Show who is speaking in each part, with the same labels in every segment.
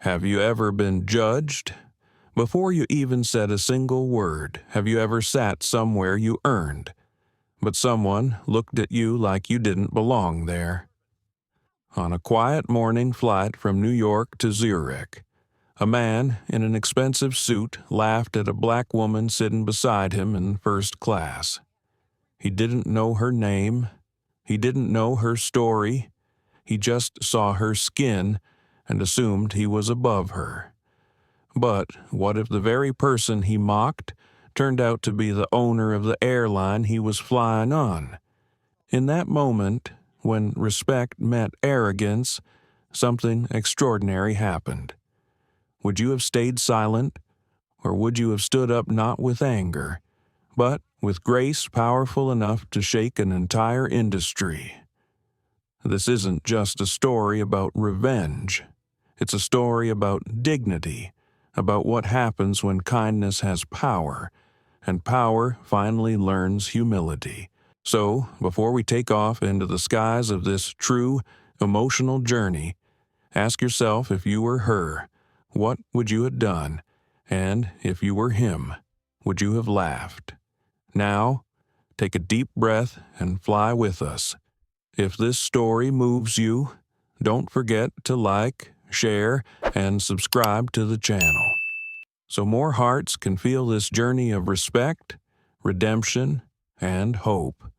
Speaker 1: Have you ever been judged? Before you even said a single word, have you ever sat somewhere you earned, but someone looked at you like you didn't belong there? On a quiet morning flight from New York to Zurich, a man in an expensive suit laughed at a black woman sitting beside him in first class. He didn't know her name. He didn't know her story. He just saw her skin and assumed he was above her. But what if the very person he mocked turned out to be the owner of the airline he was flying on? In that moment, when respect met arrogance, something extraordinary happened. Would you have stayed silent, or would you have stood up not with anger, but with grace powerful enough to shake an entire industry? This isn't just a story about revenge. It's a story about dignity, about what happens when kindness has power, and power finally learns humility. So, before we take off into the skies of this true, emotional journey, ask yourself, if you were her, what would you have done? And if you were him, would you have laughed? Now, take a deep breath and fly with us. If this story moves you, don't forget to like, share, and subscribe to the channel, so more hearts can feel this journey of respect, redemption, and hope.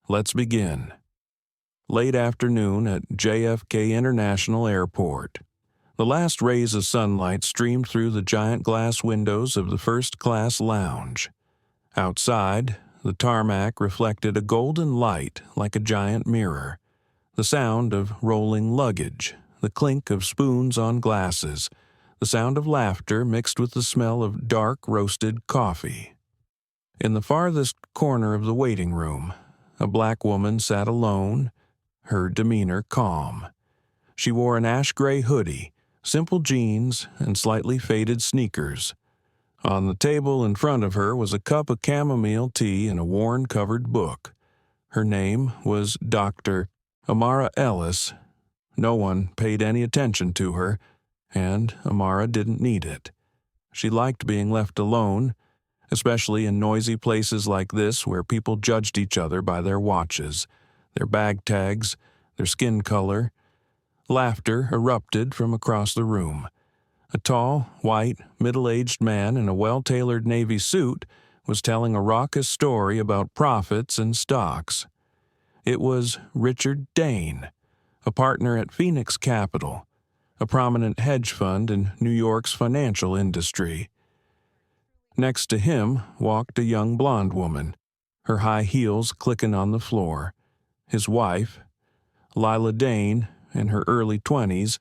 Speaker 1: Let's begin. Late afternoon at JFK International Airport. The last rays of sunlight streamed through the giant glass windows of the first-class lounge. Outside, the tarmac reflected a golden light like a giant mirror. The sound of rolling luggage, the clink of spoons on glasses, the sound of laughter mixed with the smell of dark roasted coffee. In the farthest corner of the waiting room, a black woman sat alone, her demeanor calm. She wore an ash-gray hoodie, simple jeans, and slightly faded sneakers. On the table in front of her was a cup of chamomile tea and a worn-covered book. Her name was Dr. Amara Ellis. No one paid any attention to her, and Amara didn't need it. She liked being left alone, especially in noisy places like this where people judged each other by their watches, their bag tags, their skin color. Laughter erupted from across the room. A tall, white, middle-aged man in a well-tailored navy suit was telling a raucous story about profits and stocks. It was Richard Dane, a partner at Phoenix Capital, a prominent hedge fund in New York's financial industry. Next to him walked a young blonde woman, her high heels clicking on the floor. His wife, Lila Dane, in her early 20s,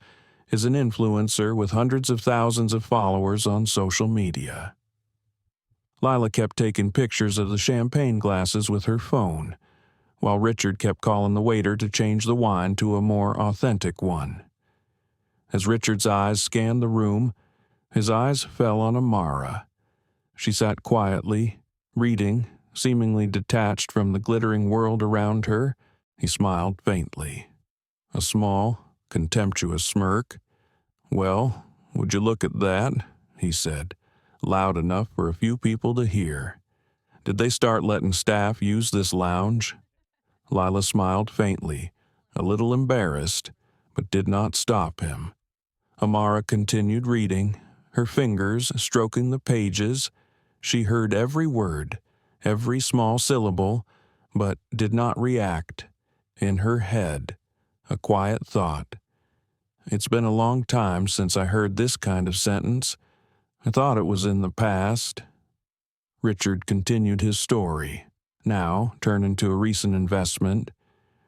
Speaker 1: is an influencer with hundreds of thousands of followers on social media. Lila kept taking pictures of the champagne glasses with her phone, while Richard kept calling the waiter to change the wine to a more authentic one. As Richard's eyes scanned the room, his eyes fell on Amara. She sat quietly, reading, seemingly detached from the glittering world around her. He smiled faintly. A small, contemptuous smirk. "Well, would you look at that?" he said, loud enough for a few people to hear. "Did they start letting staff use this lounge?" Lila smiled faintly, a little embarrassed, but did not stop him. Amara continued reading, her fingers stroking the pages. She heard every word, every small syllable, but did not react. In her head, a quiet thought. "It's been a long time since I heard this kind of sentence. I thought it was in the past." Richard continued his story, now turning to a recent investment.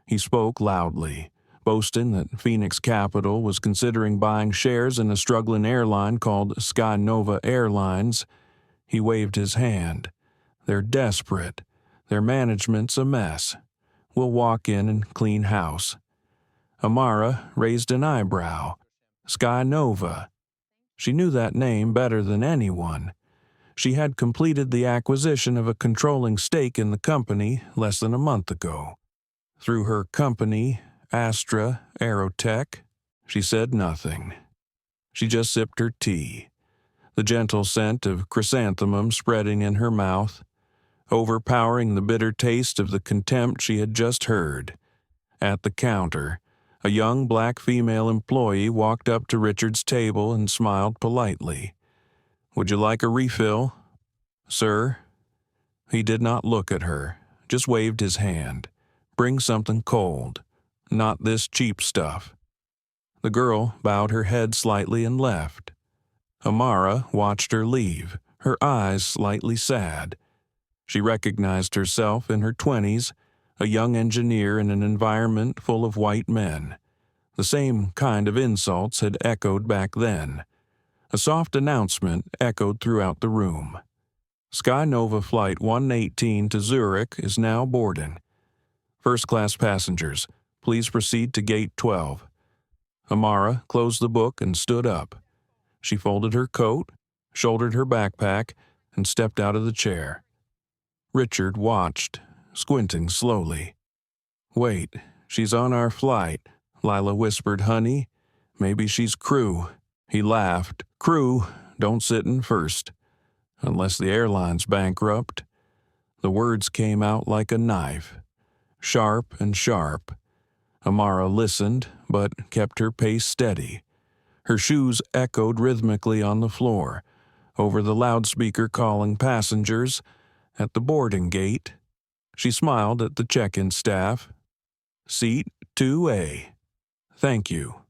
Speaker 1: He spoke loudly, boasting that Phoenix Capital was considering buying shares in a struggling airline called Sky Nova Airlines. He waved his hand. "They're desperate. Their management's a mess. We'll walk in and clean house." Amara raised an eyebrow. Sky Nova. She knew that name better than anyone. She had completed the acquisition of a controlling stake in the company less than a month ago. Through her company, Astra Aerotech, she said nothing. She just sipped her tea, the gentle scent of chrysanthemum spreading in her mouth, overpowering the bitter taste of the contempt she had just heard. At the counter, a young black female employee walked up to Richard's table and smiled politely. "Would you like a refill, sir?" He did not look at her, just waved his hand. "Bring something cold. Not this cheap stuff." The girl bowed her head slightly and left. Amara watched her leave, her eyes slightly sad. She recognized herself in her 20s, a young engineer in an environment full of white men. The same kind of insults had echoed back then. A soft announcement echoed throughout the room. Sky Nova Flight 118 to Zurich is now boarding. First-class passengers, please proceed to Gate 12. Amara closed the book and stood up. She folded her coat, shouldered her backpack, and stepped out of the chair. Richard watched, squinting slowly. "Wait, she's on our flight," Lila whispered. "Honey, maybe she's crew." He laughed. "Crew don't sit in first, unless the airline's bankrupt." The words came out like a knife, sharp and sharp. Amara listened, but kept her pace steady. Her shoes echoed rhythmically on the floor, over the loudspeaker calling passengers. At the boarding gate, she smiled at the check-in staff. "Seat 2A. Thank you."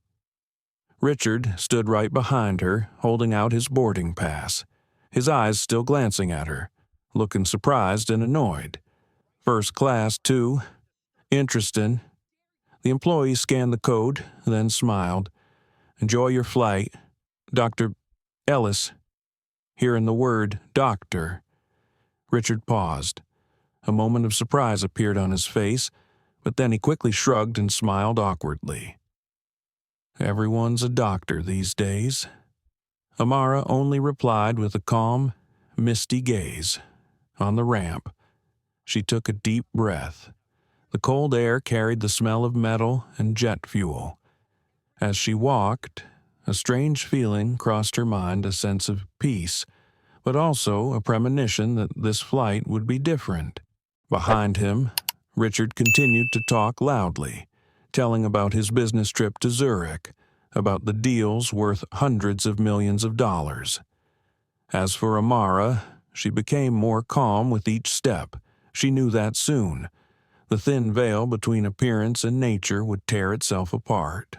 Speaker 1: Richard stood right behind her, holding out his boarding pass, his eyes still glancing at her, looking surprised and annoyed. "First class, too. Interesting." The employee scanned the code, then smiled. "Enjoy your flight. Dr. Ellis." Hearing the word doctor, Richard paused. A moment of surprise appeared on his face, but then he quickly shrugged and smiled awkwardly. Everyone's a doctor these days. Amara only replied with a calm, misty gaze. On the ramp, she took a deep breath. The cold air carried the smell of metal and jet fuel. As she walked, a strange feeling crossed her mind, a sense of peace, but also a premonition that this flight would be different. Behind him, Richard continued to talk loudly, telling about his business trip to Zurich, about the deals worth hundreds of millions of dollars. As for Amara, she became more calm with each step. She knew that soon. The thin veil between appearance and nature would tear itself apart,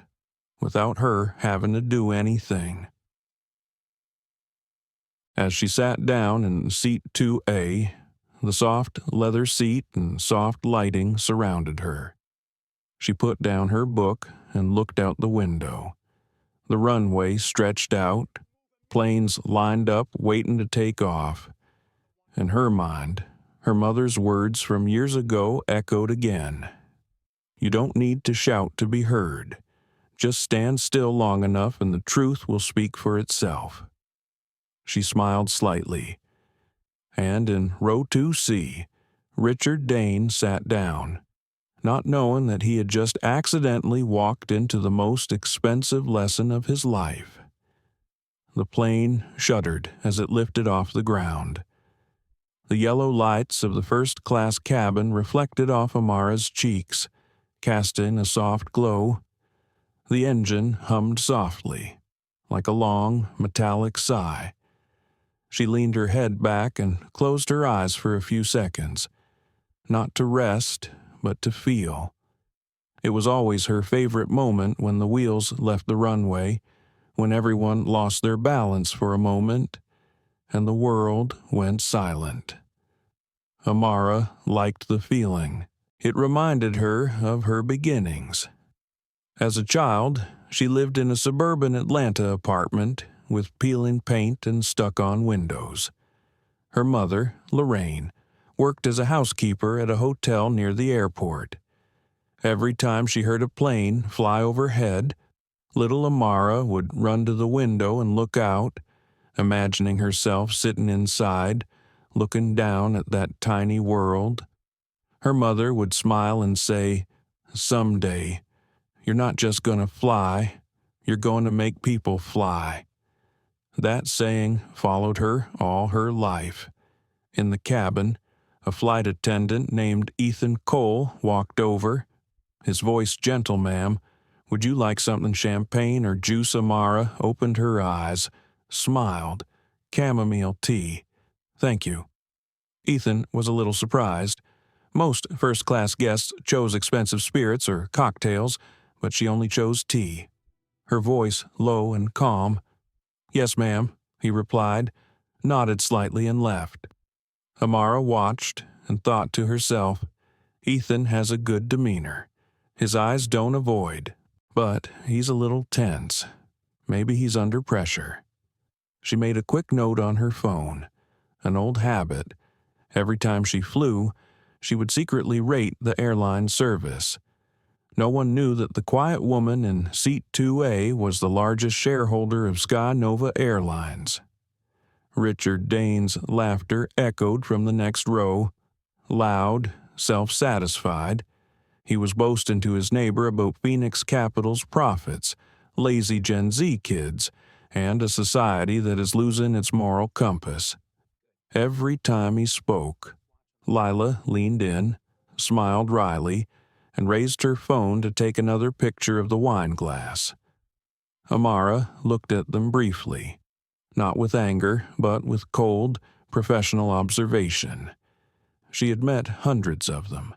Speaker 1: without her having to do anything. As she sat down in seat 2A, the soft leather seat and soft lighting surrounded her. She put down her book and looked out the window. The runway stretched out, planes lined up waiting to take off. In her mind, her mother's words from years ago echoed again. "You don't need to shout to be heard. Just stand still long enough and the truth will speak for itself." She smiled slightly. And in row 2C, Richard Dane sat down, not knowing that he had just accidentally walked into the most expensive lesson of his life. The plane shuddered as it lifted off the ground. The yellow lights of the first-class cabin reflected off Amara's cheeks, casting a soft glow. The engine hummed softly, like a long, metallic sigh. She leaned her head back and closed her eyes for a few seconds, not to rest, but to feel. It was always her favorite moment when the wheels left the runway, when everyone lost their balance for a moment, and the world went silent. Amara liked the feeling. It reminded her of her beginnings. As a child, she lived in a suburban Atlanta apartment with peeling paint and stuck-on windows. Her mother, Lorraine, worked as a housekeeper at a hotel near the airport. Every time she heard a plane fly overhead, little Amara would run to the window and look out, imagining herself sitting inside, looking down at that tiny world. Her mother would smile and say, "Someday, you're not just going to fly, you're going to make people fly." That saying followed her all her life. In the cabin, a flight attendant named Ethan Cole walked over. His voice gentle, "Ma'am. Would you like something champagne or juice?" Amara opened her eyes, smiled. "Chamomile tea. Thank you." Ethan was a little surprised. Most first-class guests chose expensive spirits or cocktails, but she only chose tea. Her voice low and calm. "Yes, ma'am," he replied, nodded slightly and left. Amara watched and thought to herself, Ethan has a good demeanor. His eyes don't avoid, but he's a little tense. Maybe he's under pressure. She made a quick note on her phone, an old habit. Every time she flew, she would secretly rate the airline service. No one knew that the quiet woman in seat 2A was the largest shareholder of Sky Nova Airlines. Richard Dane's laughter echoed from the next row, loud, self-satisfied. He was boasting to his neighbor about Phoenix Capital's profits, lazy Gen Z kids, and a society that is losing its moral compass. Every time he spoke, Lila leaned in, smiled wryly, and raised her phone to take another picture of the wine glass. Amara looked at them briefly, not with anger, but with cold, professional observation. She had met hundreds of them,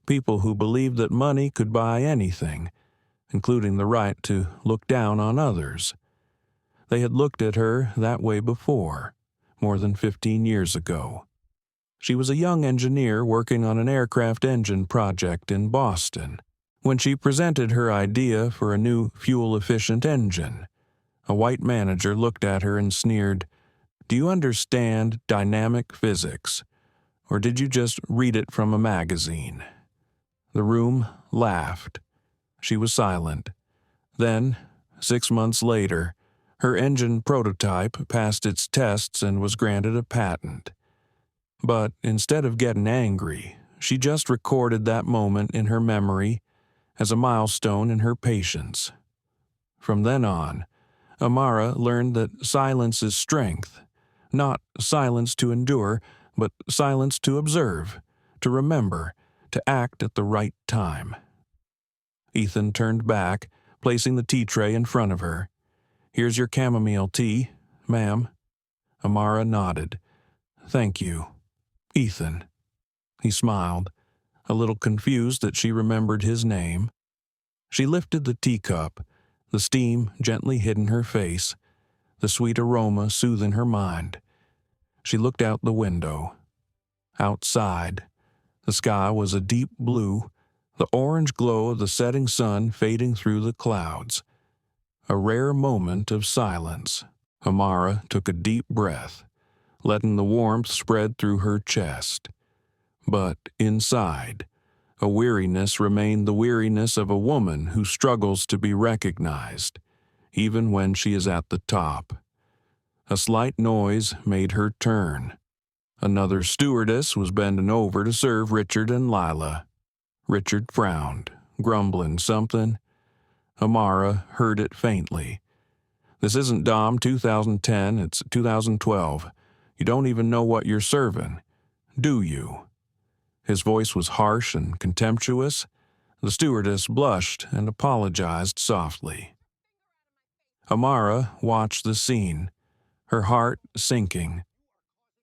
Speaker 1: people who believed that money could buy anything, including the right to look down on others. They had looked at her that way before, more than 15 years ago. She was a young engineer working on an aircraft engine project in Boston when she presented her idea for a new fuel-efficient engine. A white manager looked at her and sneered, "Do you understand dynamic physics, or did you just read it from a magazine?" The room laughed. She was silent. Then, 6 months later, her engine prototype passed its tests and was granted a patent. But instead of getting angry, she just recorded that moment in her memory as a milestone in her patience. From then on, Amara learned that silence is strength, not silence to endure, but silence to observe, to remember, to act at the right time. Ethan turned back, placing the tea tray in front of her. "Here's your chamomile tea, ma'am." Amara nodded. "Thank you, Ethan." He smiled, a little confused that she remembered his name. She lifted the teacup, the steam gently hidden her face, the sweet aroma soothing her mind. She looked out the window. Outside, the sky was a deep blue, the orange glow of the setting sun fading through the clouds. A rare moment of silence. Amara took a deep breath, letting the warmth spread through her chest. But inside, a weariness remained the weariness of a woman who struggles to be recognized, even when she is at the top. A slight noise made her turn. Another stewardess was bending over to serve Richard and Lila. Richard frowned, grumbling something. Amara heard it faintly. "This isn't Dom 2010, it's 2012. You don't even know what you're serving, do you?" His voice was harsh and contemptuous. The stewardess blushed and apologized softly. Amara watched the scene, her heart sinking.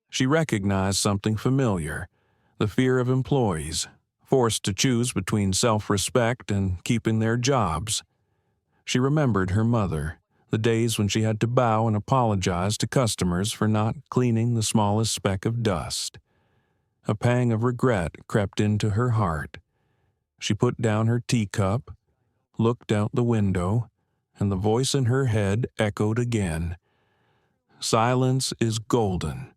Speaker 1: She recognized something familiar, the fear of employees, forced to choose between self-respect and keeping their jobs. She remembered her mother, the days when she had to bow and apologize to customers for not cleaning the smallest speck of dust. A pang of regret crept into her heart. She put down her teacup, looked out the window, and the voice in her head echoed again. Silence is golden,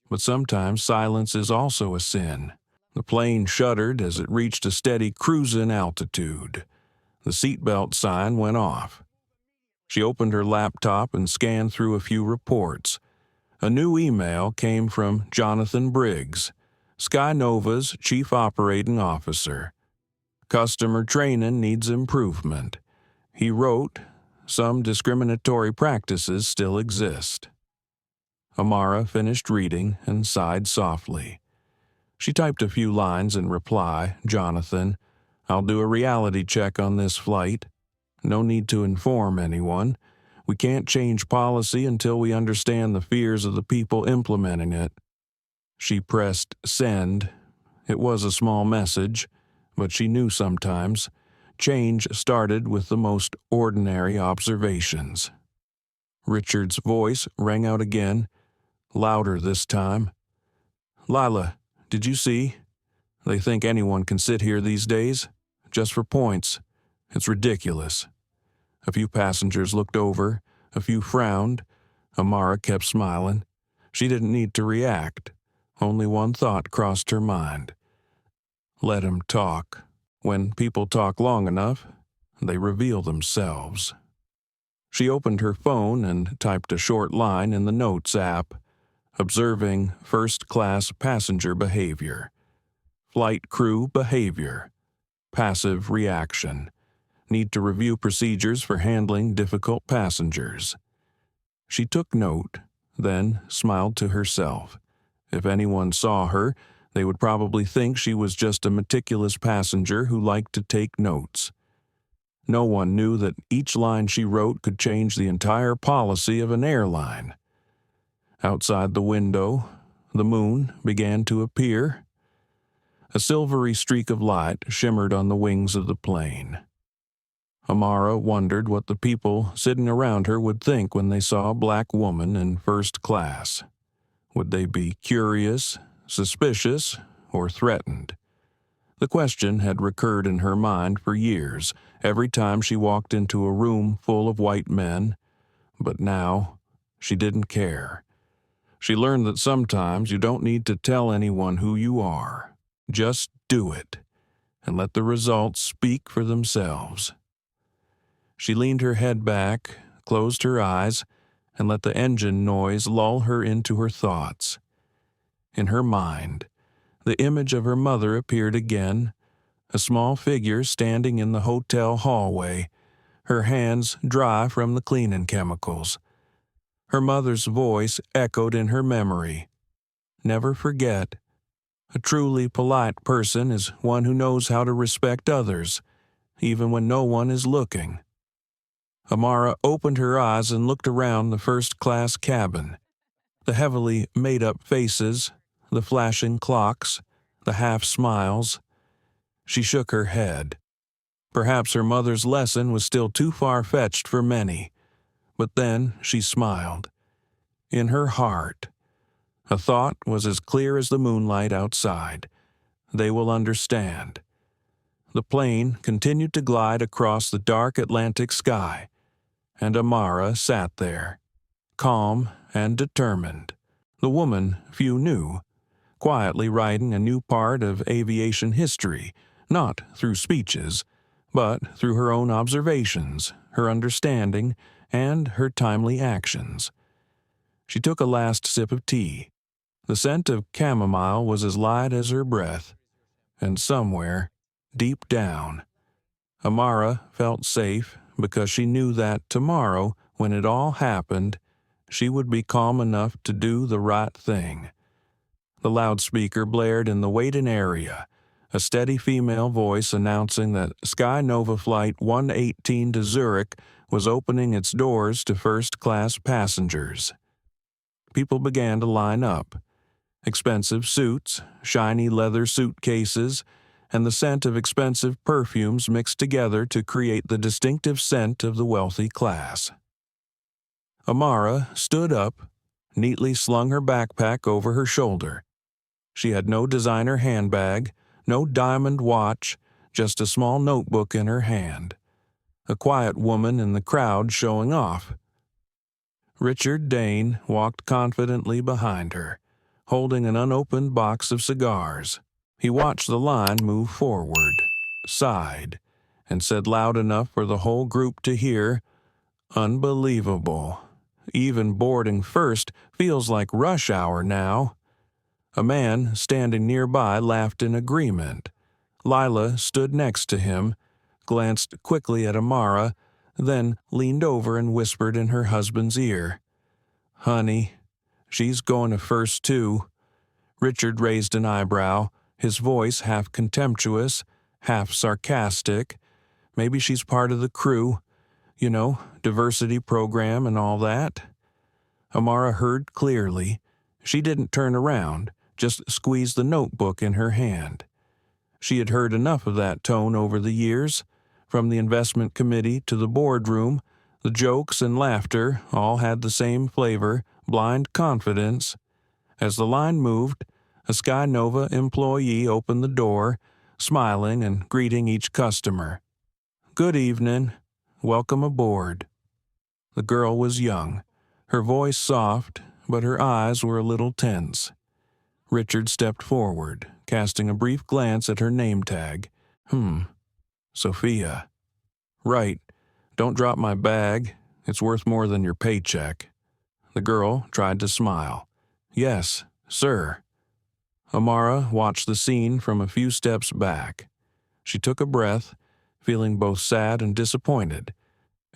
Speaker 1: but sometimes silence is also a sin. The plane shuddered as it reached a steady cruising altitude. The seatbelt sign went off. She opened her laptop and scanned through a few reports. A new email came from Jonathan Briggs, Sky Nova's Chief Operating Officer. "Customer training needs improvement." He wrote, some discriminatory practices still exist. Amara finished reading and sighed softly. She typed a few lines in reply. Jonathan, I'll do a reality check on this flight. No need to inform anyone. We can't change policy until we understand the fears of the people implementing it. She pressed send. It was a small message, but she knew sometimes change started with the most ordinary observations. Richard's voice rang out again, louder this time. Lila, did you see? They think anyone can sit here these days, just for points. It's ridiculous. A few passengers looked over, a few frowned. Amara kept smiling. She didn't need to react. Only one thought crossed her mind. Let him talk. When people talk long enough, they reveal themselves. She opened her phone and typed a short line in the Notes app, observing first-class passenger behavior. Flight crew behavior. Passive reaction. Need to review procedures for handling difficult passengers. She took note, then smiled to herself. If anyone saw her, they would probably think she was just a meticulous passenger who liked to take notes. No one knew that each line she wrote could change the entire policy of an airline. Outside the window, the moon began to appear. A silvery streak of light shimmered on the wings of the plane. Amara wondered what the people sitting around her would think when they saw a black woman in first class. Would they be curious, suspicious, or threatened? The question had recurred in her mind for years, every time she walked into a room full of white men, but now she didn't care. She learned that sometimes you don't need to tell anyone who you are. Just do it, and let the results speak for themselves. She leaned her head back, closed her eyes, and let the engine noise lull her into her thoughts. In her mind, the image of her mother appeared again, a small figure standing in the hotel hallway, her hands dry from the cleaning chemicals. Her mother's voice echoed in her memory. Never forget, a truly polite person is one who knows how to respect others, even when no one is looking. Amara opened her eyes and looked around the first-class cabin. The heavily made-up faces, the flashing clocks, the half-smiles. She shook her head. Perhaps her mother's lesson was still too far-fetched for many, but then she smiled. In her heart, a thought was as clear as the moonlight outside. They will understand. The plane continued to glide across the dark Atlantic sky, and Amara sat there, calm and determined. The woman few knew, quietly writing a new part of aviation history, not through speeches, but through her own observations, her understanding, and her timely actions. She took a last sip of tea. The scent of chamomile was as light as her breath, and somewhere, deep down, Amara felt safe because she knew that tomorrow, when it all happened, she would be calm enough to do the right thing. The loudspeaker blared in the waiting area, a steady female voice announcing that Sky Nova Flight 118 to Zurich was opening its doors to first-class passengers. People began to line up. Expensive suits, shiny leather suitcases, and the scent of expensive perfumes mixed together to create the distinctive scent of the wealthy class. Amara stood up, neatly slung her backpack over her shoulder. She had no designer handbag, no diamond watch, just a small notebook in her hand. A quiet woman in the crowd showing off. Richard Dane walked confidently behind her, holding an unopened box of cigars. He watched the line move forward, sighed, and said loud enough for the whole group to hear, "Unbelievable. Even boarding first feels like rush hour now." A man standing nearby laughed in agreement. Lila stood next to him, glanced quickly at Amara, then leaned over and whispered in her husband's ear, "Honey, she's going to first too." Richard raised an eyebrow, his voice half contemptuous, half sarcastic. "Maybe she's part of the crew. You know, diversity program and all that." Amara heard clearly. She didn't turn around, just squeezed the notebook in her hand. She had heard enough of that tone over the years. From the investment committee to the boardroom, the jokes and laughter all had the same flavor, blind confidence. As the line moved, a Sky Nova employee opened the door, smiling and greeting each customer. "Good evening. Welcome aboard." The girl was young, her voice soft, but her eyes were a little tense. Richard stepped forward, casting a brief glance at her name tag. Sophia. "Right. Don't drop my bag. It's worth more than your paycheck." The girl tried to smile. "Yes, sir." Amara watched the scene from a few steps back. She took a breath, feeling both sad and disappointed.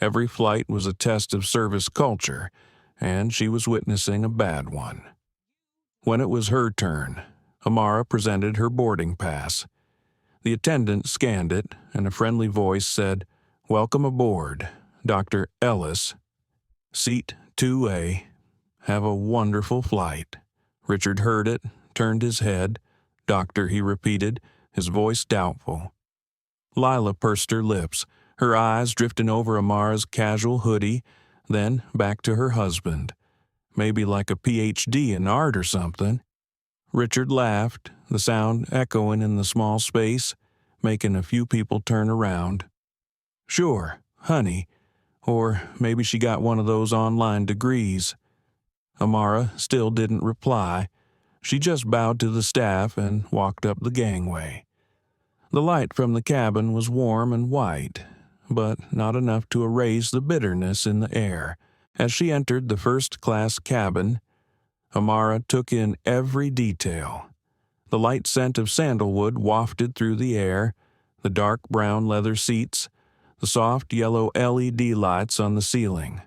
Speaker 1: Every flight was a test of service culture, and she was witnessing a bad one. When it was her turn, Amara presented her boarding pass. The attendant scanned it, and a friendly voice said, "Welcome aboard, Dr. Ellis. Seat 2A. Have a wonderful flight." Richard heard it, turned his head. "Doctor," he repeated, his voice doubtful. Lila pursed her lips, her eyes drifting over Amara's casual hoodie, then back to her husband. "Maybe like a PhD in art or something." Richard laughed, the sound echoing in the small space, making a few people turn around. "Sure, honey. Or maybe she got one of those online degrees." Amara still didn't reply. She just bowed to the staff and walked up the gangway. The light from the cabin was warm and white, but not enough to erase the bitterness in the air. As she entered the first-class cabin, Amara took in every detail. The light scent of sandalwood wafted through the air, the dark brown leather seats, the soft yellow LED lights on the ceiling.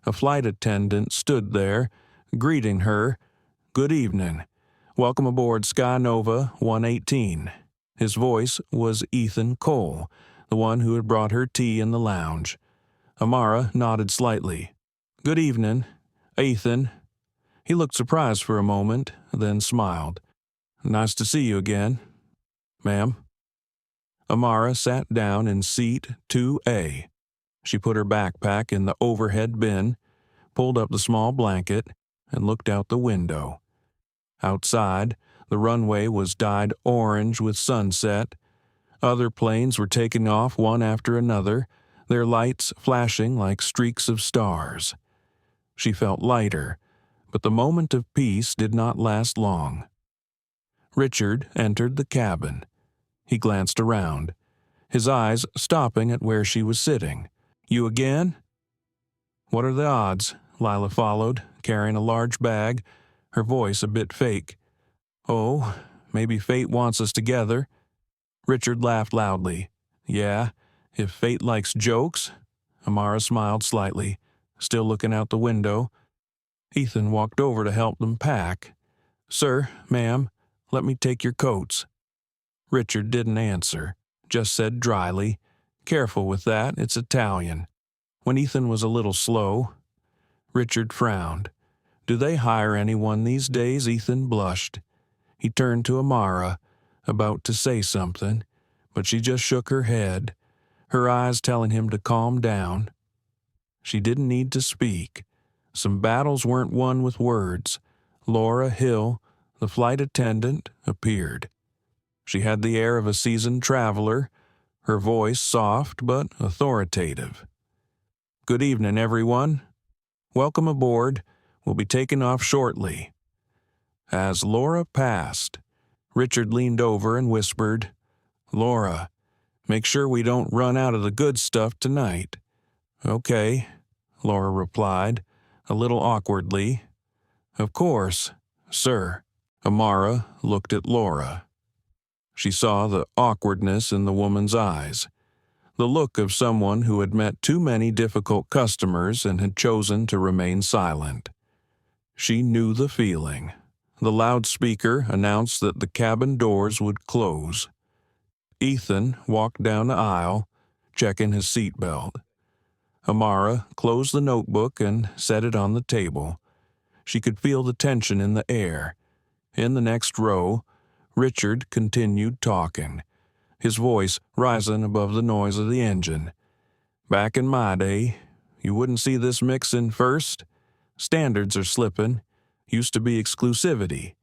Speaker 1: A flight attendant stood there, greeting her. "Good evening. Welcome aboard Sky Nova 118. His voice was Ethan Cole, the one who had brought her tea in the lounge. Amara nodded slightly. "Good evening, Ethan." He looked surprised for a moment, then smiled. "Nice to see you again, ma'am." Amara sat down in seat 2A. She put her backpack in the overhead bin, pulled up the small blanket, and looked out the window. Outside, the runway was dyed orange with sunset. Other planes were taking off one after another, their lights flashing like streaks of stars. She felt lighter, but the moment of peace did not last long. Richard entered the cabin. He glanced around, his eyes stopping at where she was sitting. "You again?" "What are the odds?" Lila followed, carrying a large bag, her voice a bit fake. "Oh, maybe fate wants us together." Richard laughed loudly. "Yeah, if fate likes jokes." Amara smiled slightly, still looking out the window. Ethan walked over to help them pack. "Sir, ma'am, let me take your coats." Richard didn't answer, just said dryly, "Careful with that, it's Italian." When Ethan was a little slow, Richard frowned. "Do they hire anyone these days?" Ethan blushed. He turned to Amara, about to say something, but she just shook her head, her eyes telling him to calm down. She didn't need to speak. Some battles weren't won with words. Laura Hill, the flight attendant, appeared. She had the air of a seasoned traveler, her voice soft but authoritative. "Good evening, everyone. Welcome aboard. We'll be taking off shortly." As Laura passed, Richard leaned over and whispered, "Laura, make sure we don't run out of the good stuff tonight." "Okay," Laura replied, a little awkwardly. "Of course, sir." Amara looked at Laura. She saw the awkwardness in the woman's eyes. the look of someone who had met too many difficult customers and had chosen to remain silent. She knew the feeling. The loudspeaker announced that the cabin doors would close. Ethan walked down the aisle, checking his seatbelt. Amara closed the notebook and set it on the table. She could feel the tension in the air. In the next row, Richard continued talking, his voice rising above the noise of the engine. "Back in my day, you wouldn't see this mixing first. Standards are slipping. Used to be exclusivity.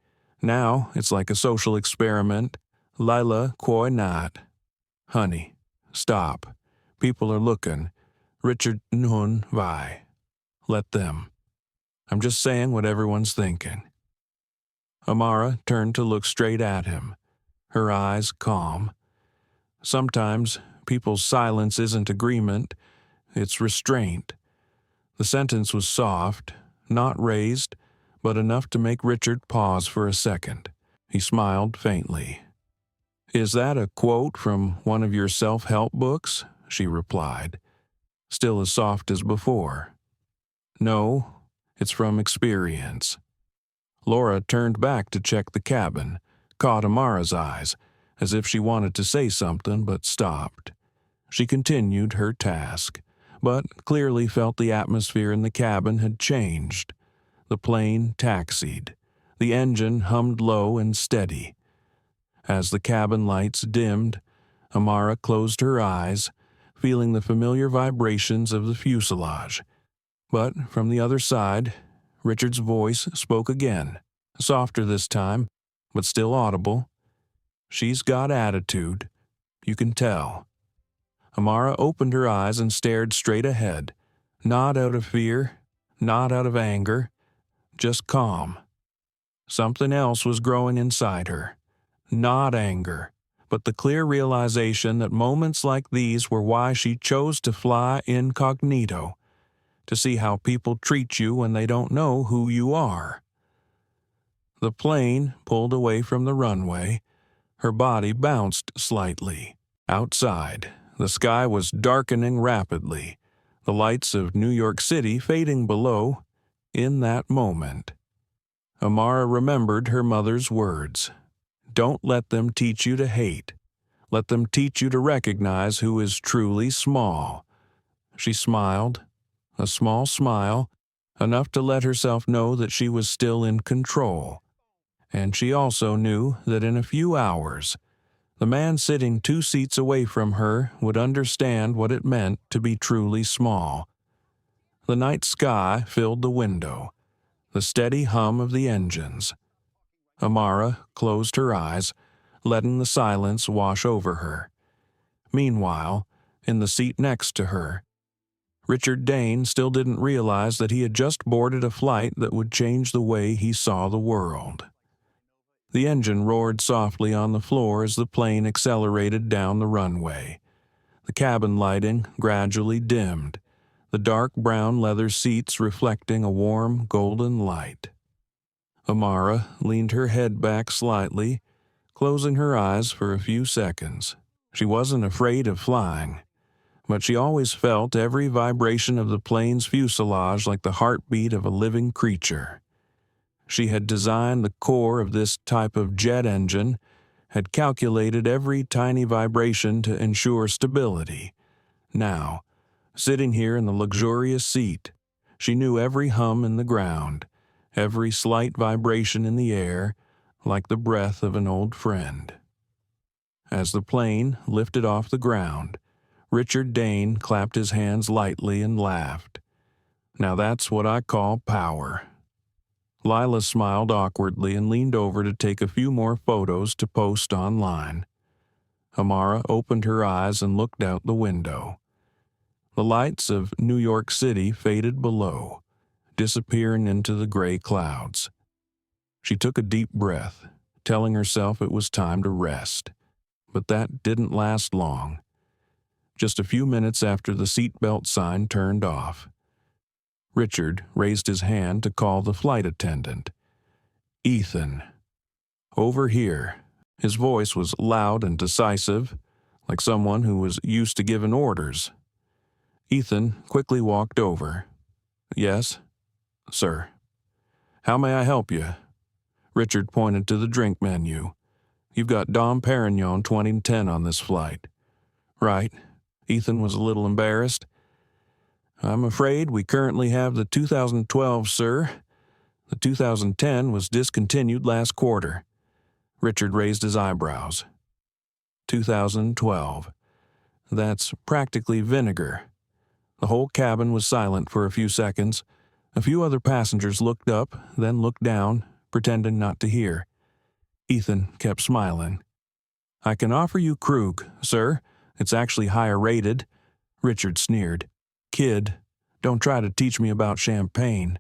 Speaker 1: Now it's like a social experiment. Lila Koi Nat. Honey, stop. People are looking. Richard Nhun Vai. Let them. I'm just saying what everyone's thinking." Amara turned to look straight at him, her eyes calm. Sometimes people's silence isn't agreement, it's restraint. The sentence was soft, not raised, but enough to make Richard pause for a second. He smiled faintly. "Is that a quote from one of your self-help books?" she replied, still as soft as before. "No, it's from experience." Laura turned back to check the cabin, caught Amara's eyes, as if she wanted to say something but stopped. She continued her task, but clearly felt the atmosphere in the cabin had changed. The plane taxied. The engine hummed low and steady. As the cabin lights dimmed, Amara closed her eyes, feeling the familiar vibrations of the fuselage. But from the other side, Richard's voice spoke again, softer this time, but still audible. "She's got attitude. You can tell." Amara opened her eyes and stared straight ahead, not out of fear, not out of anger, just calm. Something else was growing inside her. Not anger, but the clear realization that moments like these were why she chose to fly incognito, to see how people treat you when they don't know who you are. The plane pulled away from the runway. Her body bounced slightly. Outside, the sky was darkening rapidly, the lights of New York City fading below. In that moment, Amara remembered her mother's words. "Don't let them teach you to hate. Let them teach you to recognize who is truly small." She smiled, a small smile, enough to let herself know that she was still in control. And she also knew that in a few hours, the man sitting 2 seats away from her would understand what it meant to be truly small. The night sky filled the window, the steady hum of the engines. Amara closed her eyes, letting the silence wash over her. Meanwhile, in the seat next to her, Richard Dane still didn't realize that he had just boarded a flight that would change the way he saw the world. The engine roared softly on the floor as the plane accelerated down the runway. The cabin lighting gradually dimmed, the dark brown leather seats reflecting a warm golden light. Amara leaned her head back slightly, closing her eyes for a few seconds. She wasn't afraid of flying, but she always felt every vibration of the plane's fuselage like the heartbeat of a living creature. She had designed the core of this type of jet engine, had calculated every tiny vibration to ensure stability. Now, sitting here in the luxurious seat, she knew every hum in the ground, every slight vibration in the air, like the breath of an old friend. As the plane lifted off the ground, Richard Dane clapped his hands lightly and laughed. "Now that's what I call power." Lila smiled awkwardly and leaned over to take a few more photos to post online. Amara opened her eyes and looked out the window. The lights of New York City faded below, disappearing into the gray clouds. She took a deep breath, telling herself it was time to rest. But that didn't last long. Just a few minutes after the seatbelt sign turned off, Richard raised his hand to call the flight attendant. "Ethan." "Over here." His voice was loud and decisive. like someone who was used to giving orders. Ethan quickly walked over. "Yes, sir. How may I help you?" Richard pointed to the drink menu. "You've got Dom Perignon 2010 on this flight." "Right." Ethan was a little embarrassed. "I'm afraid we currently have the 2012, sir. The 2010 was discontinued last quarter." Richard raised his eyebrows. 2012. That's practically vinegar. The whole cabin was silent for a few seconds. A few other passengers looked up, then looked down, pretending not to hear. Ethan kept smiling. "I can offer you Krug, sir. It's actually higher rated." Richard sneered. "Kid, don't try to teach me about champagne."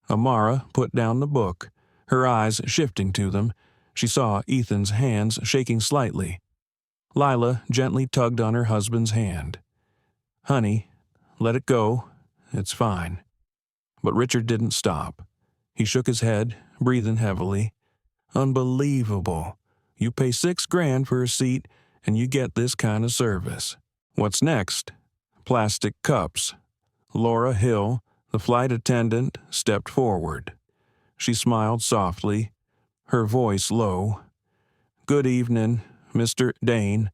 Speaker 1: Amara put down the book, her eyes shifting to them. She saw Ethan's hands shaking slightly. Lila gently tugged on her husband's hand. "Honey, let it go. It's fine." But Richard didn't stop. He shook his head, breathing heavily. "Unbelievable. You pay $6,000 for a seat, and you get this kind of service. What's next?" "Plastic cups." Laura Hill, the flight attendant, stepped forward. She smiled softly, her voice low. "Good evening, Mr. Dane.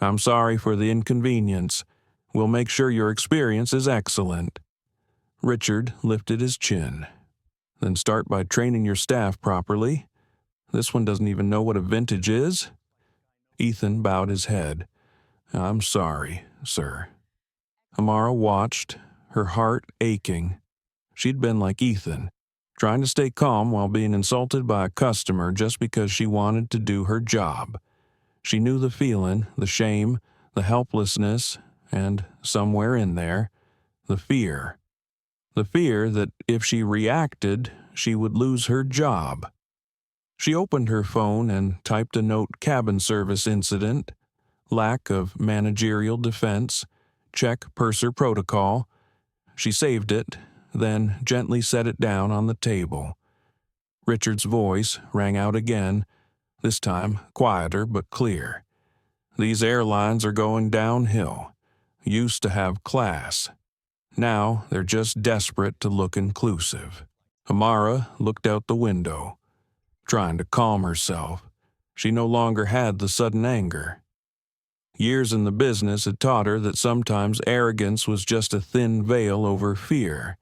Speaker 1: I'm sorry for the inconvenience. We'll make sure your experience is excellent." Richard lifted his chin. "Then start by training your staff properly. This one doesn't even know what a vintage is." Ethan bowed his head. "I'm sorry, sir." Amara watched, her heart aching. She'd been like Ethan, trying to stay calm while being insulted by a customer just because she wanted to do her job. She knew the feeling, the shame, the helplessness, and, somewhere in there, the fear. The fear that if she reacted, she would lose her job. She opened her phone and typed a note: "Cabin service incident, lack of managerial defense, check purser protocol." She saved it, then gently set it down on the table. Richard's voice rang out again, this time quieter but clear. "These airlines are going downhill. Used to have class. Now they're just desperate to look inclusive." Amara looked out the window, trying to calm herself. She no longer had the sudden anger. Years in the business had taught her that sometimes arrogance was just a thin veil over fear.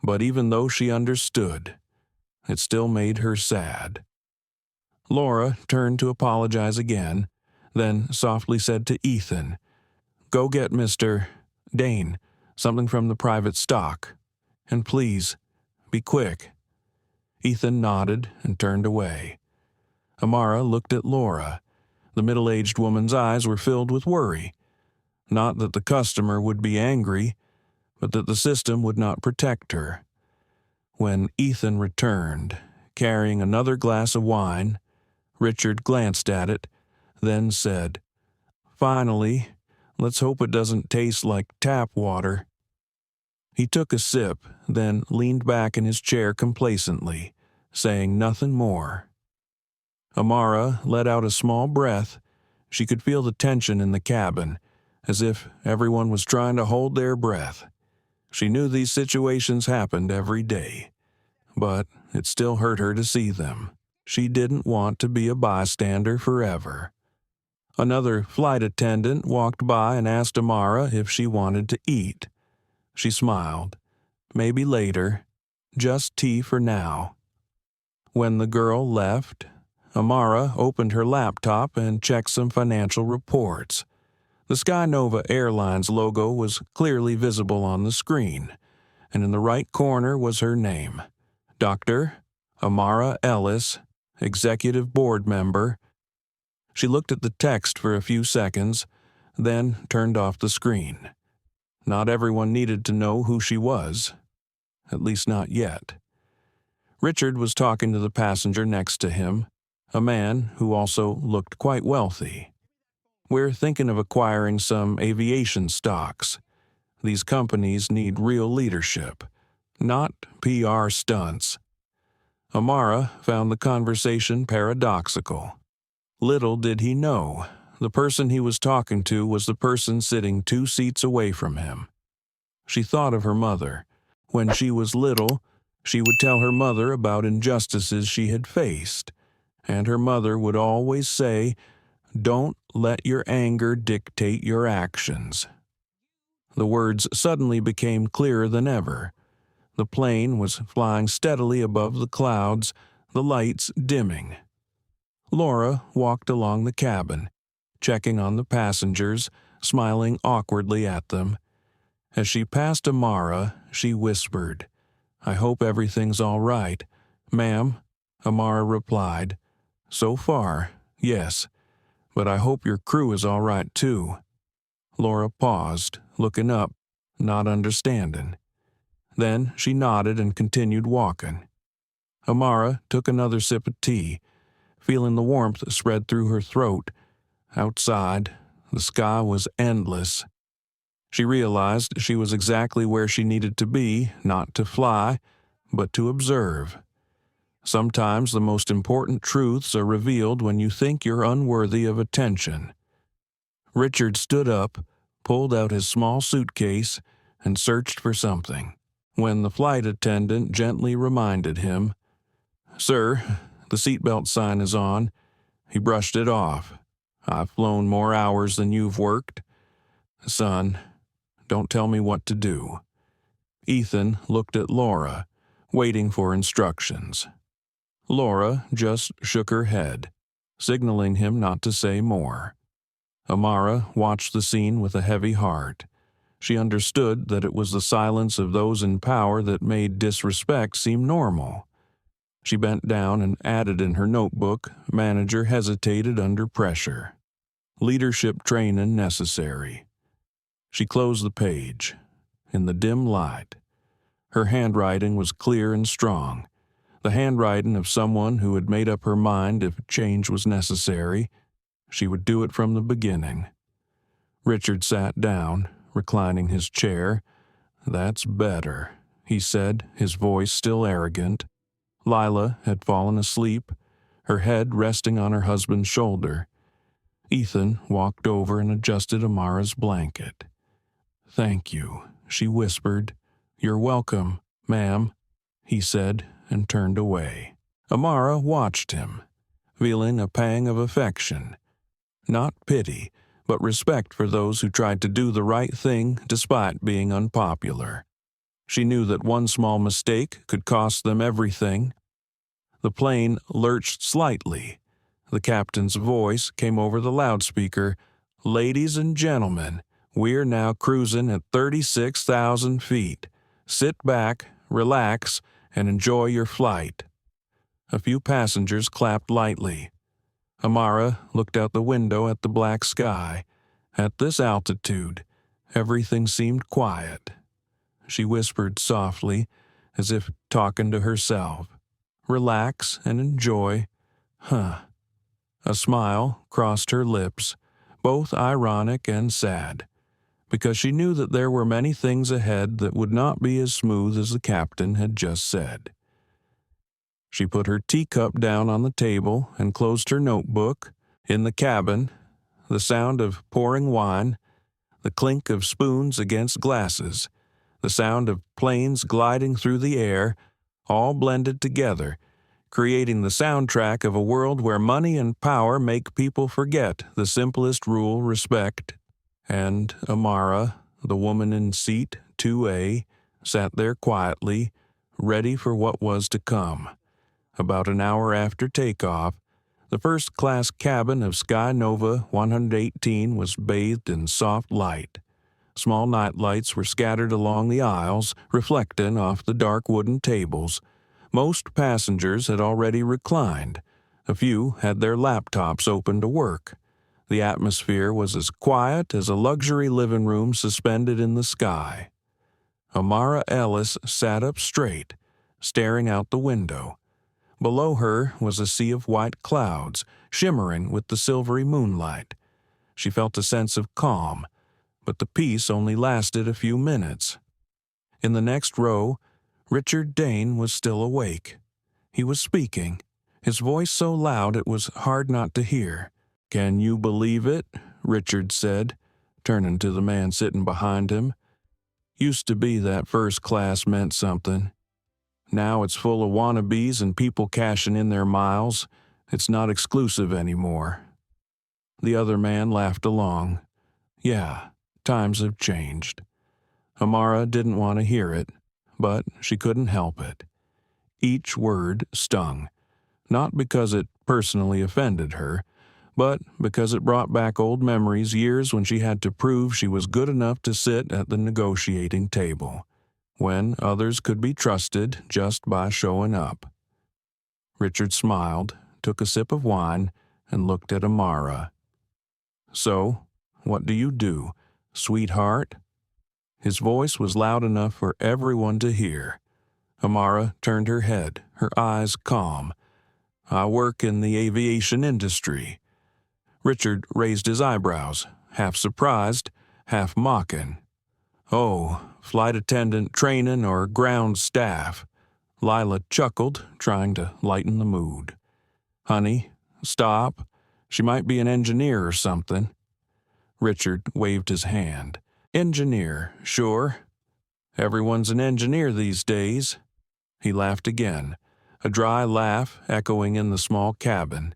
Speaker 1: But even though she understood, it still made her sad. Laura turned to apologize again, then softly said to Ethan, "Go get Mr. Dane something from the private stock. And please, be quick." Ethan nodded and turned away. Amara looked at Laura. The middle-aged woman's eyes were filled with worry. Not that the customer would be angry, but that the system would not protect her. When Ethan returned, carrying another glass of wine, Richard glanced at it, then said, "Finally, let's hope it doesn't taste like tap water." He took a sip, then leaned back in his chair complacently, saying nothing more. Amara let out a small breath. She could feel the tension in the cabin, as if everyone was trying to hold their breath. She knew these situations happened every day, but it still hurt her to see them. She didn't want to be a bystander forever. Another flight attendant walked by and asked Amara if she wanted to eat. She smiled. Maybe later. Just tea for now. When the girl left, Amara opened her laptop and checked some financial reports. The Skynova Airlines logo was clearly visible on the screen, and in the right corner was her name, Dr. Amara Ellis, Executive Board Member. She looked at the text for a few seconds, then turned off the screen. Not everyone needed to know who she was, at least not yet. Richard was talking to the passenger next to him, a man who also looked quite wealthy. "We're thinking of acquiring some aviation stocks. These companies need real leadership, not PR stunts." Amara found the conversation paradoxical. Little did he know, The person he was talking to was the person sitting 2 seats away from him. She thought of her mother. When she was little, she would tell her mother about injustices she had faced, and her mother would always say, "Don't let your anger dictate your actions." The words suddenly became clearer than ever. The plane was flying steadily above the clouds, the lights dimming. Laura walked along the cabin, checking on the passengers, smiling awkwardly at them. As she passed Amara, she whispered, "I hope everything's all right." "Ma'am," Amara replied. "So far, yes, but I hope your crew is all right too." Laura paused, looking up, not understanding. Then she nodded and continued walking. Amara took another sip of tea, feeling the warmth spread through her throat. Outside, the sky was endless. She realized she was exactly where she needed to be, not to fly, but to observe. Sometimes the most important truths are revealed when you think you're unworthy of attention. Richard stood up, pulled out his small suitcase, and searched for something. When the flight attendant gently reminded him, "Sir, the seatbelt sign is on," he brushed it off. "I've flown more hours than you've worked." "Son, don't tell me what to do." Ethan looked at Laura, waiting for instructions. Laura just shook her head, signaling him not to say more. Amara watched the scene with a heavy heart. She understood that it was the silence of those in power that made disrespect seem normal. She bent down and added in her notebook, "Manager hesitated under pressure. Leadership training necessary." She closed the page. In the dim light, her handwriting was clear and strong, the handwriting of someone who had made up her mind if change was necessary. She would do it from the beginning. Richard sat down, reclining his chair. "That's better," he said, his voice still arrogant. Lila had fallen asleep, her head resting on her husband's shoulder. Ethan walked over and adjusted Amara's blanket. "Thank you," she whispered. "You're welcome, ma'am," he said, and turned away. Amara watched him, feeling a pang of affection. Not pity, but respect for those who tried to do the right thing despite being unpopular. She knew that one small mistake could cost them everything. The plane lurched slightly. The captain's voice came over the loudspeaker. "Ladies and gentlemen, we're now cruising at 36,000 feet. Sit back, relax, and enjoy your flight." A few passengers clapped lightly. Amara looked out the window at the black sky. At this altitude, everything seemed quiet. She whispered softly, as if talking to herself, "Relax and enjoy." Huh. A smile crossed her lips, both ironic and sad, because she knew that there were many things ahead that would not be as smooth as the captain had just said. She put her teacup down on the table and closed her notebook. In the cabin, the sound of pouring wine, the clink of spoons against glasses, the sound of planes gliding through the air, all blended together, creating the soundtrack of a world where money and power make people forget the simplest rule, respect. And Amara, the woman in seat 2A, sat there quietly, ready for what was to come. About an hour after takeoff, the first-class cabin of Sky Nova 118 was bathed in soft light. Small night lights were scattered along the aisles, reflecting off the dark wooden tables. Most passengers had already reclined. A few had their laptops open to work. The atmosphere was as quiet as a luxury living room suspended in the sky. Amara Ellis sat up straight, staring out the window. Below her was a sea of white clouds, shimmering with the silvery moonlight. She felt a sense of calm, but the peace only lasted a few minutes. In the next row, Richard Dane was still awake. He was speaking, his voice so loud it was hard not to hear. Can you believe it? Richard said, turning to the man sitting behind him. Used to be that first class meant something. Now it's full of wannabes and people cashing in their miles. It's not exclusive anymore. The other man laughed along. Yeah, times have changed. Amara didn't want to hear it, but she couldn't help it. Each word stung, not because it personally offended her, but because it brought back old memories, years when she had to prove she was good enough to sit at the negotiating table, when others could be trusted just by showing up. Richard smiled, took a sip of wine, and looked at Amara. So, what do, sweetheart? His voice was loud enough for everyone to hear. Amara turned her head, her eyes calm. I work in the aviation industry. Richard raised his eyebrows, half surprised, half mocking. Oh, flight attendant training or ground staff. Lila chuckled, trying to lighten the mood. Honey, stop. She might be an engineer or something. Richard waved his hand. Engineer, sure. Everyone's an engineer these days. He laughed again, a dry laugh echoing in the small cabin.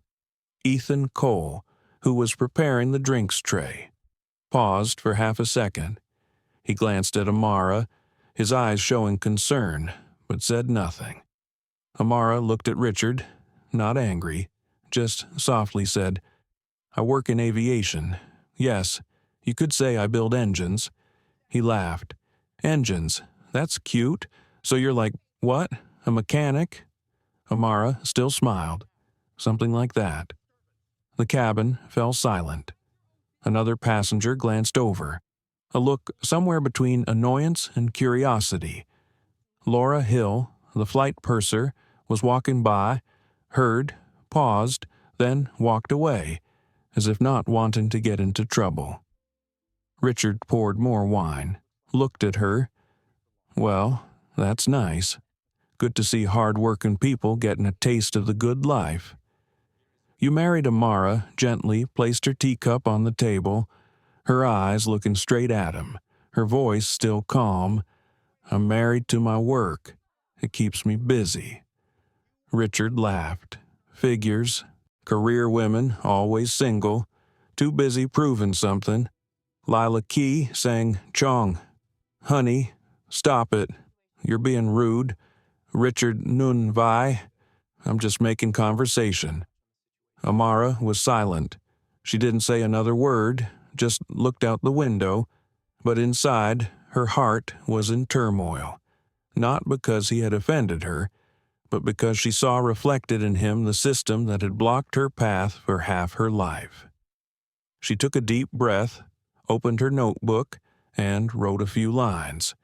Speaker 1: Ethan Cole, who was preparing the drinks tray, paused for half a second. He glanced at Amara, his eyes showing concern, but said nothing. Amara looked at Richard, not angry, just softly said, I work in aviation. Yes, you could say I build engines. He laughed. Engines, that's cute. So you're like, what, a mechanic? Amara still smiled. Something like that. The cabin fell silent. Another passenger glanced over, a look somewhere between annoyance and curiosity. Laura Hill, the flight purser, was walking by, heard, paused, then walked away, as if not wanting to get into trouble. Richard poured more wine, looked at her. Well, that's nice. Good to see hard-working people getting a taste of the good life. You married Amara, gently placed her teacup on the table, her eyes looking straight at him, her voice still calm. I'm married to my work. It keeps me busy. Richard laughed. Figures. Career women, always single, too busy proving something. Lila Key sang Chong. Honey, stop it. You're being rude. Richard Nun Vai. I'm just making conversation. Amara was silent. She didn't say another word, just looked out the window, but inside, her heart was in turmoil. Not because he had offended her, but because she saw reflected in him the system that had blocked her path for half her life. She took a deep breath, opened her notebook, and wrote a few lines.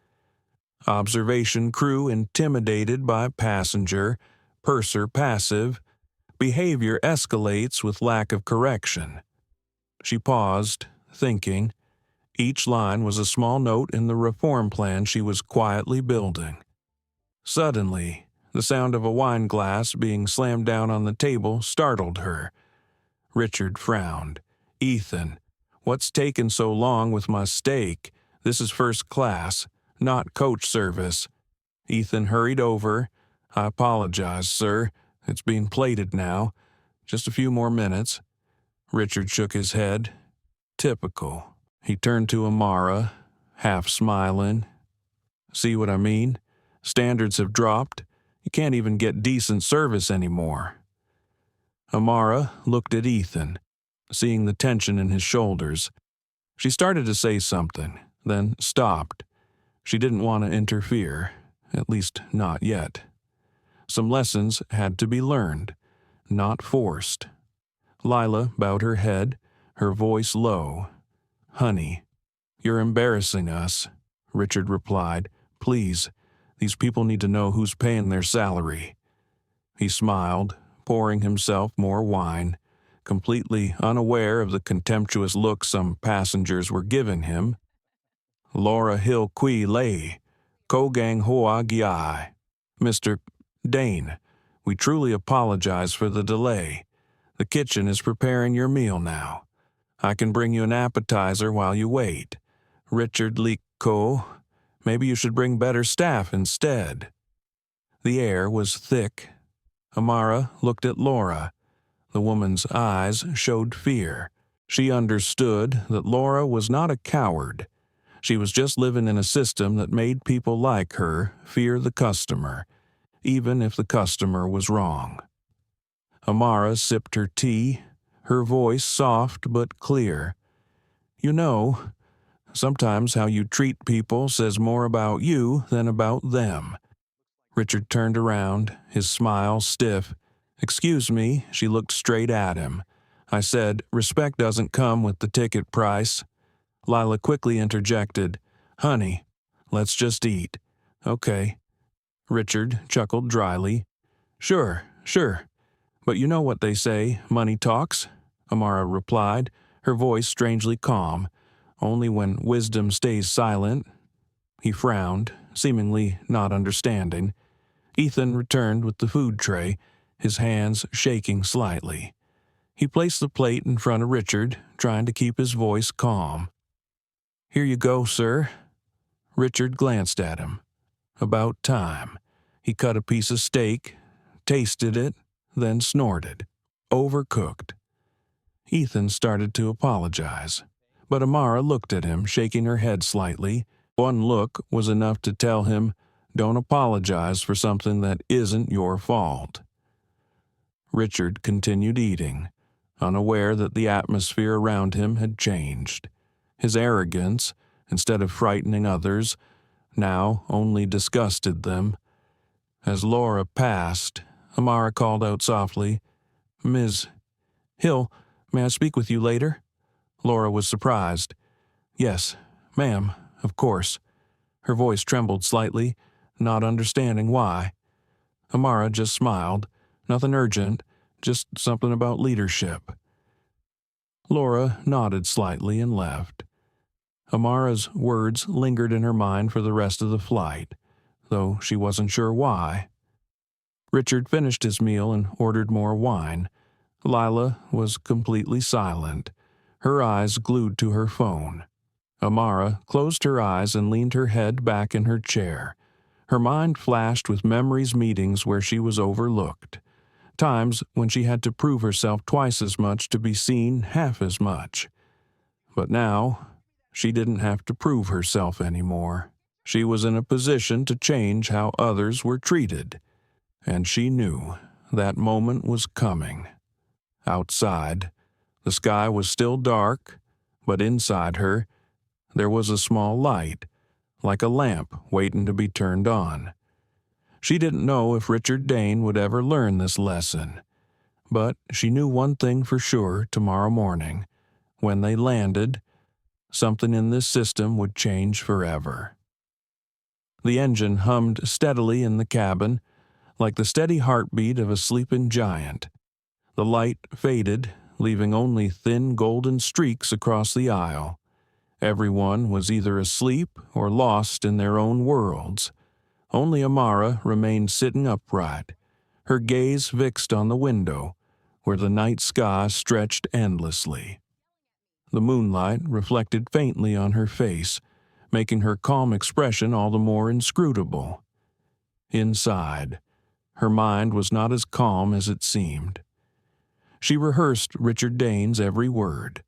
Speaker 1: Observation crew intimidated by passenger, purser passive, behavior escalates with lack of correction. She paused, thinking. Each line was a small note in the reform plan she was quietly building. Suddenly, the sound of a wine glass being slammed down on the table startled her. Richard frowned. Ethan, what's taken so long with my steak? This is first class, not coach service. Ethan hurried over. I apologize, sir. It's being plated now. Just a few more minutes. Richard shook his head. Typical. He turned to Amara, half smiling. See what I mean? Standards have dropped. You can't even get decent service anymore. Amara looked at Ethan, seeing the tension in his shoulders. She started to say something, then stopped. She didn't want to interfere, at least not yet. Some lessons had to be learned, not forced. Lila bowed her head, her voice low. Honey, you're embarrassing us, Richard replied. Please, these people need to know who's paying their salary. He smiled, pouring himself more wine, completely unaware of the contemptuous look some passengers were giving him. Laura Hill Kui Lei, Kogang Hoa Giai. Mr. Dane, we truly apologize for the delay. The kitchen is preparing your meal now. I can bring you an appetizer while you wait. Richard Leco, maybe you should bring better staff instead." The air was thick. Amara looked at Laura. The woman's eyes showed fear. She understood that Laura was not a coward. She was just living in a system that made people like her fear the customer, even if the customer was wrong. Amara sipped her tea, her voice soft but clear. "You know, sometimes how you treat people says more about you than about them." Richard turned around, his smile stiff. "Excuse me," she looked straight at him. "I said, respect doesn't come with the ticket price." Lila quickly interjected, "Honey, let's just eat." "Okay." Richard chuckled dryly. Sure. But you know what they say, money talks," Amara replied, her voice strangely calm. "Only when wisdom stays silent." He frowned, seemingly not understanding. Ethan returned with the food tray, his hands shaking slightly. He placed the plate in front of Richard, trying to keep his voice calm. "Here you go, sir." Richard glanced at him. About time. He cut a piece of steak, tasted it, then snorted. Overcooked. Ethan started to apologize, but Amara looked at him, shaking her head slightly. One look was enough to tell him, "Don't apologize for something that isn't your fault." Richard continued eating, unaware that the atmosphere around him had changed. His arrogance, instead of frightening others, now only disgusted them. As Laura passed, Amara called out softly, "Ms. Hill, may I speak with you later?" Laura was surprised. "Yes, ma'am, of course." Her voice trembled slightly, not understanding why. Amara just smiled. Nothing urgent, just something about leadership. Laura nodded slightly and left. Amara's words lingered in her mind for the rest of the flight, though she wasn't sure why. Richard finished his meal and ordered more wine. Lila was completely silent, her eyes glued to her phone. Amara closed her eyes and leaned her head back in her chair. Her mind flashed with memories meetings where she was overlooked, times when she had to prove herself twice as much to be seen half as much. But now, she didn't have to prove herself anymore. She was in a position to change how others were treated, and she knew that moment was coming. Outside, the sky was still dark, but inside her, there was a small light, like a lamp waiting to be turned on. She didn't know if Richard Dane would ever learn this lesson, but she knew one thing for sure tomorrow morning. When they landed, something in this system would change forever. The engine hummed steadily in the cabin, like the steady heartbeat of a sleeping giant. The light faded, leaving only thin golden streaks across the aisle. Everyone was either asleep or lost in their own worlds. Only Amara remained sitting upright, her gaze fixed on the window, where the night sky stretched endlessly. The moonlight reflected faintly on her face, making her calm expression all the more inscrutable. Inside, her mind was not as calm as it seemed. She rehearsed Richard Dane's every word.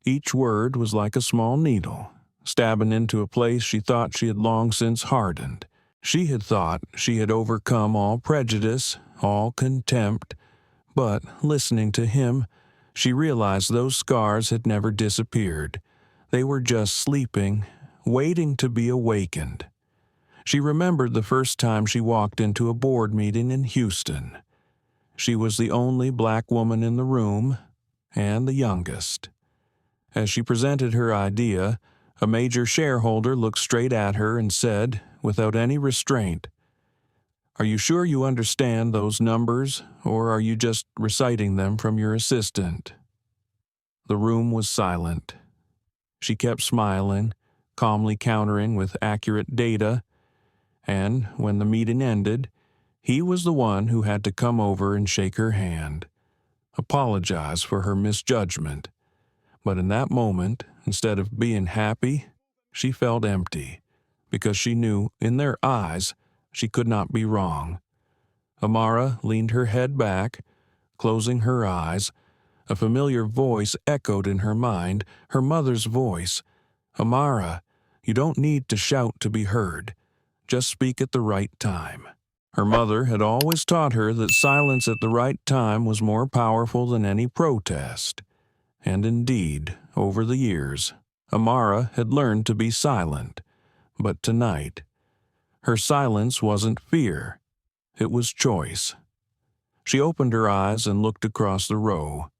Speaker 1: Each word was like a small needle, stabbing into a place she thought she had long since hardened. She had thought she had overcome all prejudice, all contempt, but listening to him, she realized those scars had never disappeared. They were just sleeping, waiting to be awakened. She remembered the first time she walked into a board meeting in Houston. She was the only black woman in the room, and the youngest. As she presented her idea, a major shareholder looked straight at her and said, without any restraint, "Are you sure you understand those numbers, or are you just reciting them from your assistant?" The room was silent. She kept smiling, calmly countering with accurate data, and when the meeting ended, he was the one who had to come over and shake her hand. apologize for her misjudgment. But in that moment, instead of being happy, she felt empty, because she knew, in their eyes, she could not be wrong. Amara leaned her head back, closing her eyes. A familiar voice echoed in her mind, her mother's voice. "Amara, you don't need to shout to be heard. Just speak at the right time." Her mother had always taught her that silence at the right time was more powerful than any protest. And indeed, over the years, Amara had learned to be silent. But tonight, her silence wasn't fear. It was choice. She opened her eyes and looked across the row.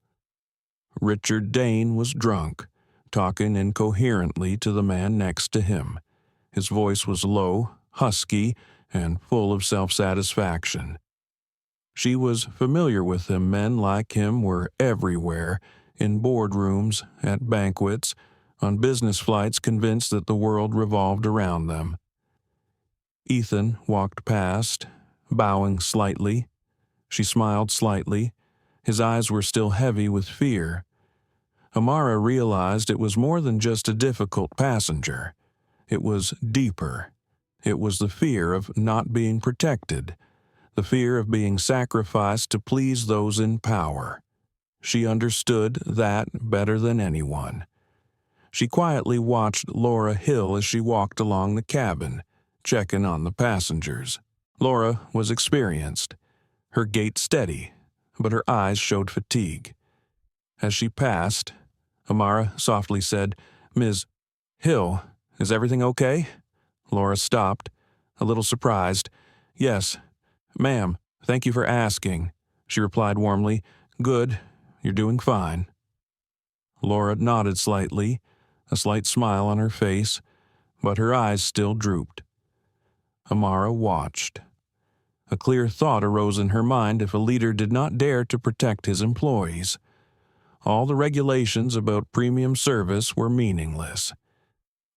Speaker 1: Richard Dane was drunk, talking incoherently to the man next to him. His voice was low, husky, and full of self-satisfaction. She was familiar with him. Men like him were everywhere, in boardrooms, at banquets, on business flights, convinced that the world revolved around them. Ethan walked past, bowing slightly. She smiled slightly. His eyes were still heavy with fear. Amara realized it was more than just a difficult passenger. It was deeper. It was the fear of not being protected, the fear of being sacrificed to please those in power. She understood that better than anyone. She quietly watched Laura Hill as she walked along the cabin, checking on the passengers. Laura was experienced, her gait steady, but her eyes showed fatigue. As she passed, Amara softly said, "Ms. Hill, is everything okay?" Laura stopped, a little surprised. "Yes, ma'am, thank you for asking," she replied warmly. "Good, you're doing fine." Laura nodded slightly, a slight smile on her face, but her eyes still drooped. Amara watched. A clear thought arose in her mind: if a leader did not dare to protect his employees, all the regulations about premium service were meaningless.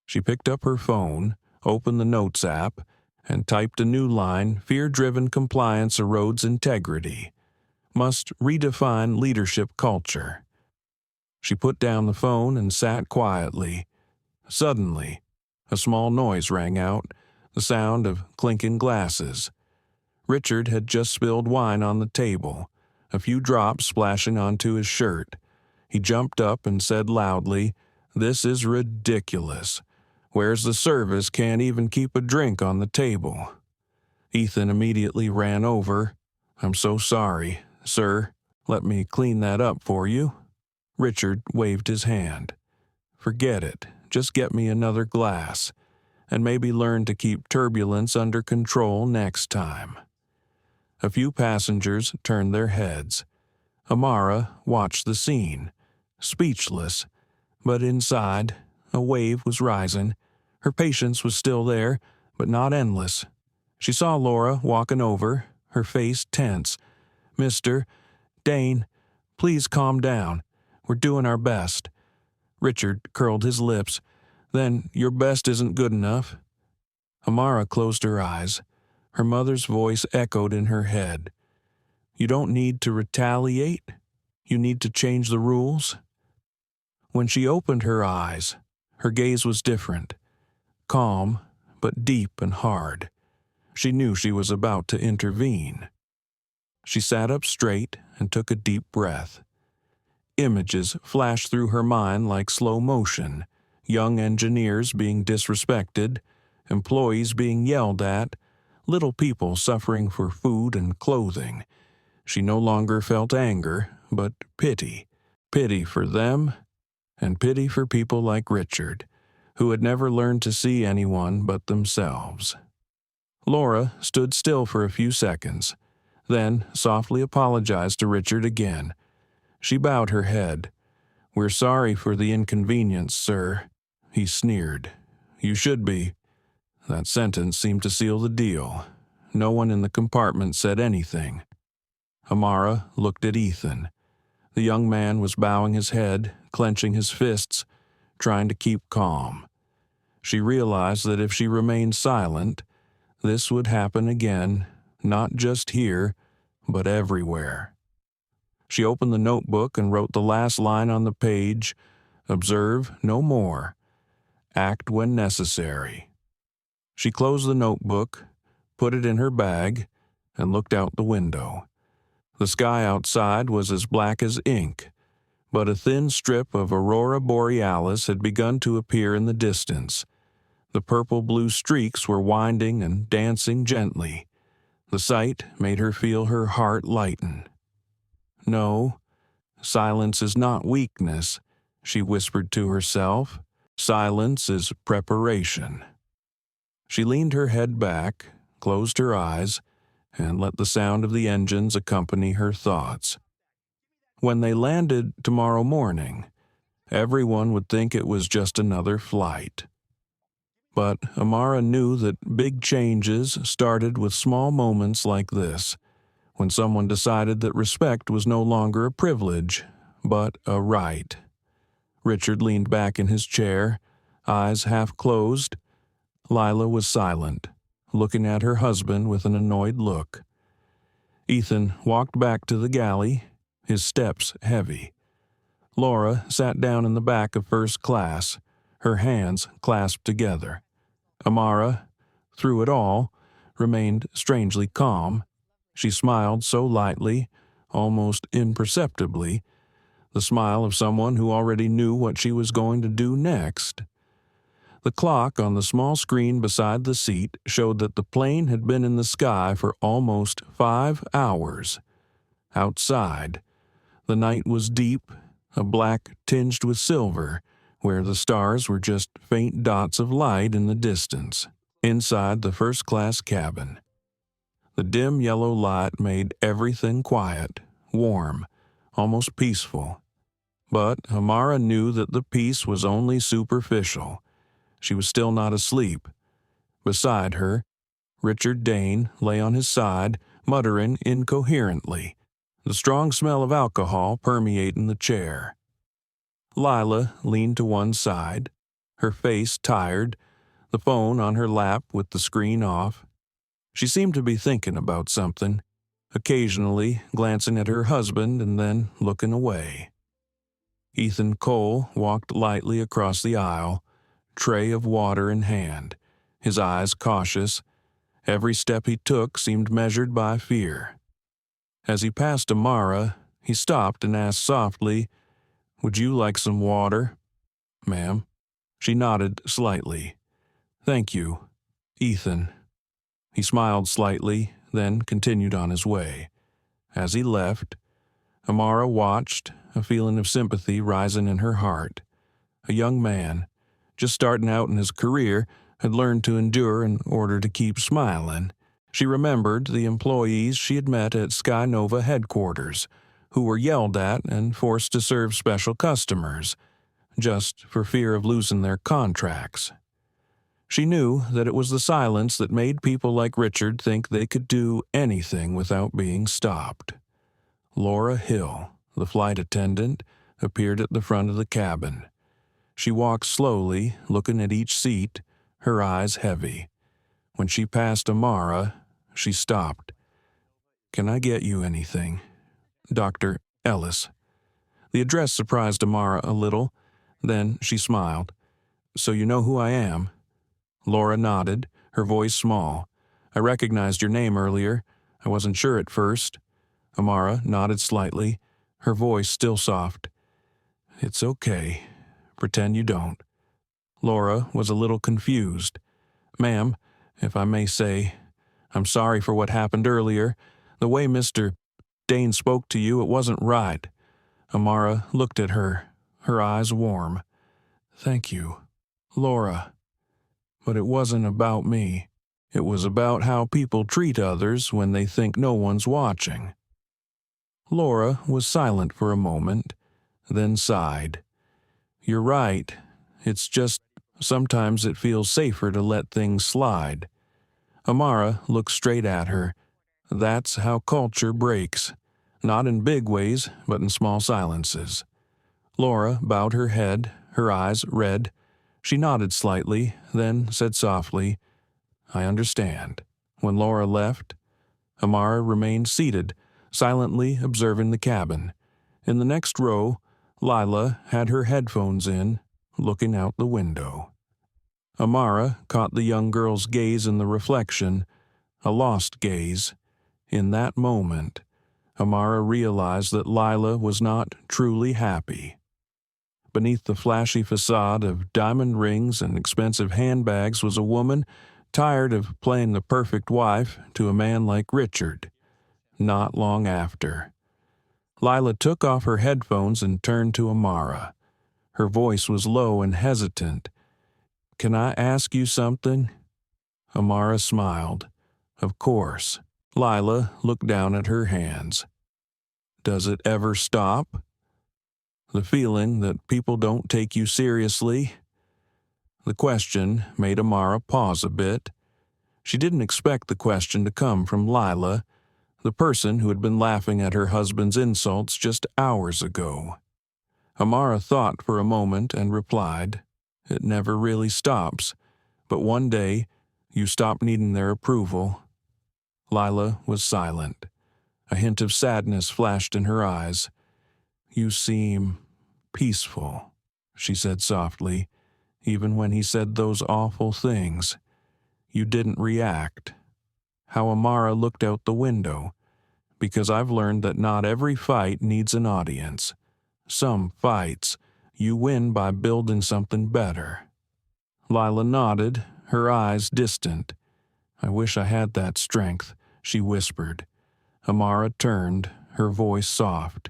Speaker 1: She picked up her phone, opened the Notes app, and typed a new line: "Fear-driven compliance erodes integrity. Must redefine leadership culture." She put down the phone and sat quietly. Suddenly, a small noise rang out, the sound of clinking glasses. Richard had just spilled wine on the table, a few drops splashing onto his shirt. He jumped up and said loudly, "This is ridiculous. Where's the service can't even keep a drink on the table?" Ethan immediately ran over. "I'm so sorry, sir. Let me clean that up for you." Richard waved his hand. "Forget it. Just get me another glass, and maybe learn to keep turbulence under control next time." A few passengers turned their heads. Amara watched the scene, speechless, but inside, a wave was rising. Her patience was still there, but not endless. She saw Laura walking over, her face tense. "Mr. Dane, please calm down. We're doing our best." Richard curled his lips. "Then your best isn't good enough?" Amara closed her eyes. Her mother's voice echoed in her head. "You don't need to retaliate. You need to change the rules." When she opened her eyes, her gaze was different. Calm, but deep and hard. She knew she was about to intervene. She sat up straight and took a deep breath. Images flashed through her mind like slow motion. Young engineers being disrespected, employees being yelled at, little people suffering for food and clothing. She no longer felt anger, but pity. Pity for them, and pity for people like Richard, who had never learned to see anyone but themselves. Laura stood still for a few seconds, then softly apologized to Richard again. She bowed her head. "We're sorry for the inconvenience, sir." He sneered. "You should be." That sentence seemed to seal the deal. No one in the compartment said anything. Amara looked at Ethan. The young man was bowing his head, clenching his fists, trying to keep calm. She realized that if she remained silent, this would happen again, not just here, but everywhere. She opened the notebook and wrote the last line on the page, "Observe no more. Act when necessary." She closed the notebook, put it in her bag, and looked out the window. The sky outside was as black as ink, but a thin strip of aurora borealis had begun to appear in the distance. The purple-blue streaks were winding and dancing gently. The sight made her feel her heart lighten. "No, silence is not weakness," she whispered to herself. "Silence is preparation." She leaned her head back, closed her eyes, and let the sound of the engines accompany her thoughts. When they landed tomorrow morning, everyone would think it was just another flight. But Amara knew that big changes started with small moments like this, when someone decided that respect was no longer a privilege, but a right. Richard leaned back in his chair, eyes half closed. Lila was silent, looking at her husband with an annoyed look. Ethan walked back to the galley, his steps heavy. Laura sat down in the back of first class, her hands clasped together. Amara, through it all, remained strangely calm. She smiled so lightly, almost imperceptibly, the smile of someone who already knew what she was going to do next. The clock on the small screen beside the seat showed that the plane had been in the sky for almost 5 hours. Outside, the night was deep, a black tinged with silver, where the stars were just faint dots of light in the distance. Inside the first-class cabin, the dim yellow light made everything quiet, warm, almost peaceful. But Amara knew that the peace was only superficial. She was still not asleep. Beside her, Richard Dane lay on his side, muttering incoherently, the strong smell of alcohol permeating the chair. Lila leaned to one side, her face tired, the phone on her lap with the screen off. She seemed to be thinking about something, occasionally glancing at her husband and then looking away. Ethan Cole walked lightly across the aisle, tray of water in hand, his eyes cautious. Every step he took seemed measured by fear. As he passed Amara, he stopped and asked softly, "Would you like some water?" "Ma'am." She nodded slightly. "Thank you, Ethan." He smiled slightly, then continued on his way. As he left, Amara watched, a feeling of sympathy rising in her heart. A young man, just starting out in his career, had learned to endure in order to keep smiling. She remembered the employees she had met at Sky Nova headquarters, who were yelled at and forced to serve special customers, just for fear of losing their contracts. She knew that it was the silence that made people like Richard think they could do anything without being stopped. Laura Hill, the flight attendant, appeared at the front of the cabin. She walked slowly, looking at each seat, her eyes heavy. When she passed Amara, she stopped. "Can I get you anything?" "Dr. Ellis." The address surprised Amara a little. Then she smiled. "So you know who I am?" Laura nodded, her voice small. "I recognized your name earlier. I wasn't sure at first." Amara nodded slightly, her voice still soft. "It's okay. Pretend you don't." Laura was a little confused. "Ma'am, if I may say, I'm sorry for what happened earlier. The way Mr. Dane spoke to you, it wasn't right." Amara looked at her, her eyes warm. "Thank you, Laura. But it wasn't about me. It was about how people treat others when they think no one's watching." Laura was silent for a moment, then sighed. "You're right. It's just sometimes it feels safer to let things slide." Amara looked straight at her. That's how culture breaks. Not in big ways, but in small silences. Laura bowed her head, her eyes red. She nodded slightly, then said softly, "I understand." When Laura left, Amara remained seated, silently observing the cabin. In the next row, Lila had her headphones in, looking out the window. Amara caught the young girl's gaze in the reflection, a lost gaze. In that moment, Amara realized that Lila was not truly happy. Beneath the flashy facade of diamond rings and expensive handbags was a woman tired of playing the perfect wife to a man like Richard. Not long after, Lila took off her headphones and turned to Amara. Her voice was low and hesitant. "Can I ask you something?" Amara smiled. "Of course." Lila looked down at her hands. "Does it ever stop? The feeling that people don't take you seriously?" The question made Amara pause a bit. She didn't expect the question to come from Lila, the person who had been laughing at her husband's insults just hours ago. Amara thought for a moment and replied, "It never really stops, but one day you stop needing their approval." Lila was silent. A hint of sadness flashed in her eyes. "You seem peaceful," she said softly. "Even when he said those awful things, you didn't react." How Amara looked out the window. "Because I've learned that not every fight needs an audience. Some fights, you win by building something better." Lila nodded, her eyes distant. "I wish I had that strength," she whispered. Amara turned, her voice soft.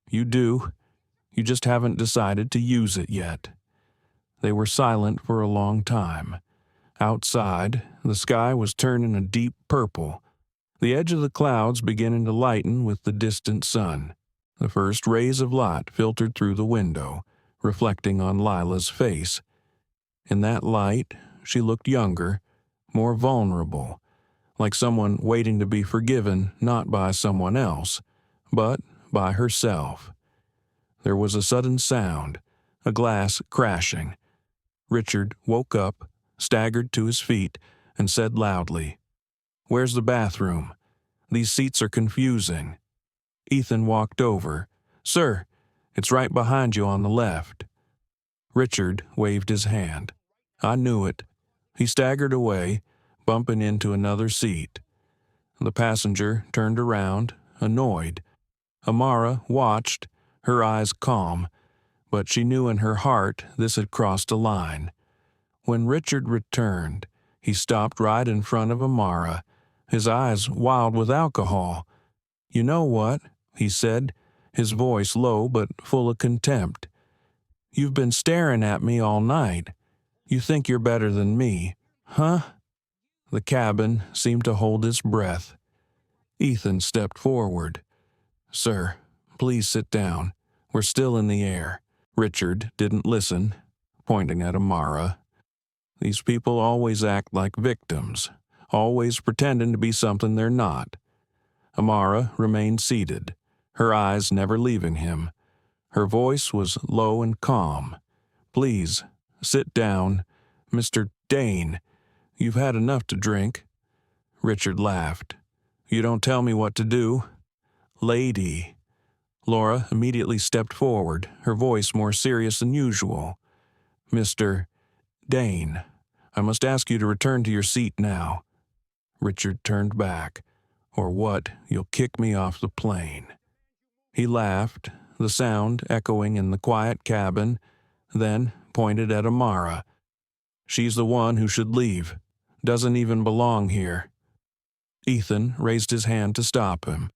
Speaker 1: "You do. You just haven't decided to use it yet." They were silent for a long time. Outside, the sky was turning a deep purple, the edge of the clouds beginning to lighten with the distant sun. The first rays of light filtered through the window, reflecting on Lila's face. In that light, she looked younger, more vulnerable, like someone waiting to be forgiven not by someone else, but by herself. There was a sudden sound, a glass crashing. Richard woke up, staggered to his feet, and said loudly, "Where's the bathroom? These seats are confusing." Ethan walked over. "Sir, it's right behind you on the left." Richard waved his hand. "I knew it." He staggered away, bumping into another seat. The passenger turned around, annoyed. Amara watched, her eyes calm, but she knew in her heart this had crossed a line. When Richard returned, he stopped right in front of Amara, his eyes wild with alcohol. "You know what?" he said, his voice low but full of contempt. "You've been staring at me all night. You think you're better than me, huh?" The cabin seemed to hold its breath. Ethan stepped forward. "Sir, please sit down. We're still in the air." Richard didn't listen, pointing at Amara. "These people always act like victims, always pretending to be something they're not." Amara remained seated, her eyes never leaving him. Her voice was low and calm. "Please, sit down. Mr. Dane, you've had enough to drink." Richard laughed. "You don't tell me what to do." "Lady." Laura immediately stepped forward, her voice more serious than usual. "Mr. Dane, I must ask you to return to your seat now." Richard turned back. "Or what, you'll kick me off the plane." He laughed, the sound echoing in the quiet cabin, then pointed at Amara. "She's the one who should leave. Doesn't even belong here." Ethan raised his hand to stop him,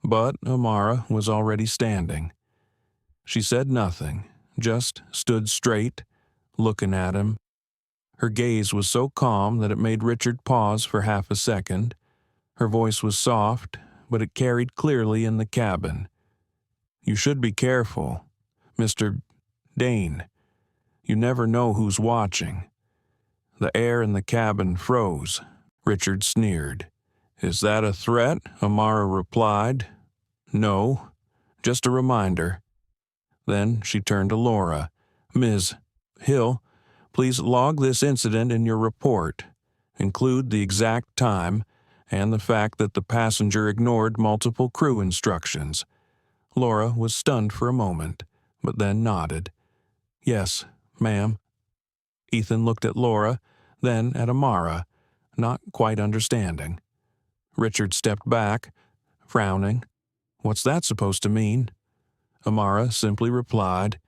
Speaker 1: but Amara was already standing. She said nothing, just stood straight, looking at him. Her gaze was so calm that it made Richard pause for half a second. Her voice was soft, but it carried clearly in the cabin. "You should be careful, Mr. Dane. You never know who's watching." The air in the cabin froze. Richard sneered. "Is that a threat?" Amara replied. "No, just a reminder." Then she turned to Laura. "Ms. Hill, please log this incident in your report. Include the exact time and the fact that the passenger ignored multiple crew instructions. Laura was stunned for a moment, but then nodded. Yes, ma'am. Ethan looked at Laura, then at Amara, not quite understanding. Richard stepped back, frowning. What's that supposed to mean? Amara simply replied,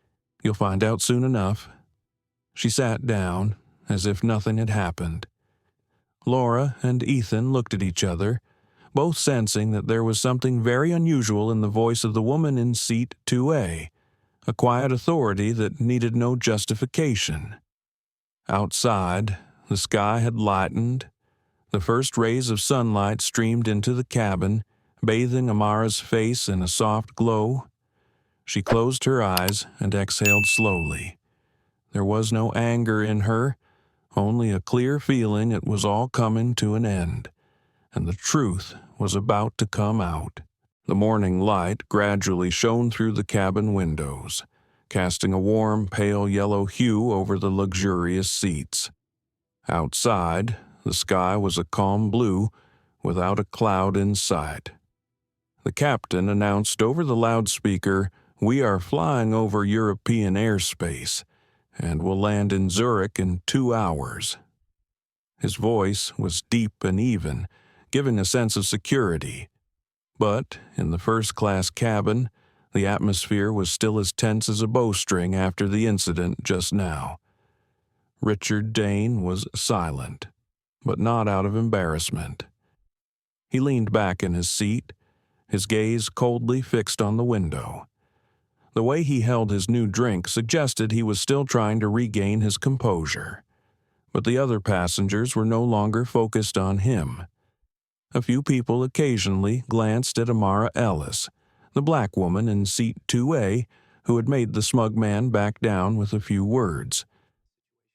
Speaker 1: You'll find out soon enough. She sat down, as if nothing had happened. Laura and Ethan looked at each other, both sensing that there was something very unusual in the voice of the woman in seat 2A, a quiet authority that needed no justification. Outside, the sky had lightened. The first rays of sunlight streamed into the cabin, bathing Amara's face in a soft glow. She closed her eyes and exhaled slowly. There was no anger in her, only a clear feeling it was all coming to an end, and the truth was about to come out. The morning light gradually shone through the cabin windows, casting a warm, pale yellow hue over the luxurious seats. Outside, the sky was a calm blue, without a cloud in sight. The captain announced over the loudspeaker, We are flying over European airspace, and will land in Zurich in 2 hours. His voice was deep and even, giving a sense of security. But in the first-class cabin, the atmosphere was still as tense as a bowstring after the incident just now. Richard Dane was silent, but not out of embarrassment. He leaned back in his seat, his gaze coldly fixed on the window. The way he held his new drink suggested he was still trying to regain his composure. But the other passengers were no longer focused on him. A few people occasionally glanced at Amara Ellis, the black woman in seat 2A, who had made the smug man back down with a few words.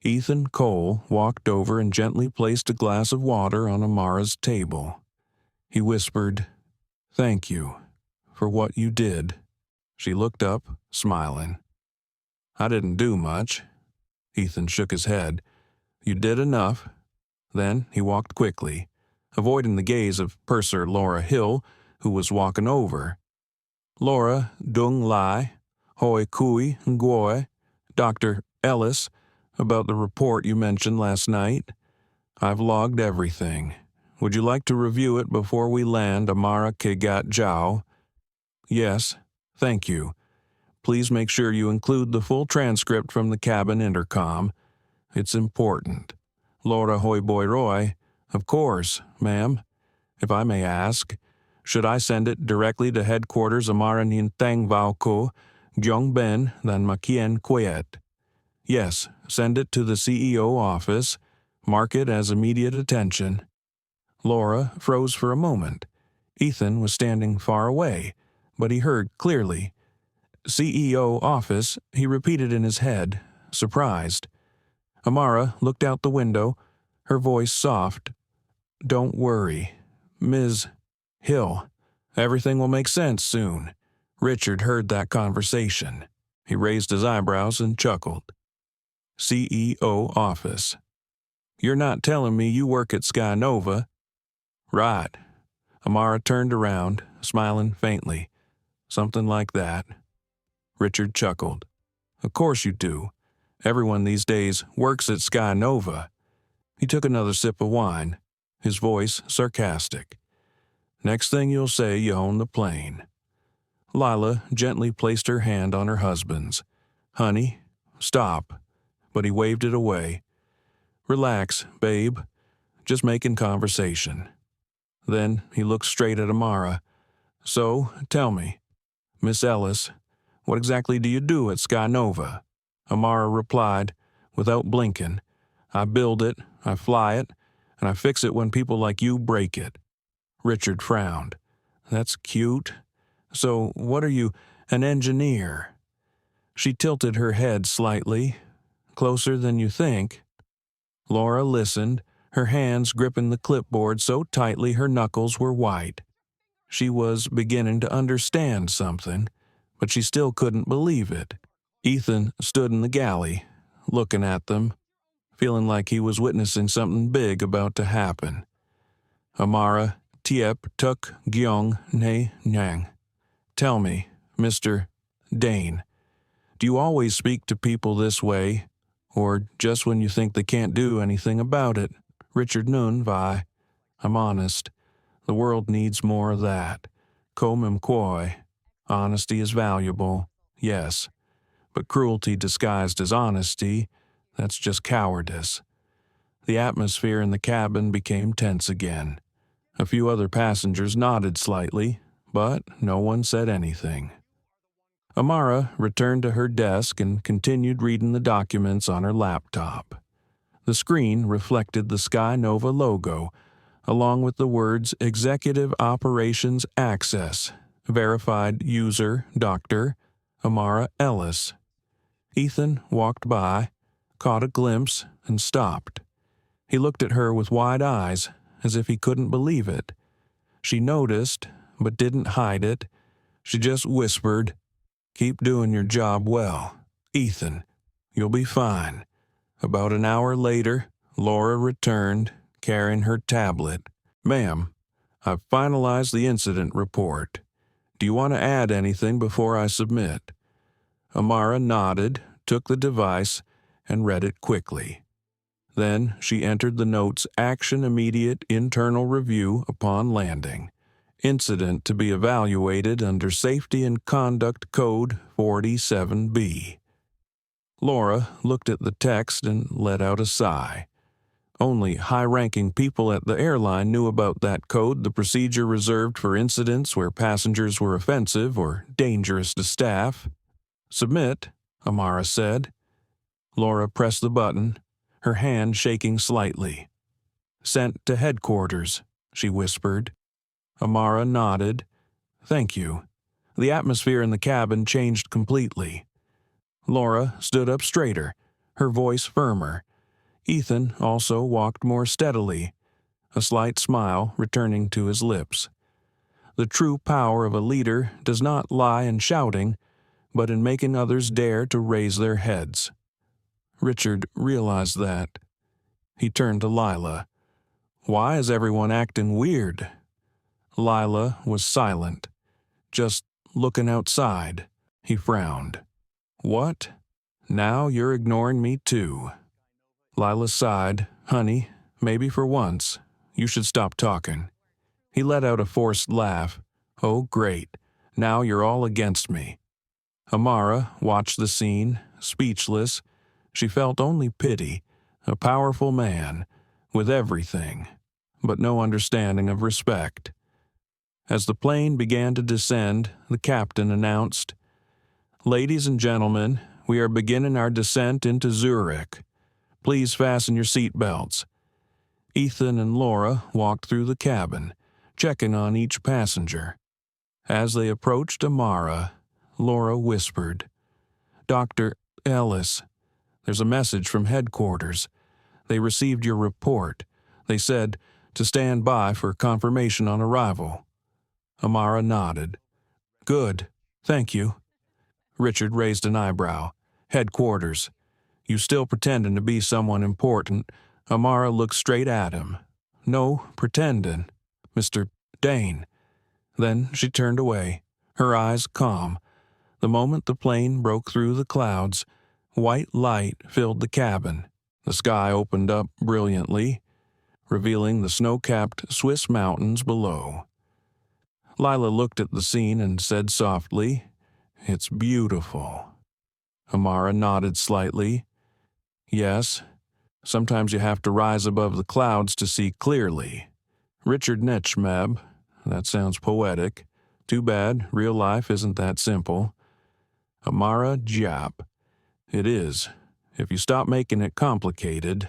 Speaker 1: Ethan Cole walked over and gently placed a glass of water on Amara's table. He whispered, Thank you for what you did. She looked up, smiling. I didn't do much. Ethan shook his head. You did enough. Then he walked quickly, avoiding the gaze of purser Laura Hill, who was walking over. Laura Dung Lai, Hoi Kui Nguoi, Dr. Ellis, about the report you mentioned last night. I've logged everything. Would you like to review it before we land Amara Kegat Jiao? Yes, thank you. Please make sure you include the full transcript from the cabin intercom. It's important. Laura Hoi Boy Roy, of course, ma'am. If I may ask, should I send it directly to headquarters Amara Nin Tang Vao Ko, Gyong Ben, Than Makien Kuyet? Yes, send it to the CEO office. Mark it as immediate attention. Laura froze for a moment. Ethan was standing far away, but he heard clearly. CEO office, he repeated in his head, surprised. Amara looked out the window, her voice soft. Don't worry, Ms. Hill. Everything will make sense soon. Richard heard that conversation. He raised his eyebrows and chuckled. CEO office. You're not telling me you work at Sky Nova? Right. Amara turned around, smiling faintly. Something like that. Richard chuckled. Of course you do. Everyone these days works at Sky Nova. He took another sip of wine, his voice sarcastic. Next thing you'll say you own the plane. Lila gently placed her hand on her husband's. Honey, stop. But he waved it away. Relax, babe. Just making conversation. Then he looked straight at Amara. So, tell me, Miss Ellis, what exactly do you do at Sky Nova? Amara replied, without blinking. I build it, I fly it, and I fix it when people like you break it. Richard frowned. That's cute. So, what are you, an engineer? She tilted her head slightly. Closer than you think. Laura listened, her hands gripping the clipboard so tightly her knuckles were white. She was beginning to understand something, but she still couldn't believe it. Ethan stood in the galley, looking at them, feeling like he was witnessing something big about to happen. Amara Tiep Tuk Gyong Ne Nyang. Tell me, Mr. Dane, do you always speak to people this way, or just when you think they can't do anything about it? Richard Nun, Vi. I'm honest. The world needs more of that. Comme quoy. Honesty is valuable, yes. But cruelty disguised as honesty, that's just cowardice. The atmosphere in the cabin became tense again. A few other passengers nodded slightly, but no one said anything. Amara returned to her desk and continued reading the documents on her laptop. The screen reflected the Sky Nova logo, along with the words Executive Operations Access, verified user, Dr. Amara Ellis. Ethan walked by, caught a glimpse, and stopped. He looked at her with wide eyes, as if he couldn't believe it. She noticed, but didn't hide it. She just whispered, "Keep doing your job well. Ethan, you'll be fine." About an hour later, Laura returned, carrying her tablet. "Ma'am, I've finalized the incident report. Do you want to add anything before I submit?" Amara nodded, took the device, and read it quickly. Then she entered the notes Action Immediate Internal Review upon landing. Incident to be evaluated under Safety and Conduct Code 47B. Laura looked at the text and let out a sigh. Only high-ranking people at the airline knew about that code, the procedure reserved for incidents where passengers were offensive or dangerous to staff. "Submit," Amara said. Laura pressed the button, her hand shaking slightly. "Sent to headquarters," she whispered. Amara nodded. "Thank you." The atmosphere in the cabin changed completely. Laura stood up straighter, her voice firmer. Ethan also walked more steadily, a slight smile returning to his lips. The true power of a leader does not lie in shouting, but in making others dare to raise their heads. Richard realized that. He turned to Lila. "Why is everyone acting weird?" Lila was silent, just looking outside. He frowned. "What? Now you're ignoring me too." Lila sighed. "Honey, maybe for once, you should stop talking." He let out a forced laugh. "Oh, great. Now you're all against me." Amara watched the scene, speechless. She felt only pity, a powerful man, with everything, but no understanding of respect. As the plane began to descend, the captain announced, "Ladies and gentlemen, we are beginning our descent into Zurich. Please fasten your seat belts." Ethan and Laura walked through the cabin, checking on each passenger. As they approached Amara, Laura whispered, "Dr. Ellis, there's a message from headquarters. They received your report. They said to stand by for confirmation on arrival." Amara nodded. "Good, thank you." Richard raised an eyebrow. "Headquarters. You still pretending to be someone important?" Amara looked straight at him. "No, pretending. Mr. Dane." Then she turned away, her eyes calm. The moment the plane broke through the clouds, white light filled the cabin. The sky opened up brilliantly, revealing the snow-capped Swiss mountains below. Lila looked at the scene and said softly, "It's beautiful." Amara nodded slightly. "Yes, sometimes you have to rise above the clouds to see clearly." Richard Netschmeb, that sounds poetic. Too bad real life isn't that simple. Amara Diop. It is, if you stop making it complicated.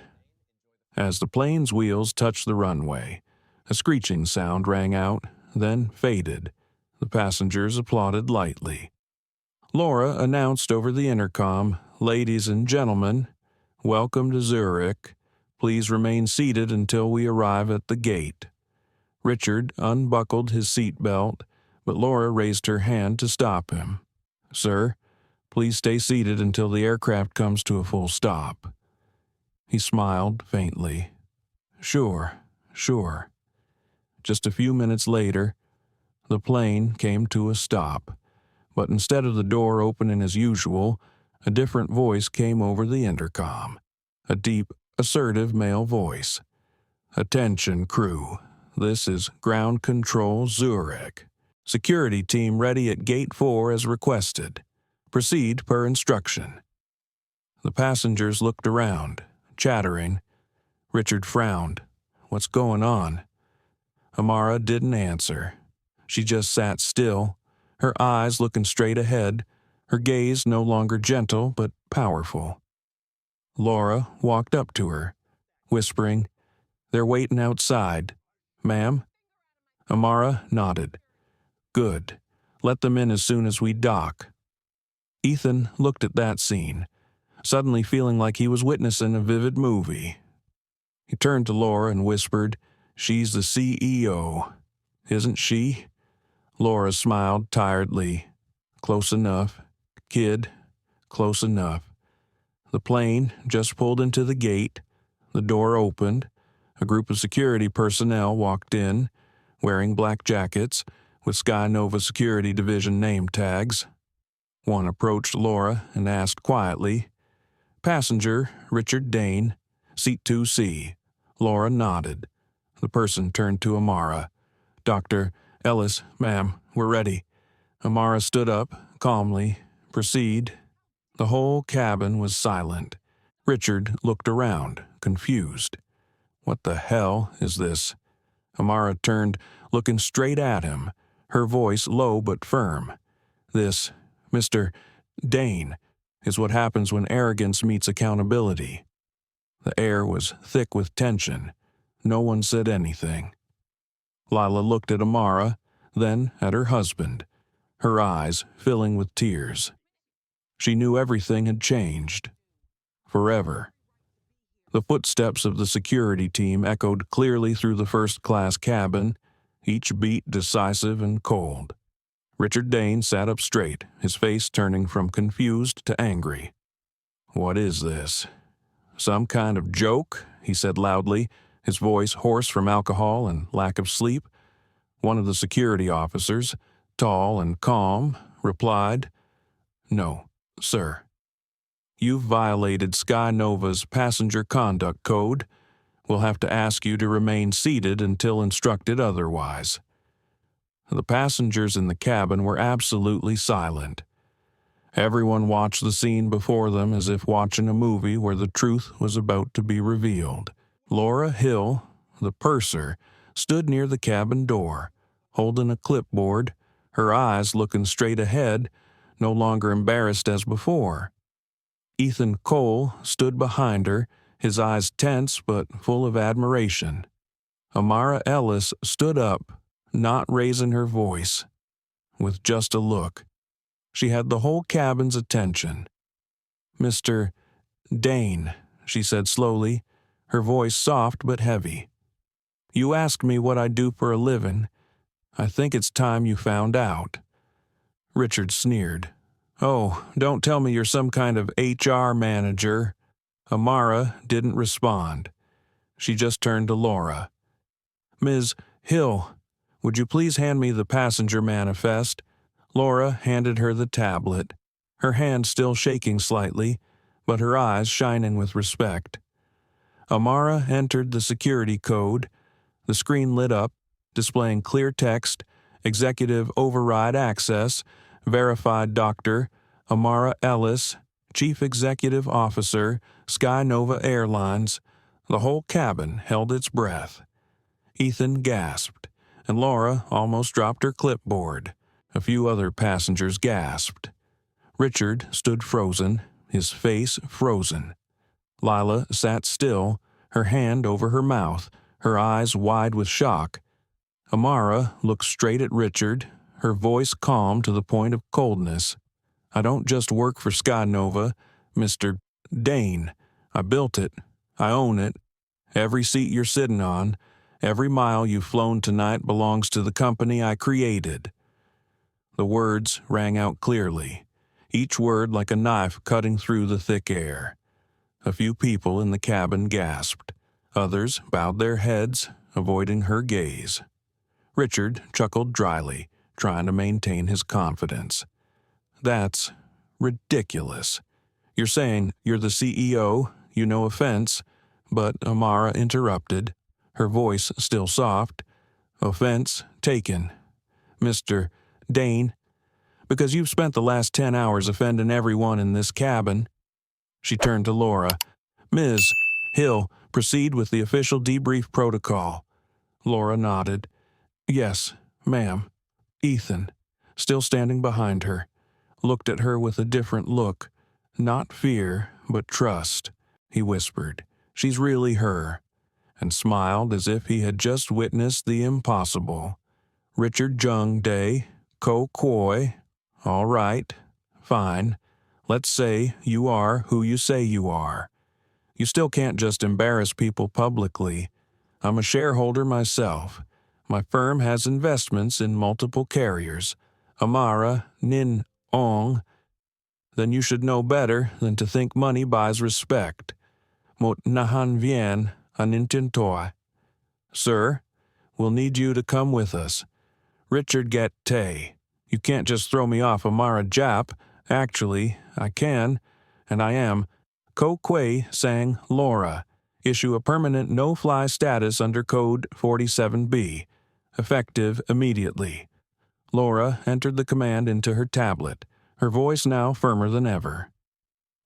Speaker 1: As the plane's wheels touched the runway, a screeching sound rang out, then faded. The passengers applauded lightly. Laura announced over the intercom, "Ladies and gentlemen, welcome to Zurich. Please remain seated until we arrive at the gate." Richard unbuckled his seatbelt, but Laura raised her hand to stop him. "Sir, please stay seated until the aircraft comes to a full stop." He smiled faintly. Sure. Just a few minutes later, the plane came to a stop. But instead of the door opening as usual, a different voice came over the intercom. A deep, assertive male voice. "Attention, crew. This is Ground Control Zurich. Security team ready at Gate 4 as requested. Proceed per instruction." The passengers looked around, chattering. Richard frowned. "What's going on?" Amara didn't answer. She just sat still, her eyes looking straight ahead, her gaze no longer gentle but powerful. Laura walked up to her, whispering, "They're waiting outside. Ma'am?" Amara nodded. "Good. Let them in as soon as we dock." Ethan looked at that scene, suddenly feeling like he was witnessing a vivid movie. He turned to Laura and whispered, "She's the CEO. Isn't she?" Laura smiled tiredly. "Close enough. Kid, close enough." The plane just pulled into the gate. The door opened. A group of security personnel walked in, wearing black jackets with Sky Nova Security Division name tags. One approached Laura and asked quietly, "Passenger Richard Dane, seat 2C." Laura nodded. The person turned to Amara. "Dr. Ellis, ma'am, we're ready." Amara stood up, calmly. "Proceed." The whole cabin was silent. Richard looked around, confused. "What the hell is this?" Amara turned, looking straight at him, her voice low but firm. "This, Mr. Dane, is what happens when arrogance meets accountability." The air was thick with tension. No one said anything. Lila looked at Amara, then at her husband, her eyes filling with tears. She knew everything had changed. Forever. The footsteps of the security team echoed clearly through the first-class cabin, each beat decisive and cold. Richard Dane sat up straight, his face turning from confused to angry. "What is this? Some kind of joke?" he said loudly, his voice hoarse from alcohol and lack of sleep. One of the security officers, tall and calm, replied, "No, sir. You've violated Sky Nova's passenger conduct code. We'll have to ask you to remain seated until instructed otherwise." The passengers in the cabin were absolutely silent. Everyone watched the scene before them as if watching a movie where the truth was about to be revealed. Laura Hill, the purser, stood near the cabin door, holding a clipboard, her eyes looking straight ahead, no longer embarrassed as before. Ethan Cole stood behind her, his eyes tense but full of admiration. Amara Ellis stood up, not raising her voice, with just a look. She had the whole cabin's attention. "Mr. Dane," she said slowly, her voice soft but heavy. "You asked me what I do for a living. I think it's time you found out." Richard sneered. "Oh, don't tell me you're some kind of HR manager." Amara didn't respond. She just turned to Laura. "Ms. Hill, would you please hand me the passenger manifest?" Laura handed her the tablet, her hand still shaking slightly, but her eyes shining with respect. Amara entered the security code. The screen lit up, displaying clear text, "Executive Override Access, Verified Doctor, Amara Ellis, Chief Executive Officer, Sky Nova Airlines." The whole cabin held its breath. Ethan gasped, and Laura almost dropped her clipboard. A few other passengers gasped. Richard stood frozen, his face frozen. Lila sat still, her hand over her mouth, her eyes wide with shock. Amara looked straight at Richard, her voice calm to the point of coldness. "I don't just work for Sky Nova, Mr. Dane. I built it. I own it. Every seat you're sitting on, every mile you've flown tonight belongs to the company I created." The words rang out clearly, each word like a knife cutting through the thick air. A few people in the cabin gasped. Others bowed their heads, avoiding her gaze. Richard chuckled dryly, trying to maintain his confidence. That's ridiculous. You're saying you're the CEO, no offense, but Amara interrupted, her voice still soft. Offense taken. Mr. Dane, because you've spent the last 10 hours offending everyone in this cabin. She turned to Laura. Ms. Hill, proceed with the official debrief protocol. Laura nodded. Yes, ma'am. Ethan, still standing behind her, looked at her with a different look. Not fear, but trust. He whispered, she's really her, and smiled as if he had just witnessed the impossible. Richard Jung Day, Ko Koi. All right, fine. Let's say you are who you say you are. You still can't just embarrass people publicly. I'm a shareholder myself. My firm has investments in multiple carriers. Amara, Nin, Ong. Then you should know better than to think money buys respect. Mot nahan vien anintintoi. Sir, we'll need you to come with us. Richard get Tay. You can't just throw me off Amara Jap. Actually, I can, and I am. Ko Kwei sang Laura. Issue a permanent no-fly status under Code 47B. Effective immediately. Laura entered the command into her tablet, her voice now firmer than ever.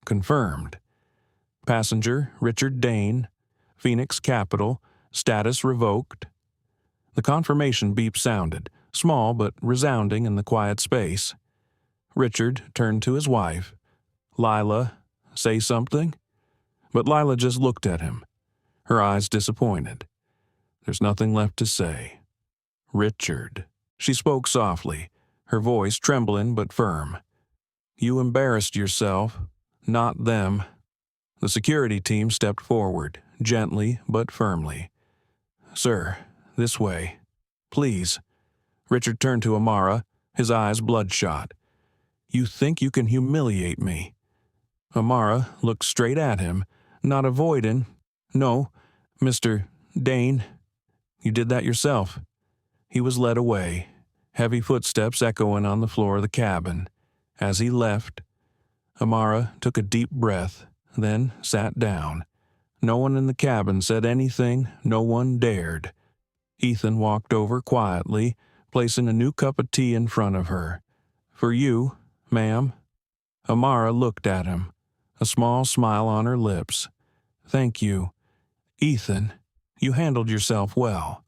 Speaker 1: Confirmed. Passenger Richard Dane, Phoenix Capital, status revoked. The confirmation beep sounded, small but resounding in the quiet space. Richard turned to his wife. Lila, say something? But Lila just looked at him, her eyes disappointed. There's nothing left to say. Richard. She spoke softly, her voice trembling but firm. You embarrassed yourself, not them. The security team stepped forward, gently but firmly. Sir, this way. Please. Richard turned to Amara, his eyes bloodshot. You think you can humiliate me? Amara looked straight at him, not avoiding. No, Mr. Dane, you did that yourself. He was led away, heavy footsteps echoing on the floor of the cabin. As he left, Amara took a deep breath, then sat down. No one in the cabin said anything, no one dared. Ethan walked over quietly, placing a new cup of tea in front of her. For you, ma'am. Amara looked at him, a small smile on her lips. Thank you. Ethan, you handled yourself well.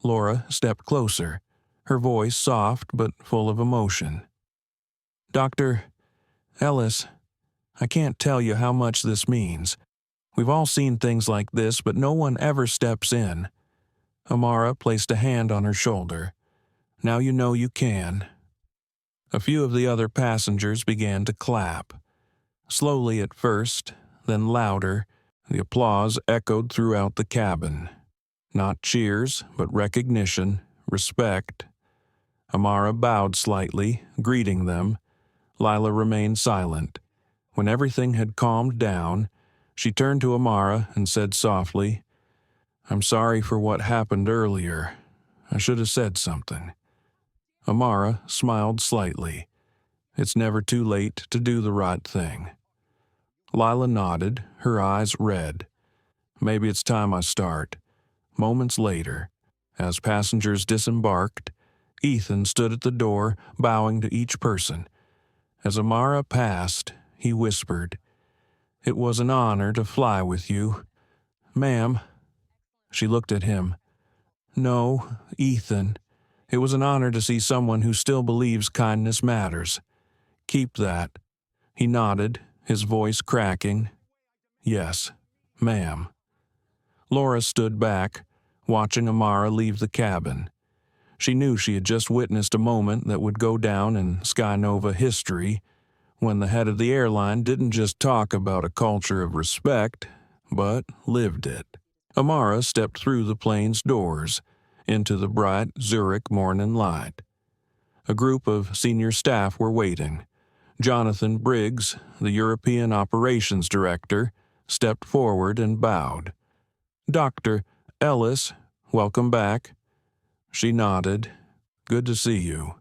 Speaker 1: Laura stepped closer, her voice soft but full of emotion. Dr. Ellis, I can't tell you how much this means. We've all seen things like this, but no one ever steps in. Amara placed a hand on her shoulder. Now you know you can. A few of the other passengers began to clap. Slowly at first, then louder, the applause echoed throughout the cabin. Not cheers, but recognition, respect. Amara bowed slightly, greeting them. Lila remained silent. When everything had calmed down, she turned to Amara and said softly, I'm sorry for what happened earlier. I should have said something. Amara smiled slightly. It's never too late to do the right thing. Lila nodded, her eyes red. Maybe it's time I start. Moments later, as passengers disembarked, Ethan stood at the door, bowing to each person. As Amara passed, he whispered, It was an honor to fly with you. Ma'am. She looked at him. No, Ethan. It was an honor to see someone who still believes kindness matters. Keep that. He nodded, his voice cracking. Yes, ma'am. Laura stood back, watching Amara leave the cabin. She knew she had just witnessed a moment that would go down in Skynova history, when the head of the airline didn't just talk about a culture of respect, but lived it. Amara stepped through the plane's doors, into the bright Zurich morning light. A group of senior staff were waiting. Jonathan Briggs, the European Operations Director, stepped forward and bowed. Dr. Ellis, welcome back. She nodded. Good to see you.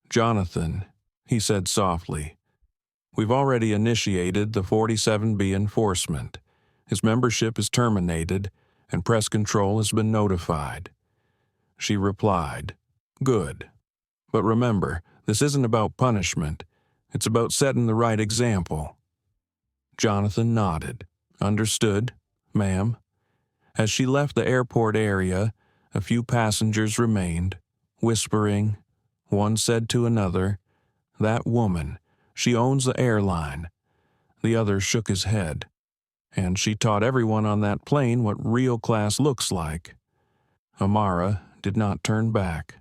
Speaker 1: Jonathan, he said softly. We've already initiated the 47B enforcement. His membership is terminated, and press control has been notified. She replied, Good. But remember, this isn't about punishment. It's about setting the right example. Jonathan nodded. Understood, ma'am. As she left the airport area, a few passengers remained, whispering. One said to another, That woman, she owns the airline. The other shook his head. And she taught everyone on that plane what real class looks like. Amara did not turn back.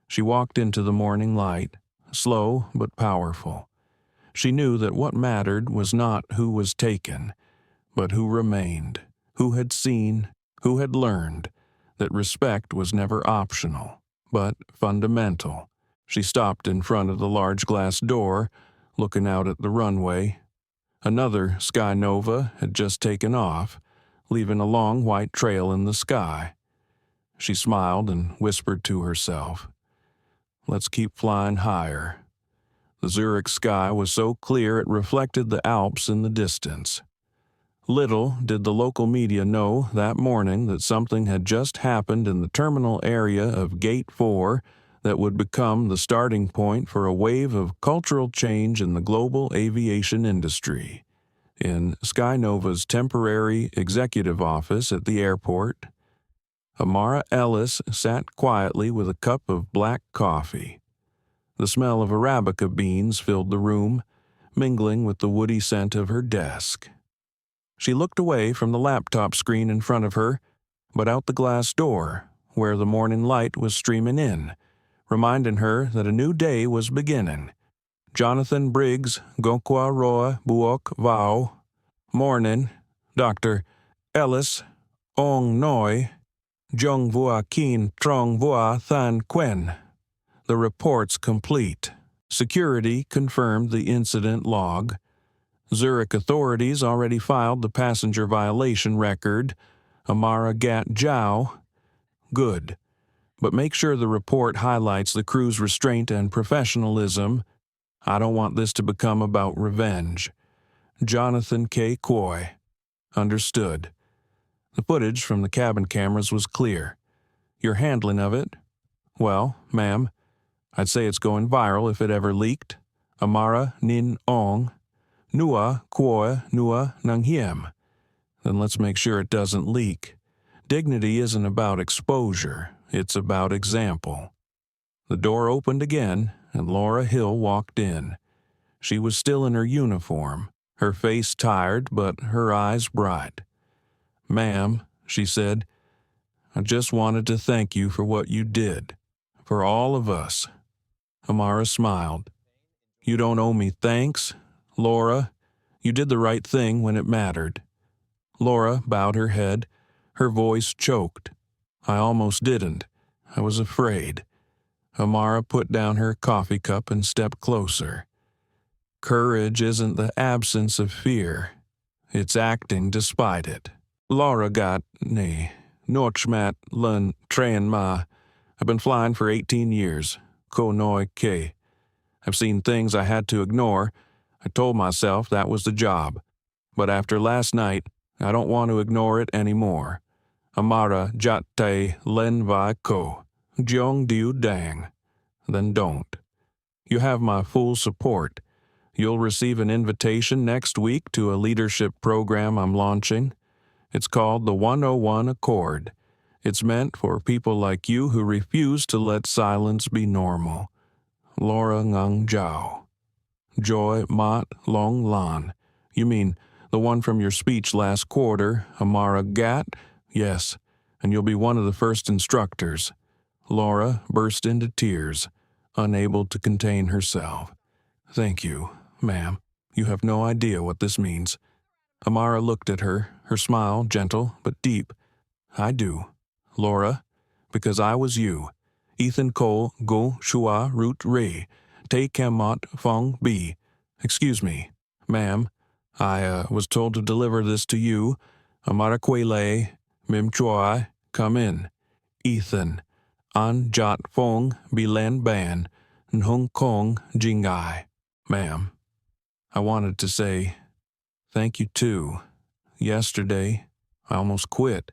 Speaker 1: She walked into the morning light, slow but powerful. She knew that what mattered was not who was taken, but who remained, who had seen, who had learned, that respect was never optional, but fundamental. She stopped in front of the large glass door, looking out at the runway. Another Sky Nova had just taken off, leaving a long white trail in the sky. She smiled and whispered to herself, Let's keep flying higher. The Zurich sky was so clear it reflected the Alps in the distance. Little did the local media know that morning that something had just happened in the terminal area of Gate 4 that would become the starting point for a wave of cultural change in the global aviation industry. In Sky Nova's temporary executive office at the airport, Amara Ellis sat quietly with a cup of black coffee. The smell of Arabica beans filled the room, mingling with the woody scent of her desk. She looked away from the laptop screen in front of her, but out the glass door, where the morning light was streaming in, reminding her that a new day was beginning. Jonathan Briggs, Gonkwa Roa Buok Vau. Morning, Dr. Ellis, Ong Noi, Jung Vua Keen Trong Vua Than Quen. The report's complete. Security confirmed the incident log. Zurich authorities already filed the passenger violation record. Amara Gat Zhao. Good. But make sure the report highlights the crew's restraint and professionalism. I don't want this to become about revenge. Jonathan K. Coy. Understood. The footage from the cabin cameras was clear. Your handling of it? Well, ma'am, I'd say it's going viral if it ever leaked. Amara Nin Ong. Nua Quoa Nua Nang Hiem. Then let's make sure it doesn't leak. Dignity isn't about exposure, it's about example. The door opened again, and Laura Hill walked in. She was still in her uniform, her face tired but her eyes bright. Ma'am, she said, I just wanted to thank you for what you did. For all of us. Amara smiled. You don't owe me thanks, Laura. You did the right thing when it mattered. Laura bowed her head. Her voice choked. I almost didn't. I was afraid. Amara put down her coffee cup and stepped closer. Courage isn't the absence of fear. It's acting despite it. Laura got, Norchmat Lun Train Ma. I've been flying for 18 years. Ko Noi Ke. I've seen things I had to ignore. I told myself that was the job. But after last night, I don't want to ignore it anymore. Amara Jatte Len Vai Ko. Jong Diu Dang. Then don't. You have my full support. You'll receive an invitation next week to a leadership program I'm launching. It's called the 101 Accord. It's meant for people like you who refuse to let silence be normal. Laura Ngang Zhao. Joy Mat Long Lan. You mean the one from your speech last quarter, Amara Gat? Yes, and you'll be one of the first instructors. Laura burst into tears, unable to contain herself. Thank you, ma'am. You have no idea what this means. Amara looked at her, her smile gentle but deep. I do, Laura, because I was you. Ethan Cole Go Shua Root Re. Te Kemot Fong Bi. Excuse me, ma'am. I was told to deliver this to you. Amara Kwele, Mim Choi, come in. Ethan. An Jot Fong Bilan Ban. Nhung Kong Jingai. Ma'am, I wanted to say thank you too. Yesterday, I almost quit.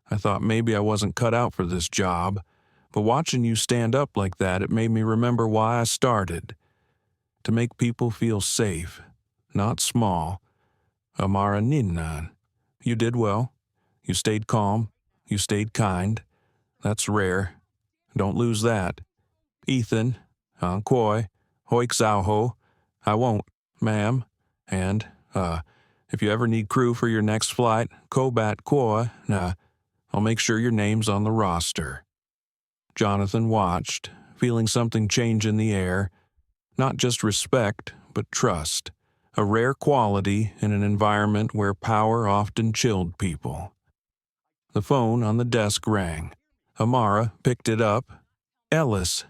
Speaker 1: I thought maybe I wasn't cut out for this job, but watching you stand up like that, it made me remember why I started. To make people feel safe, not small. Amara Ninnan. You did well. You stayed calm. You stayed kind. That's rare. Don't lose that. Ethan, Koi, Hoik Sao Ho. I won't, ma'am. And, if you ever need crew for your next flight, Kobat Koi, I'll make sure your name's on the roster. Jonathan watched, feeling something change in the air. Not just respect, but trust. A rare quality in an environment where power often chilled people. The phone on the desk rang. Amara picked it up. Ellis.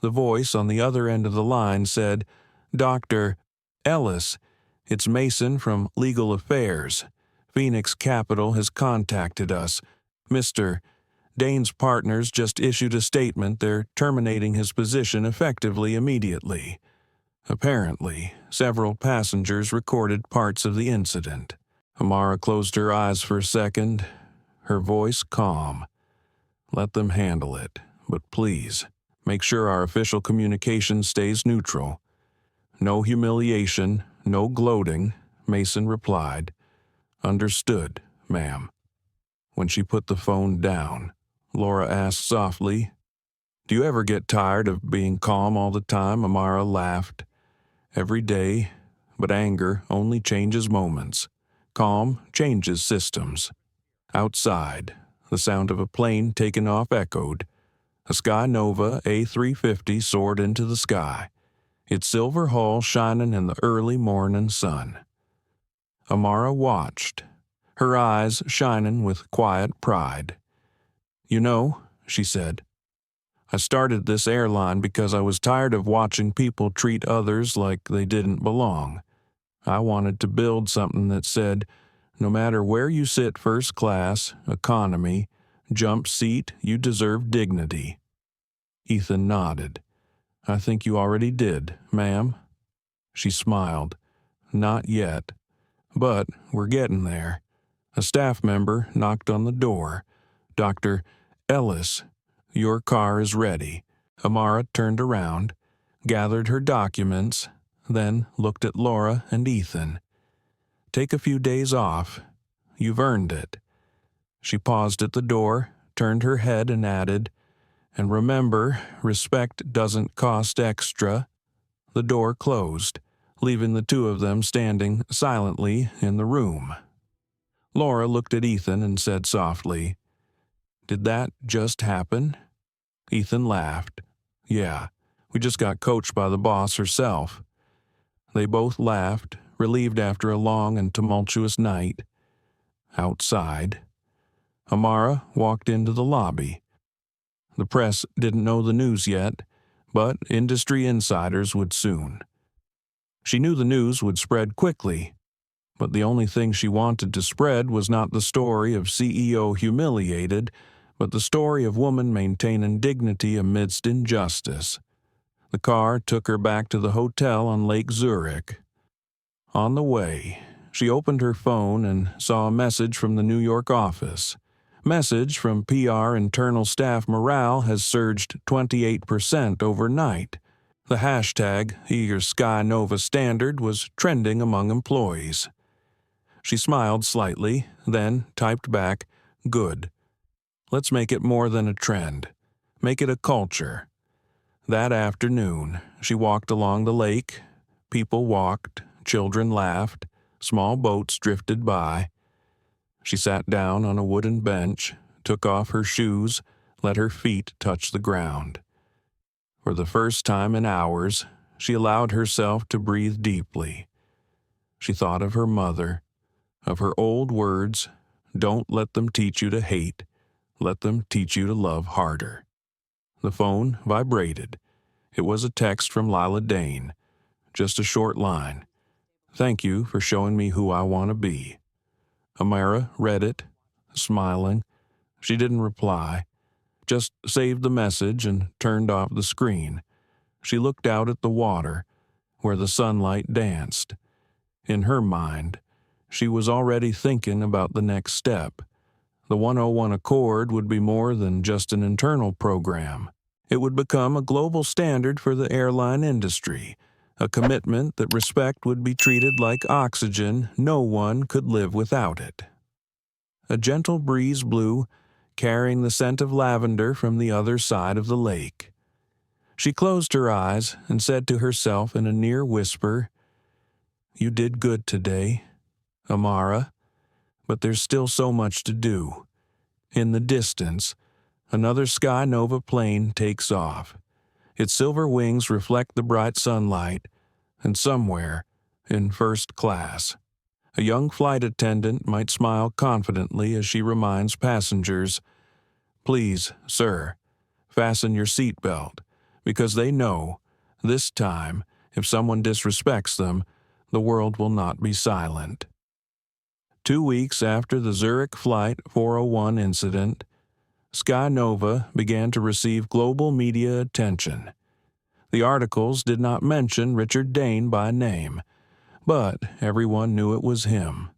Speaker 1: The voice on the other end of the line said, Dr. Ellis, it's Mason from Legal Affairs. Phoenix Capital has contacted us. Mr. Dane's partners just issued a statement they're terminating his position effectively immediately. Apparently, several passengers recorded parts of the incident. Amara closed her eyes for a second, her voice calm. Let them handle it, but please, make sure our official communication stays neutral. No humiliation, no gloating, Mason replied. Understood, ma'am. When she put the phone down, Laura asked softly, Do you ever get tired of being calm all the time? Amara laughed. Every day, but anger only changes moments. Calm changes systems. Outside, the sound of a plane taking off echoed. A Sky Nova A350 soared into the sky, its silver hull shining in the early morning sun. Amara watched, her eyes shining with quiet pride. You know, she said, I started this airline because I was tired of watching people treat others like they didn't belong. I wanted to build something that said, no matter where you sit, first class, economy, jump seat, you deserve dignity. Ethan nodded. I think you already did, ma'am. She smiled. Not yet. But we're getting there. A staff member knocked on the door. Dr. Ellis, your car is ready. Amara turned around, gathered her documents, then looked at Laura and Ethan. Take a few days off. You've earned it. She paused at the door, turned her head and added, and remember, respect doesn't cost extra. The door closed, leaving the two of them standing silently in the room. Laura looked at Ethan and said softly, Did that just happen? Ethan laughed. Yeah, we just got coached by the boss herself. They both laughed, relieved after a long and tumultuous night. Outside, Amara walked into the lobby. The press didn't know the news yet, but industry insiders would soon. She knew the news would spread quickly, but the only thing she wanted to spread was not the story of CEO humiliated, but the story of woman maintaining dignity amidst injustice. The car took her back to the hotel on Lake Zurich. On the way, she opened her phone and saw a message from the New York office. Message from PR internal staff morale has surged 28% overnight. The hashtag #SkyNovaStandard was trending among employees. She smiled slightly, then typed back, Good. Let's make it more than a trend. Make it a culture. That afternoon, she walked along the lake. People walked, children laughed, small boats drifted by. She sat down on a wooden bench, took off her shoes, let her feet touch the ground. For the first time in hours, she allowed herself to breathe deeply. She thought of her mother, of her old words, Don't let them teach you to hate. Let them teach you to love harder. The phone vibrated. It was a text from Lila Dane. Just a short line. Thank you for showing me who I want to be. Amara read it, smiling. She didn't reply, just saved the message and turned off the screen. She looked out at the water, where the sunlight danced. In her mind, she was already thinking about the next step. The 101 Accord would be more than just an internal program. It would become a global standard for the airline industry, a commitment that respect would be treated like oxygen. No one could live without it. A gentle breeze blew, carrying the scent of lavender from the other side of the lake. She closed her eyes and said to herself in a near whisper, "You did good today, Amara, but there's still so much to do." In the distance, another Sky Nova plane takes off. Its silver wings reflect the bright sunlight, and somewhere, in first class, a young flight attendant might smile confidently as she reminds passengers, "Please, sir, fasten your seatbelt," because they know, this time, if someone disrespects them, the world will not be silent. 2 weeks after the Zurich Flight 401 incident, Sky Nova began to receive global media attention. The articles did not mention Richard Dane by name, but everyone knew it was him.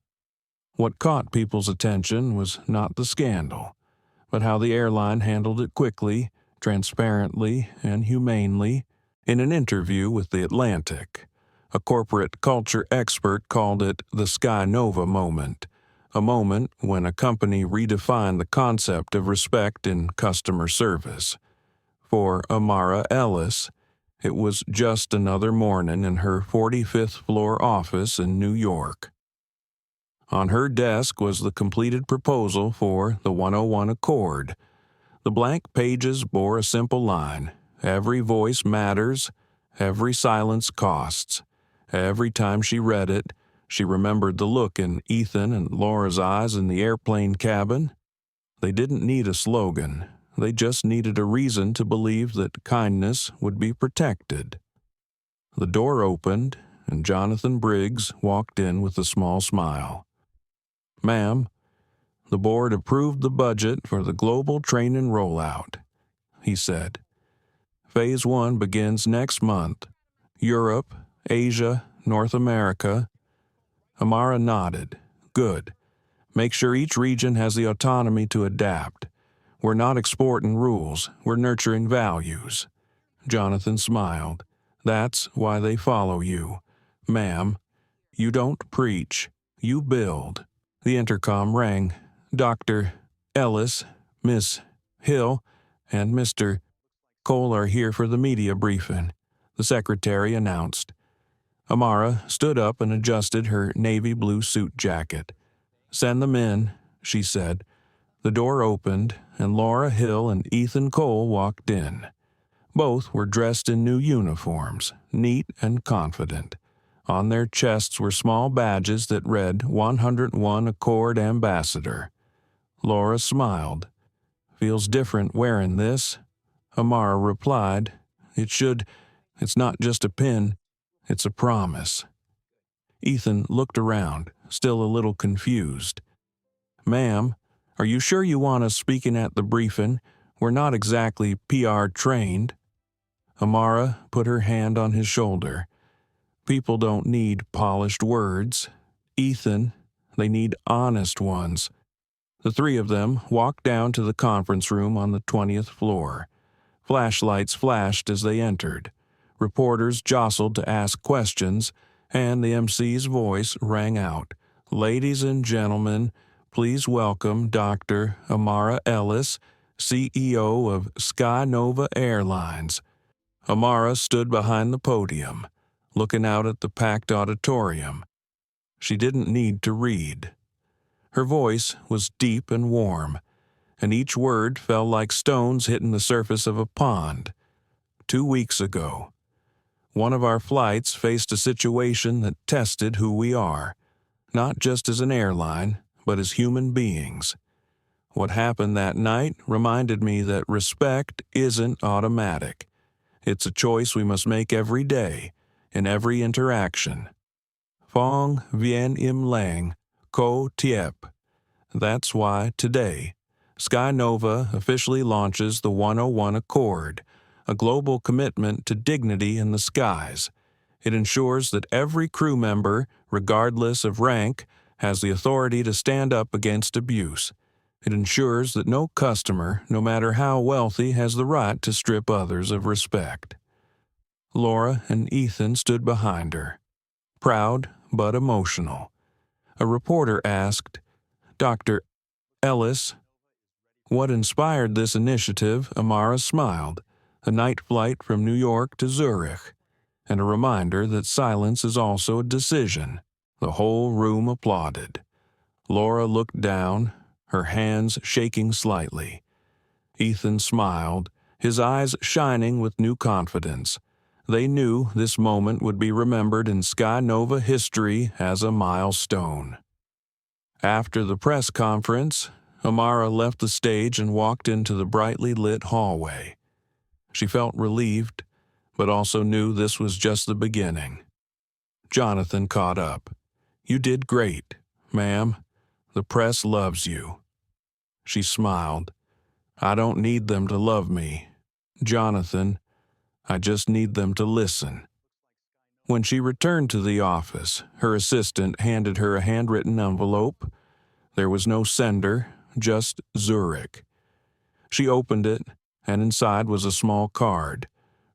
Speaker 1: What caught people's attention was not the scandal, but how the airline handled it quickly, transparently, and humanely. In an interview with The Atlantic, a corporate culture expert called it the Sky Nova moment, a moment when a company redefined the concept of respect in customer service. For Amara Ellis, it was just another morning in her 45th floor office in New York. On her desk was the completed proposal for the 101 Accord. The blank pages bore a simple line: "Every voice matters, every silence costs." Every time she read it, she remembered the look in Ethan and Laura's eyes in the airplane cabin. They didn't need a slogan. They just needed a reason to believe that kindness would be protected. The door opened, and Jonathan Briggs walked in with a small smile. "Ma'am, the board approved the budget for the global training rollout," he said. "Phase 1 begins next month. Europe, Asia, North America." Amara nodded. "Good. Make sure each region has the autonomy to adapt. We're not exporting rules, we're nurturing values." Jonathan smiled. "That's why they follow you, ma'am. You don't preach, you build." The intercom rang. "Dr. Ellis, Miss Hill, and Mr. Cole are here for the media briefing," the secretary announced. Amara stood up and adjusted her navy blue suit jacket. "Send them in," she said. The door opened, and Laura Hill and Ethan Cole walked in. Both were dressed in new uniforms, neat and confident. On their chests were small badges that read 101 Accord Ambassador. Laura smiled. "Feels different wearing this." Amara replied, It's not just a pin, it's a promise." Ethan looked around, still a little confused. "Ma'am, are you sure you want us speaking at the briefing? We're not exactly PR trained." Amara put her hand on his shoulder. "People don't need polished words, Ethan. They need honest ones." The three of them walked down to the conference room on the 20th floor. Flashlights flashed as they entered. Reporters jostled to ask questions, and the MC's voice rang out. "Ladies and gentlemen, please welcome Dr. Amara Ellis, CEO of Sky Nova Airlines." Amara stood behind the podium, looking out at the packed auditorium. She didn't need to read. Her voice was deep and warm, and each word fell like stones hitting the surface of a pond. 2 weeks ago, one of our flights faced a situation that tested who we are, not just as an airline, but as human beings. What happened that night reminded me that respect isn't automatic. It's a choice we must make every day, in every interaction. Phong Vien Im Lang, Ko Tiep. That's why today, Sky Nova officially launches the 101 Accord, a global commitment to dignity in the skies. It ensures that every crew member, regardless of rank, has the authority to stand up against abuse. It ensures that no customer, no matter how wealthy, has the right to strip others of respect. Laura and Ethan stood behind her, proud but emotional. A reporter asked, "Dr. Ellis, what inspired this initiative?" Amara smiled, a night flight from New York to Zurich, and a reminder that silence is also a decision. The whole room applauded. Laura looked down, her hands shaking slightly. Ethan smiled, his eyes shining with new confidence. They knew this moment would be remembered in Sky Nova history as a milestone. After the press conference, Amara left the stage and walked into the brightly lit hallway. She felt relieved, but also knew this was just the beginning. Jonathan caught up. "You did great, ma'am. The press loves you." She smiled. "I don't need them to love me, Jonathan. I just need them to listen." When she returned to the office, her assistant handed her a handwritten envelope. There was no sender, just Zurich. She opened it, and inside was a small card,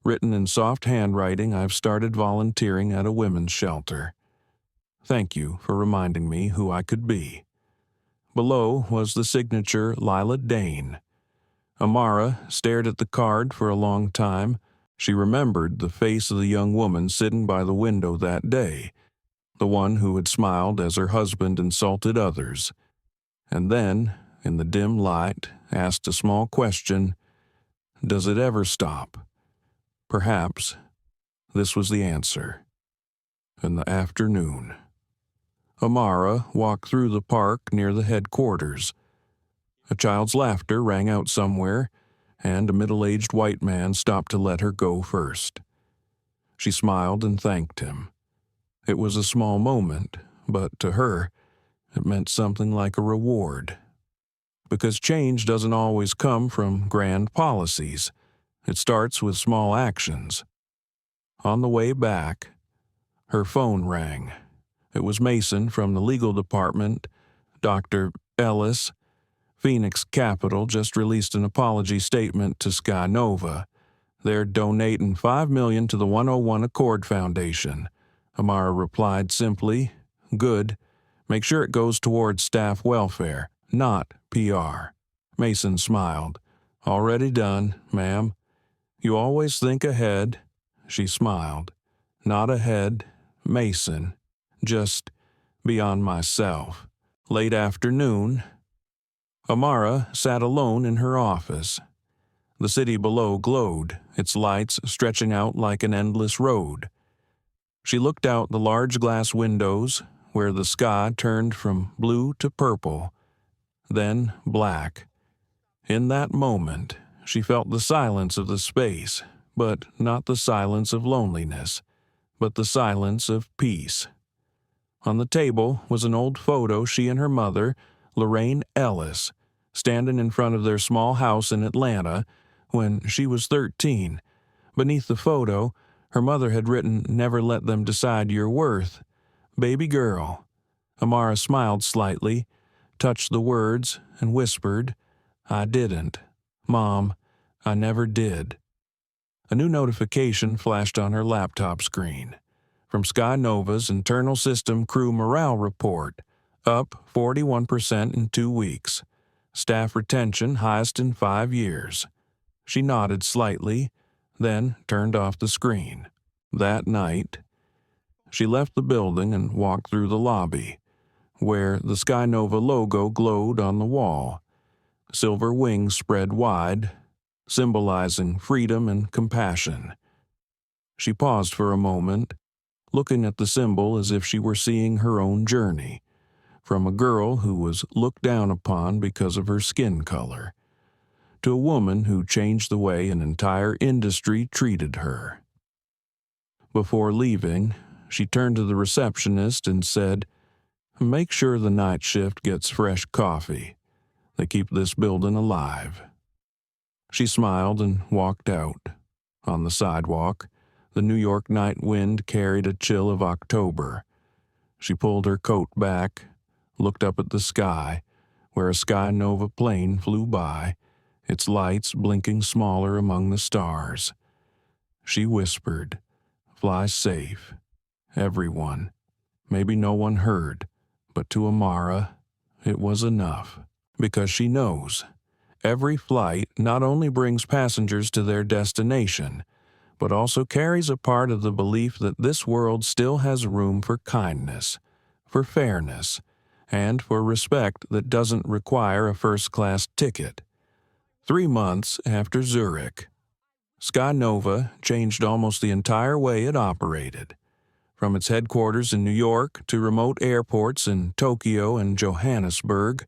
Speaker 1: written in soft handwriting. "I've started volunteering at a women's shelter. Thank you for reminding me who I could be." Below was the signature Lila Dane. Amara stared at the card for a long time. She remembered the face of the young woman sitting by the window that day, the one who had smiled as her husband insulted others, and then, in the dim light, asked a small question: "Does it ever stop?" Perhaps this was the answer. In the afternoon, Amara walked through the park near the headquarters. A child's laughter rang out somewhere, and a middle-aged white man stopped to let her go first. She smiled and thanked him. It was a small moment, but to her, it meant something like a reward. Because change doesn't always come from grand policies. It starts with small actions. On the way back, her phone rang. It was Mason from the legal department. "Dr. Ellis, Phoenix Capital just released an apology statement to Sky Nova. They're donating $5 million to the 101 Accord Foundation." Amara replied simply, "Good. Make sure it goes towards staff welfare, not PR." Mason smiled. "Already done, ma'am." "You always think ahead." She smiled. "Not ahead, Mason. Just beyond myself." Late afternoon, Amara sat alone in her office. The city below glowed, its lights stretching out like an endless road. She looked out the large glass windows, where the sky turned from blue to purple, then black. In that moment, she felt the silence of the space, but not the silence of loneliness, but the silence of peace. On the table was an old photo she and her mother, Lorraine Ellis, standing in front of their small house in Atlanta when she was 13. Beneath the photo, her mother had written, "Never let them decide your worth. Baby girl." Amara smiled slightly, touched the words, and whispered, "I didn't. Mom, I never did." A new notification flashed on her laptop screen. From Sky Nova's internal system crew morale report, up 41% in 2 weeks. Staff retention highest in 5 years. She nodded slightly, then turned off the screen. That night, she left the building and walked through the lobby, where the Sky Nova logo glowed on the wall. Silver wings spread wide, symbolizing freedom and compassion. She paused for a moment, looking at the symbol as if she were seeing her own journey, from a girl who was looked down upon because of her skin color, to a woman who changed the way an entire industry treated her. Before leaving, she turned to the receptionist and said, "Make sure the night shift gets fresh coffee. They keep this building alive." She smiled and walked out. On the sidewalk, the New York night wind carried a chill of October. She pulled her coat back, looked up at the sky, where a Sky Nova plane flew by, its lights blinking smaller among the stars. She whispered, "Fly safe, everyone." Maybe no one heard, but to Amara, it was enough, because she knows every flight not only brings passengers to their destination, but also carries a part of the belief that this world still has room for kindness, for fairness, and for respect that doesn't require a first-class ticket. 3 months after Zurich, Sky Nova changed almost the entire way it operated. From its headquarters in New York to remote airports in Tokyo and Johannesburg,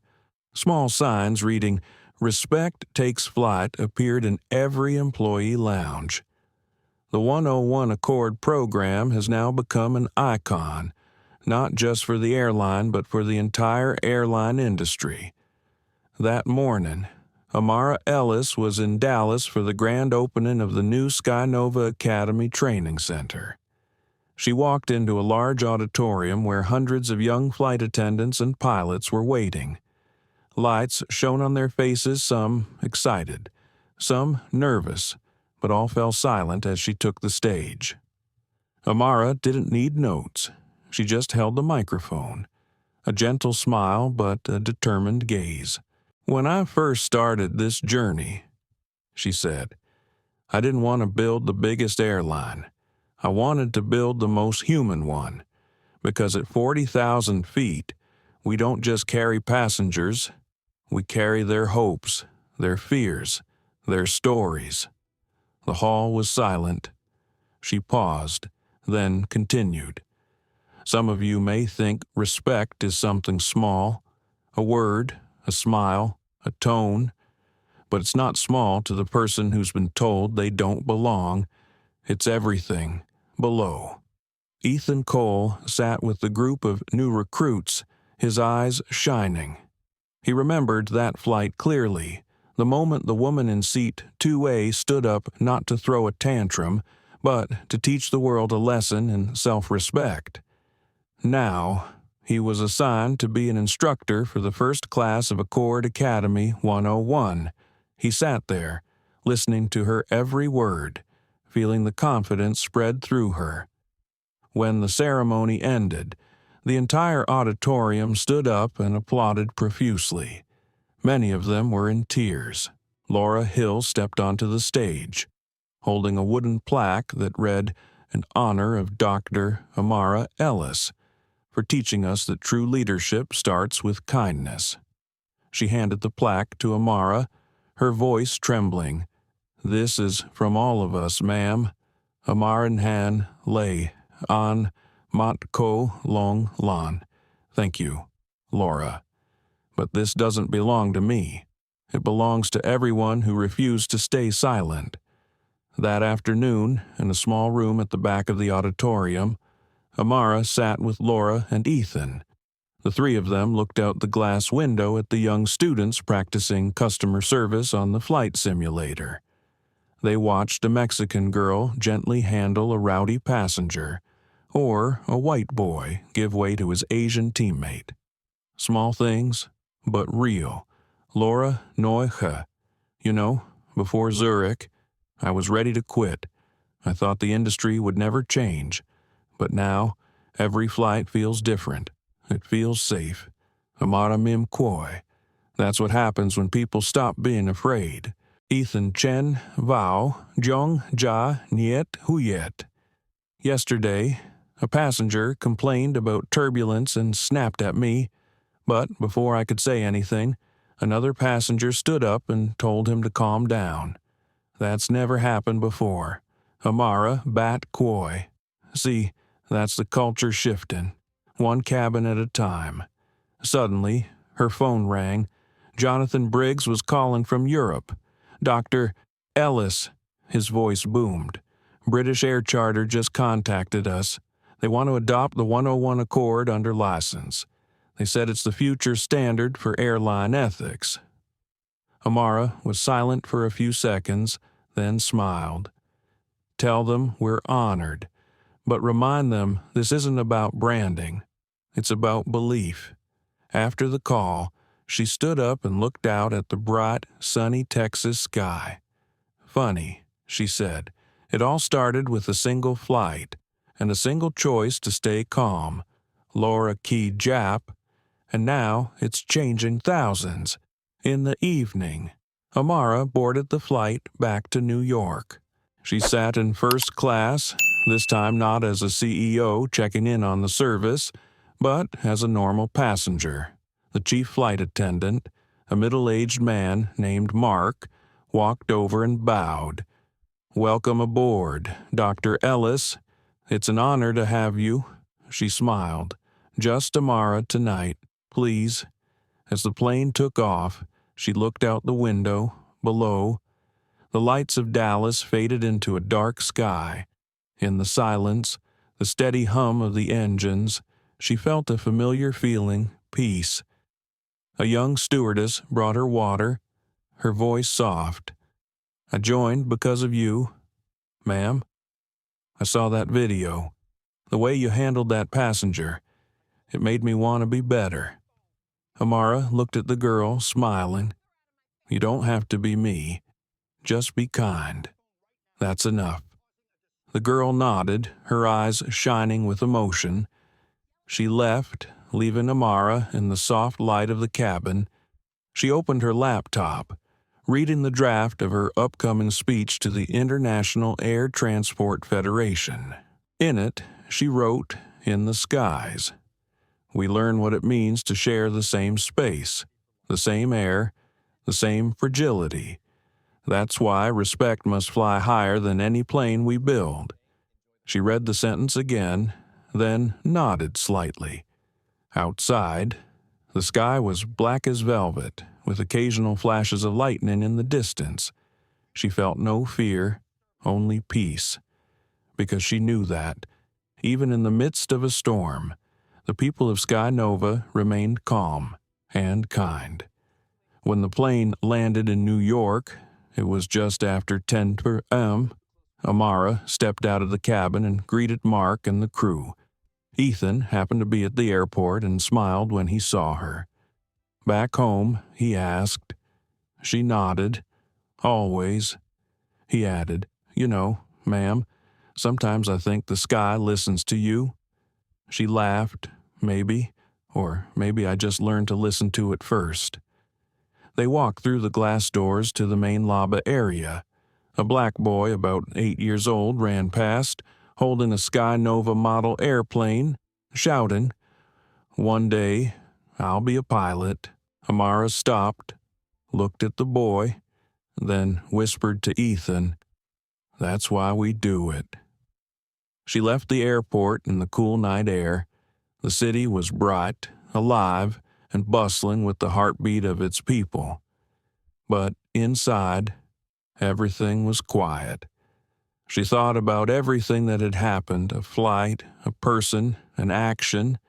Speaker 1: small signs reading "Respect Takes Flight" appeared in every employee lounge. The 101 Accord program has now become an icon, not just for the airline but for the entire airline industry. That morning, Amara Ellis was in Dallas for the grand opening of the new Sky Nova Academy Training Center. She walked into a large auditorium where hundreds of young flight attendants and pilots were waiting. Lights shone on their faces, some excited, some nervous, but all fell silent as she took the stage. Amara didn't need notes. She just held the microphone. A gentle smile, but a determined gaze. "When I first started this journey," she said, "I didn't want to build the biggest airline. I wanted to build the most human one, because at 40,000 feet, we don't just carry passengers, we carry their hopes, their fears, their stories." The hall was silent. She paused, then continued. "Some of you may think respect is something small, a word, a smile, a tone, but it's not small to the person who's been told they don't belong. It's everything below." Ethan Cole sat with the group of new recruits, his eyes shining. He remembered that flight clearly, the moment the woman in seat 2A stood up not to throw a tantrum, but to teach the world a lesson in self-respect. Now, he was assigned to be an instructor for the first class of Accord Academy 101. He sat there, listening to her every word, feeling the confidence spread through her. When the ceremony ended, the entire auditorium stood up and applauded profusely. Many of them were in tears. Laura Hill stepped onto the stage, holding a wooden plaque that read, "In honor of Dr. Amara Ellis, for teaching us that true leadership starts with kindness." She handed the plaque to Amara, her voice trembling. "This is from all of us, ma'am. Amaran Han Lei An Mat Ko Long Lan." "Thank you, Laura. But this doesn't belong to me. It belongs to everyone who refused to stay silent." That afternoon, in a small room at the back of the auditorium, Amara sat with Laura and Ethan. The three of them looked out the glass window at the young students practicing customer service on the flight simulator. They watched a Mexican girl gently handle a rowdy passenger, or a white boy give way to his Asian teammate. Small things, but real. Laura Neuche. "You know, before Zurich, I was ready to quit. I thought the industry would never change. But now, every flight feels different. It feels safe. Amara Mim Koi. That's what happens when people stop being afraid." Ethan Chen Vao Jong Ja Niet Huyet. "Yesterday, a passenger complained about turbulence and snapped at me, but before I could say anything, another passenger stood up and told him to calm down. That's never happened before. Amara Bat Koi. See, that's the culture shifting, one cabin at a time." Suddenly, her phone rang. Jonathan Briggs was calling from Europe. "Dr. Ellis," his voice boomed. "British Air Charter just contacted us. They want to adopt the 101 Accord under license. They said it's the future standard for airline ethics." Amara was silent for a few seconds, then smiled. Tell them we're honored, but remind them this isn't about branding. It's about belief. After the call, she stood up and looked out at the bright, sunny Texas sky. Funny, she said, it all started with a single flight and a single choice to stay calm. Laura keyed Jap, and now it's changing thousands. In the evening, Amara boarded the flight back to New York. She sat in first class, this time not as a CEO checking in on the service, but as a normal passenger. The chief flight attendant, a middle-aged man named Mark, walked over and bowed. "Welcome aboard, Dr. Ellis. It's an honor to have you." She smiled. "Just Amara tonight, please." As the plane took off, she looked out the window, below. The lights of Dallas faded into a dark sky. In the silence, the steady hum of the engines, she felt a familiar feeling, peace. A young stewardess brought her water, her voice soft. "I joined because of you, ma'am. I saw that video. The way you handled that passenger, it made me want to be better." Amara looked at the girl, smiling. "You don't have to be me. Just be kind. That's enough." The girl nodded, her eyes shining with emotion. She left, leaving Amara in the soft light of the cabin. She opened her laptop, reading the draft of her upcoming speech to the International Air Transport Federation. In it, she wrote, "In the skies. We learn what it means to share the same space, the same air, the same fragility. That's why respect must fly higher than any plane we build." She read the sentence again, then nodded slightly. Outside, the sky was black as velvet, with occasional flashes of lightning in the distance. She felt no fear, only peace, because she knew that, even in the midst of a storm, the people of Sky Nova remained calm and kind. When the plane landed in New York, it was just after 10 p.m. Amara stepped out of the cabin and greeted Mark and the crew. Ethan happened to be at the airport and smiled when he saw her. "Back home?" he asked. She nodded. "Always." He added, "You know, ma'am, sometimes I think the sky listens to you." She laughed, maybe, or maybe I just learned to listen to it first. They walked through the glass doors to the main lobby area. A black boy about 8 years old ran past, holding a Sky Nova model airplane, shouting, "One day, I'll be a pilot." Amara stopped, looked at the boy, then whispered to Ethan, "That's why we do it." She left the airport in the cool night air. The city was bright, alive, and bustling with the heartbeat of its people. But inside, everything was quiet. She thought about everything that had happened, a flight, a person, an action.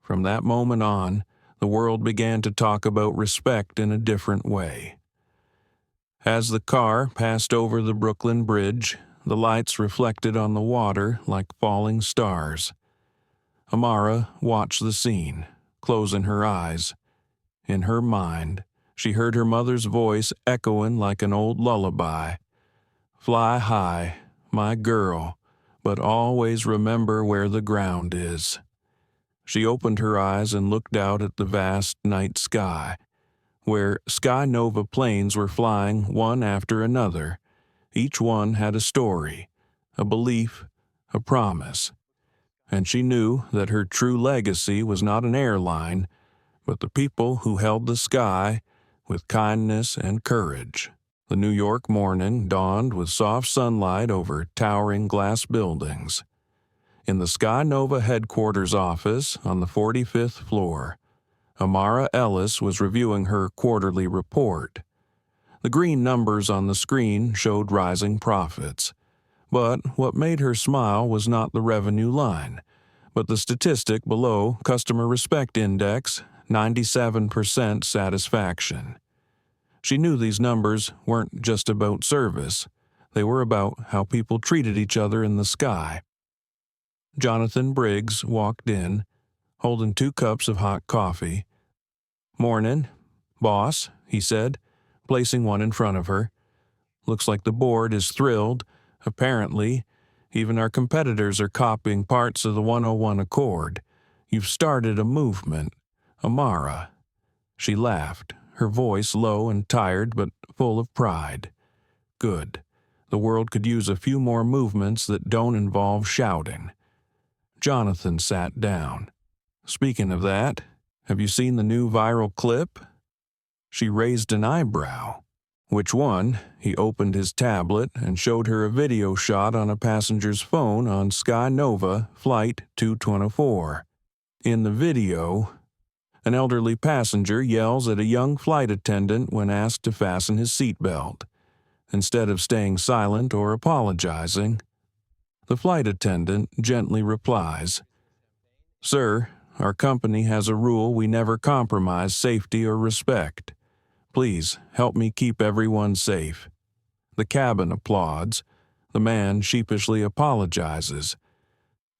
Speaker 1: From that moment on, the world began to talk about respect in a different way. As the car passed over the Brooklyn Bridge, the lights reflected on the water like falling stars. Amara watched the scene, closing her eyes. In her mind, she heard her mother's voice echoing like an old lullaby. "Fly high, my girl, but always remember where the ground is." She opened her eyes and looked out at the vast night sky, where Sky Nova planes were flying one after another. Each one had a story, a belief, a promise. And she knew that her true legacy was not an airline, but the people who held the sky with kindness and courage. The New York morning dawned with soft sunlight over towering glass buildings. In the Sky Nova headquarters office on the 45th floor, Amara Ellis was reviewing her quarterly report. The green numbers on the screen showed rising profits. But what made her smile was not the revenue line, but the statistic below Customer Respect Index, 97% satisfaction. She knew these numbers weren't just about service. They were about how people treated each other in the sky. Jonathan Briggs walked in, holding 2 cups of hot coffee. "Mornin', boss," he said, placing one in front of her. "Looks like the board is thrilled. Apparently, even our competitors are copying parts of the 101 Accord. You've started a movement. Amara." She laughed, her voice low and tired but full of pride. "Good. The world could use a few more movements that don't involve shouting." Jonathan sat down. "Speaking of that, have you seen the new viral clip?" She raised an eyebrow. "Which one?" He opened his tablet and showed her a video shot on a passenger's phone on Sky Nova Flight 224. In the video, an elderly passenger yells at a young flight attendant when asked to fasten his seatbelt. Instead of staying silent or apologizing, the flight attendant gently replies, "Sir, our company has a rule we never compromise safety or respect. Please help me keep everyone safe." The cabin applauds. The man sheepishly apologizes.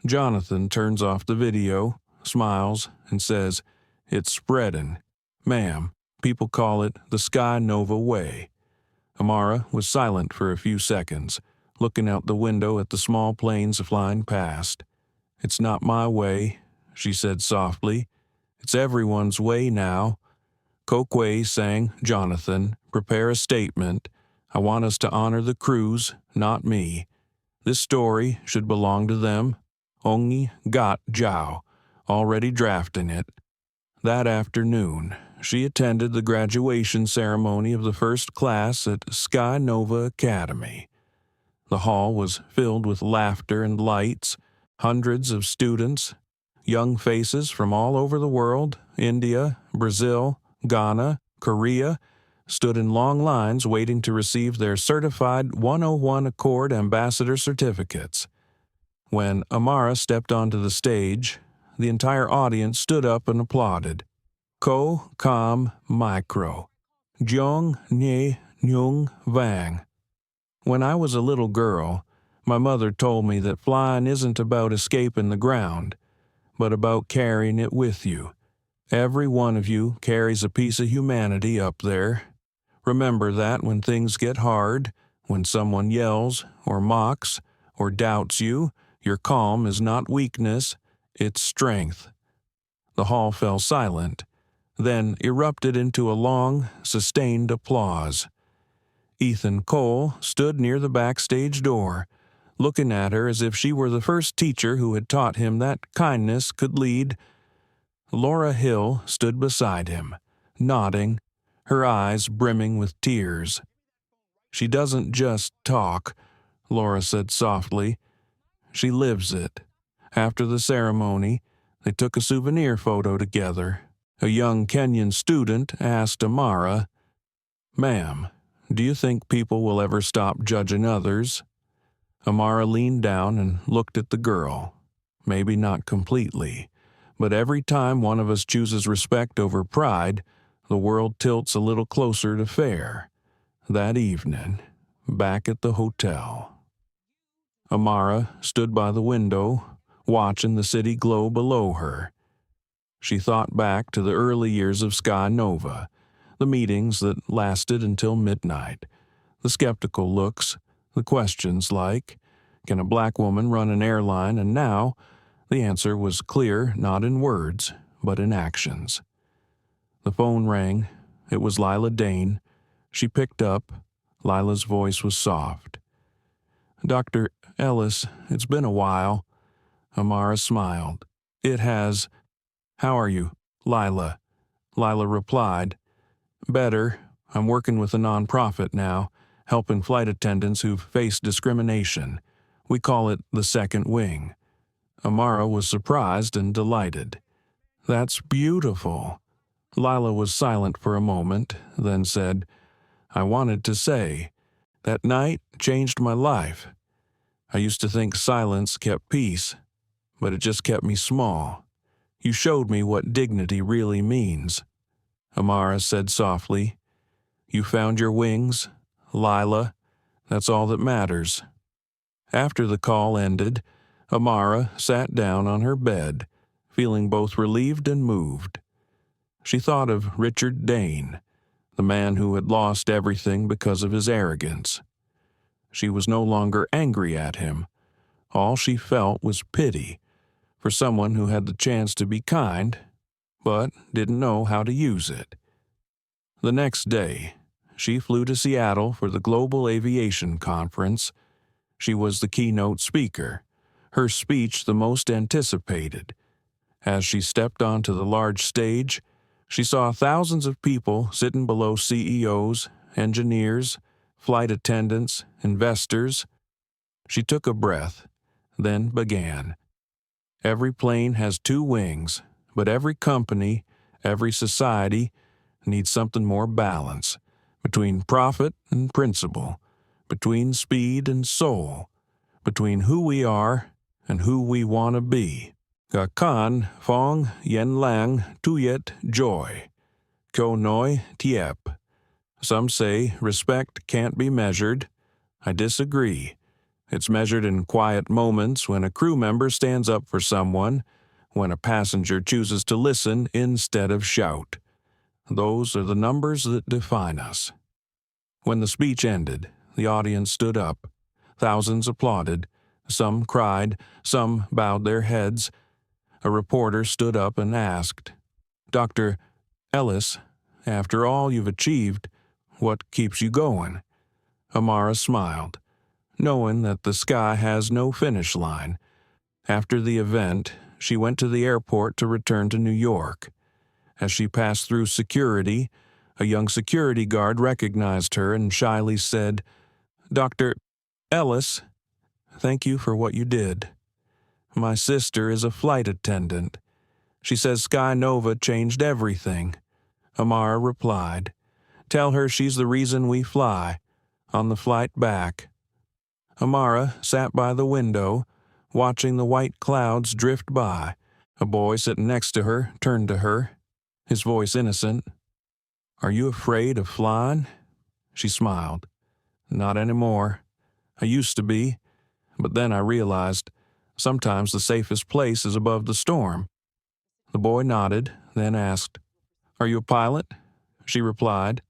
Speaker 1: Jonathan turns off the video, smiles, and says, "It's spreading. Ma'am, people call it the Sky Nova Way." Amara was silent for a few seconds, looking out the window at the small planes flying past. "It's not my way," she said softly. "It's everyone's way now." Kokway sang, "Jonathan, prepare a statement. I want us to honor the crews, not me. This story should belong to them. Ongi got Jiao, already drafting it." That afternoon, she attended the graduation ceremony of the first class at Sky Nova Academy. The hall was filled with laughter and lights, hundreds of students, young faces from all over the world, India, Brazil, Ghana, Korea, stood in long lines waiting to receive their certified 101 Accord ambassador certificates. When Amara stepped onto the stage, the entire audience stood up and applauded. "Ko Kam Micro. Jong Nye Nyung Vang." When I was a little girl, my mother told me that flying isn't about escaping the ground, but about carrying it with you. Every one of you carries a piece of humanity up there. Remember that when things get hard, when someone yells or mocks or doubts you, your calm is not weakness, it's strength. The hall fell silent, then erupted into a long, sustained applause. Ethan Cole stood near the backstage door, looking at her as if she were the first teacher who had taught him that kindness could lead. Laura Hill stood beside him, nodding, her eyes brimming with tears. "She doesn't just talk," Laura said softly. "She lives it." After the ceremony, they took a souvenir photo together. A young Kenyan student asked Amara, "Ma'am, do you think people will ever stop judging others?" Amara leaned down and looked at the girl. "Maybe not completely, but every time one of us chooses respect over pride, the world tilts a little closer to fair." That evening, back at the hotel, Amara stood by the window, watching the city glow below her. She thought back to the early years of Sky Nova, the meetings that lasted until midnight, the skeptical looks, the questions like, "Can a black woman run an airline?" And now, the answer was clear not in words, but in actions. The phone rang. It was Lila Dane. She picked up. Lila's voice was soft. "Dr. Ellis, it's been a while." Amara smiled. "It has. How are you, Lila?" Lila replied, "Better. I'm working with a nonprofit now, helping flight attendants who've faced discrimination. We call it the Second Wing." Amara was surprised and delighted. "That's beautiful." Lila was silent for a moment, then said, "I wanted to say, that night changed my life. I used to think silence kept peace, but it just kept me small. You showed me what dignity really means." Amara said softly, "You found your wings, Lila. That's all that matters." After the call ended, Amara sat down on her bed, feeling both relieved and moved. She thought of Richard Dane, the man who had lost everything because of his arrogance. She was no longer angry at him. All she felt was pity for someone who had the chance to be kind, but didn't know how to use it. The next day, she flew to Seattle for the Global Aviation Conference. She was the keynote speaker, her speech the most anticipated. As she stepped onto the large stage, she saw thousands of people sitting below CEOs, engineers, flight attendants, investors. She took a breath, then began. Every plane has two wings, but every company, every society needs something more balance, between profit and principle, between speed and soul, between who we are and who we want to be. Ga kan fong yen lang tuyet joy, ko noi tiep. Some say respect can't be measured. I disagree. It's measured in quiet moments when a crew member stands up for someone, when a passenger chooses to listen instead of shout. Those are the numbers that define us. When the speech ended, the audience stood up. Thousands applauded. Some cried, some bowed their heads. A reporter stood up and asked, "Dr. Ellis, after all you've achieved, what keeps you going?" Amara smiled, knowing that the sky has no finish line. After the event, she went to the airport to return to New York. As she passed through security, a young security guard recognized her and shyly said, "Dr. Ellis, thank you for what you did. My sister is a flight attendant. She says Sky Nova changed everything." Amara replied, "Tell her she's the reason we fly." On the flight back, Amara sat by the window, watching the white clouds drift by. A boy sitting next to her turned to her, his voice innocent. "Are you afraid of flying?" She smiled. "Not anymore. I used to be, but then I realized sometimes the safest place is above the storm." The boy nodded, then asked, "Are you a pilot?" She replied,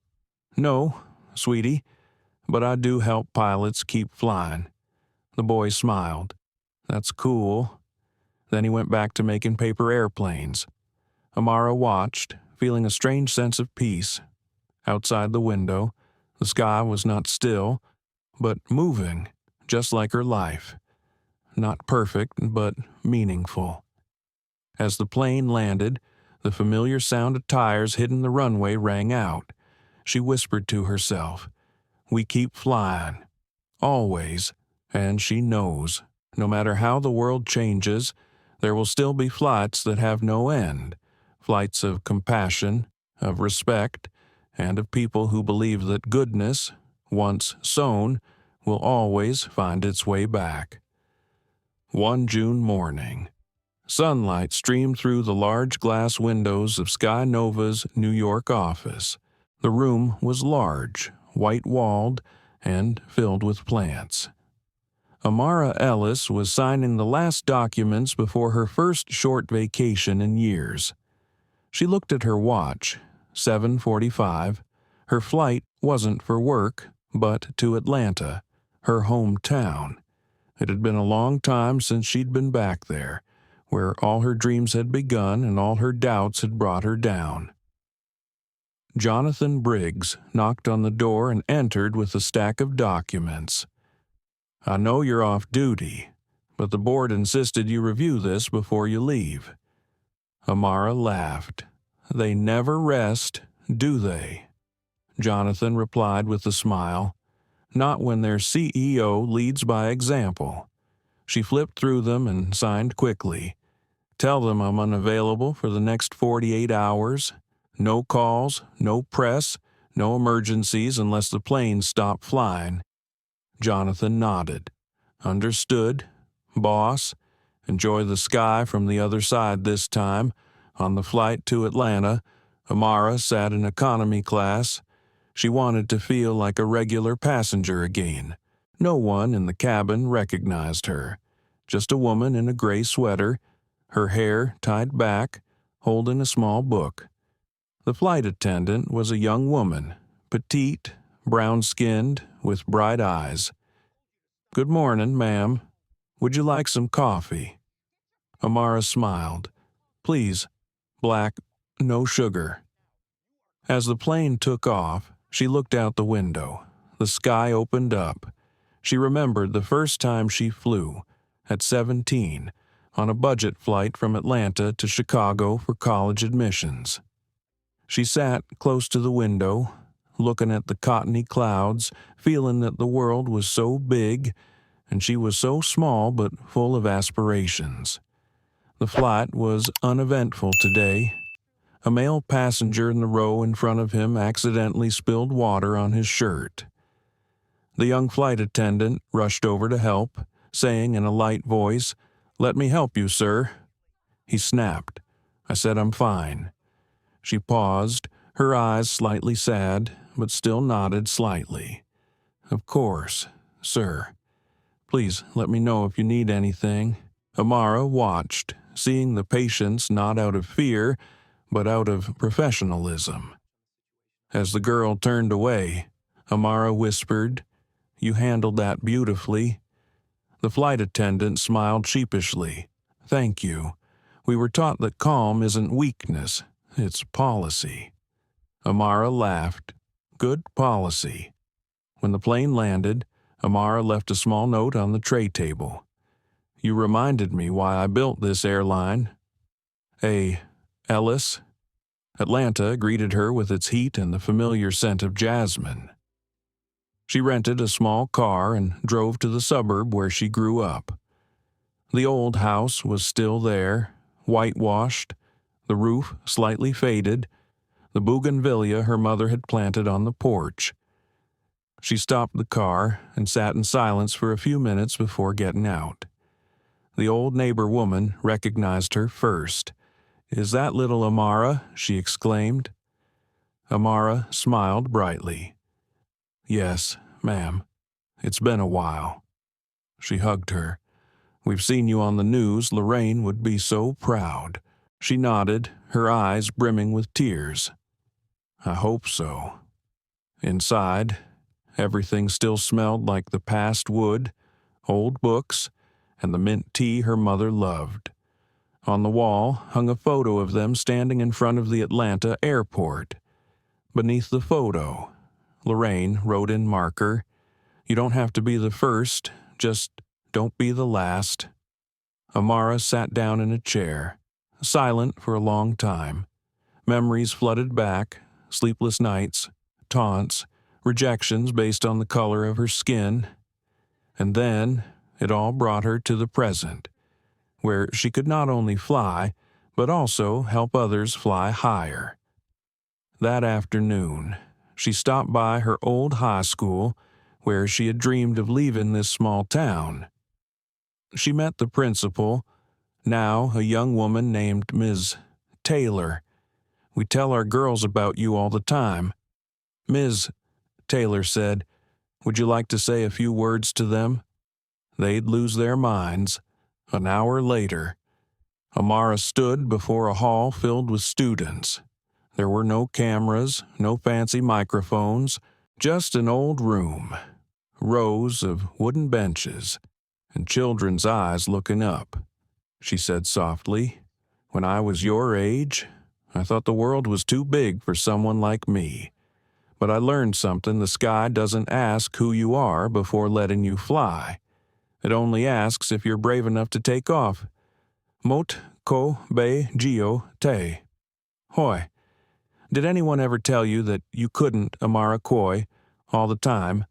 Speaker 1: "No, sweetie, but I do help pilots keep flying." The boy smiled. "That's cool." Then he went back to making paper airplanes. Amara watched, feeling a strange sense of peace. Outside the window, the sky was not still, but moving, just like her life. Not perfect, but meaningful. As the plane landed, the familiar sound of tires hitting the runway rang out. She whispered to herself, "We keep flying. Always." And she knows, no matter how the world changes, there will still be flights that have no end. Flights of compassion, of respect, and of people who believe that goodness, once sown, will always find its way back. One June morning. Sunlight streamed through the large glass windows of Sky Nova's New York office. The room was large, white-walled, and filled with plants. Amara Ellis was signing the last documents before her first short vacation in years. She looked at her watch, 7:45. Her flight wasn't for work, but to Atlanta, her hometown. It had been a long time since she'd been back there, where all her dreams had begun and all her doubts had brought her down. Jonathan Briggs knocked on the door and entered with a stack of documents. "I know you're off duty, but the board insisted you review this before you leave." Amara laughed. "They never rest, do they?" Jonathan replied with a smile. "Not when their CEO leads by example." She flipped through them and signed quickly. "Tell them I'm unavailable for the next 48 hours. No calls, no press, no emergencies unless the planes stop flying." Jonathan nodded. "Understood, boss. Enjoy the sky from the other side this time." On the flight to Atlanta, Amara sat in economy class. She wanted to feel like a regular passenger again. No one in the cabin recognized her, just a woman in a gray sweater, her hair tied back, holding a small book. The flight attendant was a young woman, petite, brown-skinned, with bright eyes. "Good morning, ma'am. Would you like some coffee?" Amara smiled. "Please, black, no sugar." As the plane took off, she looked out the window. The sky opened up. She remembered the first time she flew, at 17, on a budget flight from Atlanta to Chicago for college admissions. She sat close to the window, looking at the cottony clouds, feeling that the world was so big, and she was so small but full of aspirations. The flight was uneventful today. A male passenger in the row in front of him accidentally spilled water on his shirt. The young flight attendant rushed over to help, saying in a light voice, "Let me help you, sir." He snapped. "I said I'm fine." She paused, her eyes slightly sad, but still nodded slightly. "Of course, sir. Please let me know if you need anything." Amara watched, seeing the patience not out of fear, but out of professionalism. As the girl turned away, Amara whispered, "You handled that beautifully." The flight attendant smiled sheepishly. "Thank you. We were taught that calm isn't weakness, it's policy." Amara laughed. "Good policy." When the plane landed, Amara left a small note on the tray table. "You reminded me why I built this airline." Ellis? Atlanta greeted her with its heat and the familiar scent of jasmine. She rented a small car and drove to the suburb where she grew up. The old house was still there, whitewashed, the roof slightly faded, the bougainvillea her mother had planted on the porch. She stopped the car and sat in silence for a few minutes before getting out. The old neighbor woman recognized her first. "Is that little Amara?" she exclaimed. Amara smiled brightly. "Yes, ma'am. It's been a while." She hugged her. "We've seen you on the news. Lorraine would be so proud." She nodded, her eyes brimming with tears. "I hope so." Inside, everything still smelled like the past wood, old books, and the mint tea her mother loved. On the wall hung a photo of them standing in front of the Atlanta airport. Beneath the photo, Lorraine wrote in marker, "You don't have to be the first, just don't be the last." Amara sat down in a chair, silent for a long time. Memories flooded back, sleepless nights, taunts, rejections based on the color of her skin. And then it all brought her to the present, where she could not only fly, but also help others fly higher. That afternoon, she stopped by her old high school, where she had dreamed of leaving this small town. She met the principal, now a young woman named Ms. Taylor. "We tell our girls about you all the time." "Ms. Taylor said, would you like to say a few words to them?" They'd lose their minds. An hour later, Amara stood before a hall filled with students. There were no cameras, no fancy microphones, just an old room, rows of wooden benches, and children's eyes looking up. She said softly, "When I was your age, I thought the world was too big for someone like me. But I learned something: the sky doesn't ask who you are before letting you fly. It only asks if you're brave enough to take off. Mot ko be geo te. Hoi. Did anyone ever tell you that you couldn't, Amara Koi, all the time?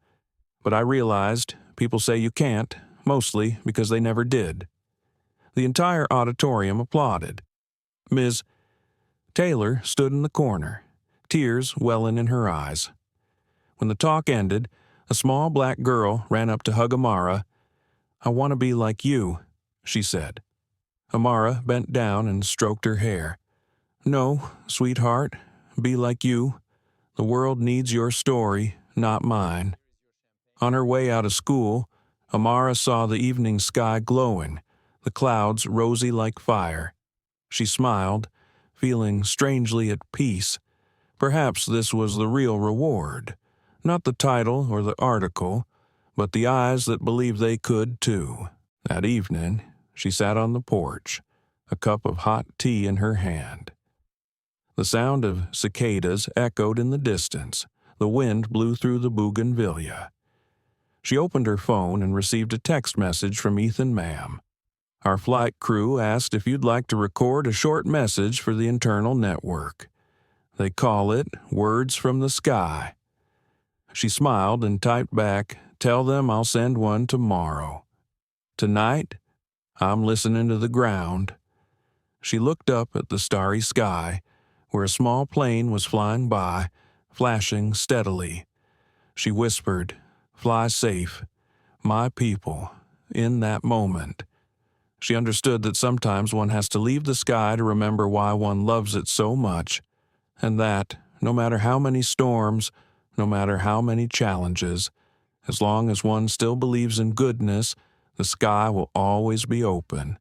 Speaker 1: But I realized people say you can't, mostly because they never did." The entire auditorium applauded. Ms. Taylor stood in the corner, tears welling in her eyes. When the talk ended, a small black girl ran up to hug Amara. "I want to be like you," she said. Amara bent down and stroked her hair. "No, sweetheart, be like you. The world needs your story, not mine." On her way out of school, Amara saw the evening sky glowing, the clouds rosy like fire. She smiled, feeling strangely at peace. Perhaps this was the real reward, not the title or the article, but the eyes that believed they could too. That evening, she sat on the porch, a cup of hot tea in her hand. The sound of cicadas echoed in the distance. The wind blew through the bougainvillea. She opened her phone and received a text message from Ethan Mam. Our flight crew asked if you'd like to record a short message for the internal network. They call it Words from the Sky. She smiled and typed back, "Tell them I'll send one tomorrow. Tonight, I'm listening to the ground." She looked up at the starry sky, where a small plane was flying by, flashing steadily. She whispered, "Fly safe, my people," in that moment. She understood that sometimes one has to leave the sky to remember why one loves it so much, and that, no matter how many storms, no matter how many challenges, as long as one still believes in goodness, the sky will always be open.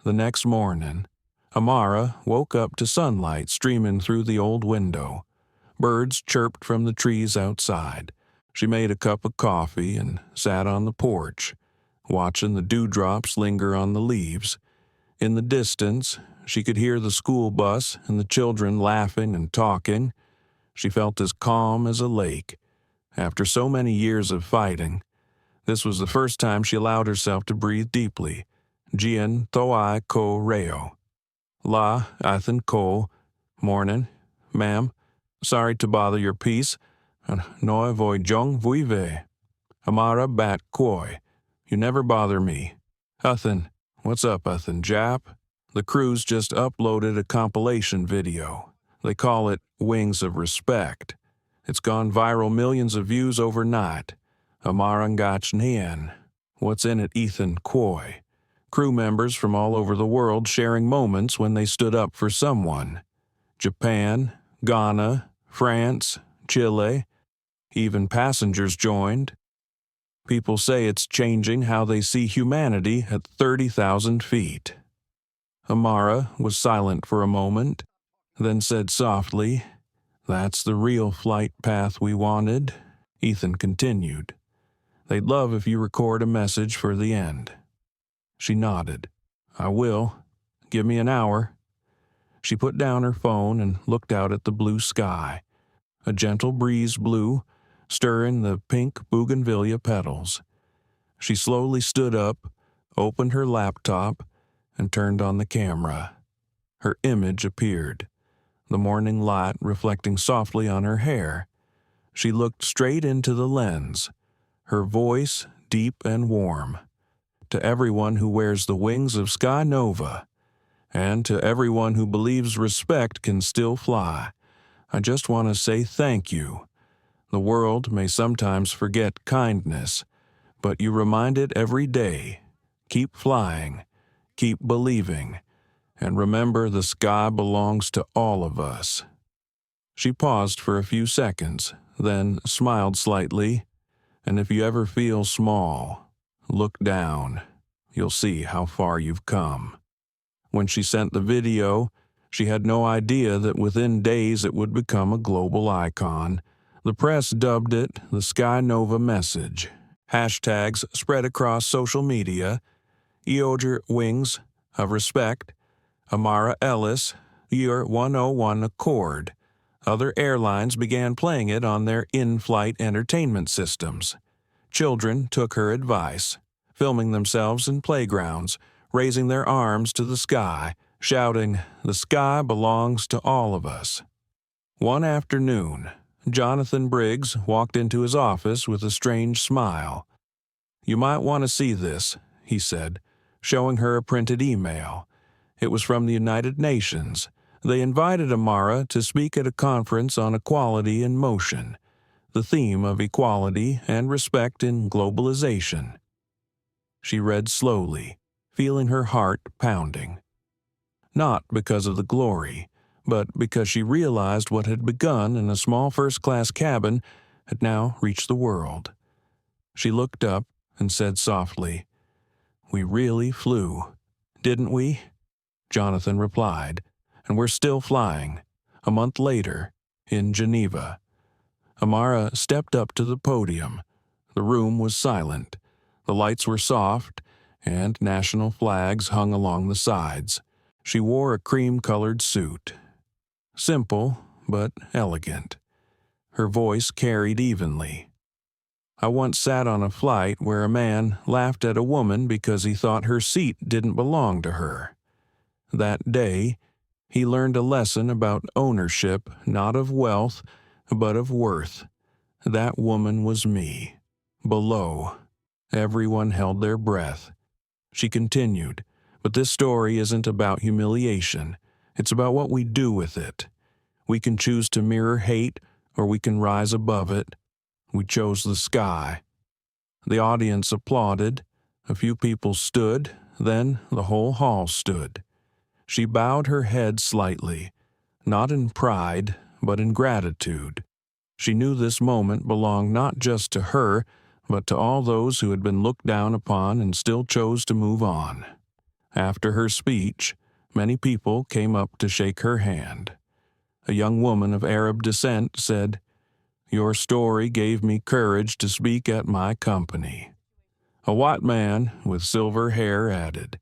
Speaker 1: The next morning, Amara woke up to sunlight streaming through the old window. Birds chirped from the trees outside. She made a cup of coffee and sat on the porch, watching the dewdrops linger on the leaves. In the distance, she could hear the school bus and the children laughing and talking. She felt as calm as a lake. After so many years of fighting, this was the first time she allowed herself to breathe deeply. Gian Thoai Ko Reo. La Athan Ko. Morning, ma'am. Sorry to bother your peace. Noi voi jong vui ve. Amara bat koi. You never bother me. Athan. What's up, Athan Jap? The crew's just uploaded a compilation video. They call it Wings of Respect. It's gone viral, millions of views overnight. Amarangach Nien. What's in it, Ethan Koi? Crew members from all over the world sharing moments when they stood up for someone. Japan, Ghana, France, Chile. Even passengers joined. People say it's changing how they see humanity at 30,000 feet. Amara was silent for a moment, then said softly, "That's the real flight path we wanted." Ethan continued, "They'd love if you record a message for the end." She nodded. "I will. Give me an hour." She put down her phone and looked out at the blue sky. A gentle breeze blew, stirring the pink bougainvillea petals. She slowly stood up, opened her laptop, and turned on the camera. Her image appeared, the morning light reflecting softly on her hair. She looked straight into the lens, her voice deep and warm. To everyone who wears the wings of Sky Nova, and to everyone who believes respect can still fly, I just want to say thank you. The world may sometimes forget kindness, but you remind it every day. Keep flying, keep believing, and remember the sky belongs to all of us. She paused for a few seconds, then smiled slightly. And if you ever feel small, look down. You'll see how far you've come. When she sent the video, she had no idea that within days it would become a global icon. The press dubbed it the Sky Nova message. Hashtags spread across social media. Eoger Wings of Respect, Amara Ellis, Year 101 Accord. Other airlines began playing it on their in-flight entertainment systems. Children took her advice, filming themselves in playgrounds, raising their arms to the sky, shouting, "The sky belongs to all of us." One afternoon, Jonathan Briggs walked into his office with a strange smile. "You might want to see this," he said, showing her a printed email. It was from the United Nations. They invited Amara to speak at a conference on equality in motion, the theme of equality and respect in globalization. She read slowly, feeling her heart pounding. Not because of the glory, but because she realized what had begun in a small first-class cabin had now reached the world. She looked up and said softly, "We really flew, didn't we?" Jonathan replied, "And we're still flying." A month later, in Geneva, Amara stepped up to the podium. The room was silent. The lights were soft, and national flags hung along the sides. She wore a cream-colored suit. Simple, but elegant. Her voice carried evenly. "I once sat on a flight where a man laughed at a woman because he thought her seat didn't belong to her. That day, he learned a lesson about ownership, not of wealth, but of worth. That woman was me." Below, everyone held their breath. She continued, "But this story isn't about humiliation. It's about what we do with it. We can choose to mirror hate, or we can rise above it. We chose the sky." The audience applauded. A few people stood, then the whole hall stood. She bowed her head slightly, not in pride, but in gratitude. She knew this moment belonged not just to her, but to all those who had been looked down upon and still chose to move on. After her speech, many people came up to shake her hand. A young woman of Arab descent said, "Your story gave me courage to speak at my company." A white man with silver hair added,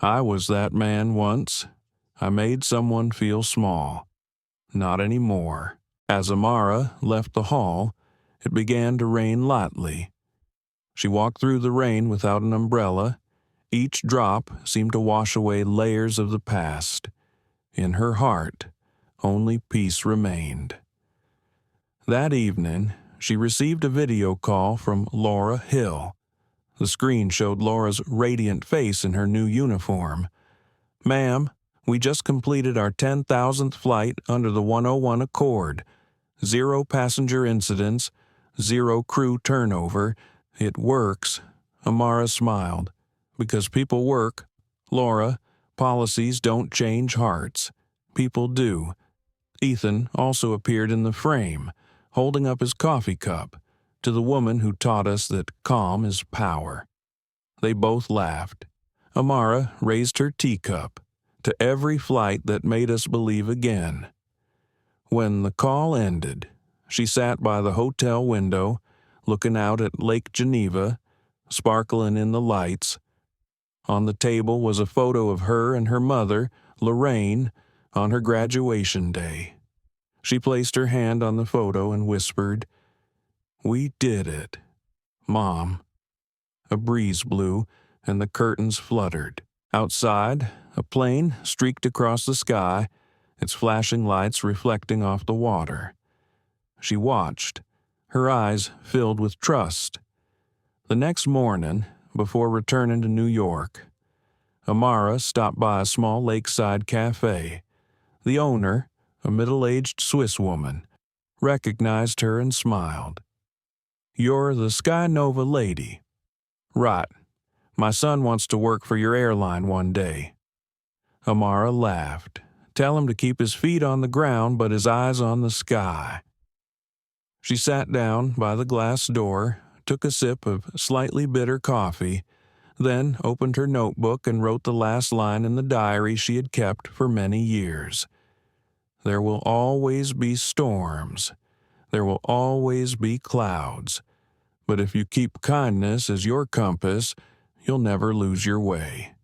Speaker 1: "I was that man once. I made someone feel small. Not anymore." As Amara left the hall, it began to rain lightly. She walked through the rain without an umbrella. Each drop seemed to wash away layers of the past. In her heart, only peace remained. That evening, she received a video call from Laura Hill. The screen showed Laura's radiant face in her new uniform. "Ma'am, we just completed our 10,000th flight under the 101 Accord. 0 passenger incidents, 0 crew turnover. It works." Amara smiled. "Because people work. Laura, policies don't change hearts. People do." Ethan also appeared in the frame, holding up his coffee cup, to the woman who taught us that calm is power. They both laughed. Amara raised her teacup, "To every flight that made us believe again." When the call ended, she sat by the hotel window, looking out at Lake Geneva, sparkling in the lights. On the table was a photo of her and her mother, Lorraine, on her graduation day. She placed her hand on the photo and whispered, "We did it, Mom." A breeze blew, and the curtains fluttered. Outside, a plane streaked across the sky, its flashing lights reflecting off the water. She watched, her eyes filled with trust. The next morning, before returning to New York, Amara stopped by a small lakeside cafe. The owner, a middle-aged Swiss woman, recognized her and smiled. "You're the Sky Nova lady." "Right. My son wants to work for your airline one day." Amara laughed. "Tell him to keep his feet on the ground but his eyes on the sky." She sat down by the glass door, took a sip of slightly bitter coffee, then opened her notebook and wrote the last line in the diary she had kept for many years. "There will always be storms. There will always be clouds. But if you keep kindness as your compass, you'll never lose your way."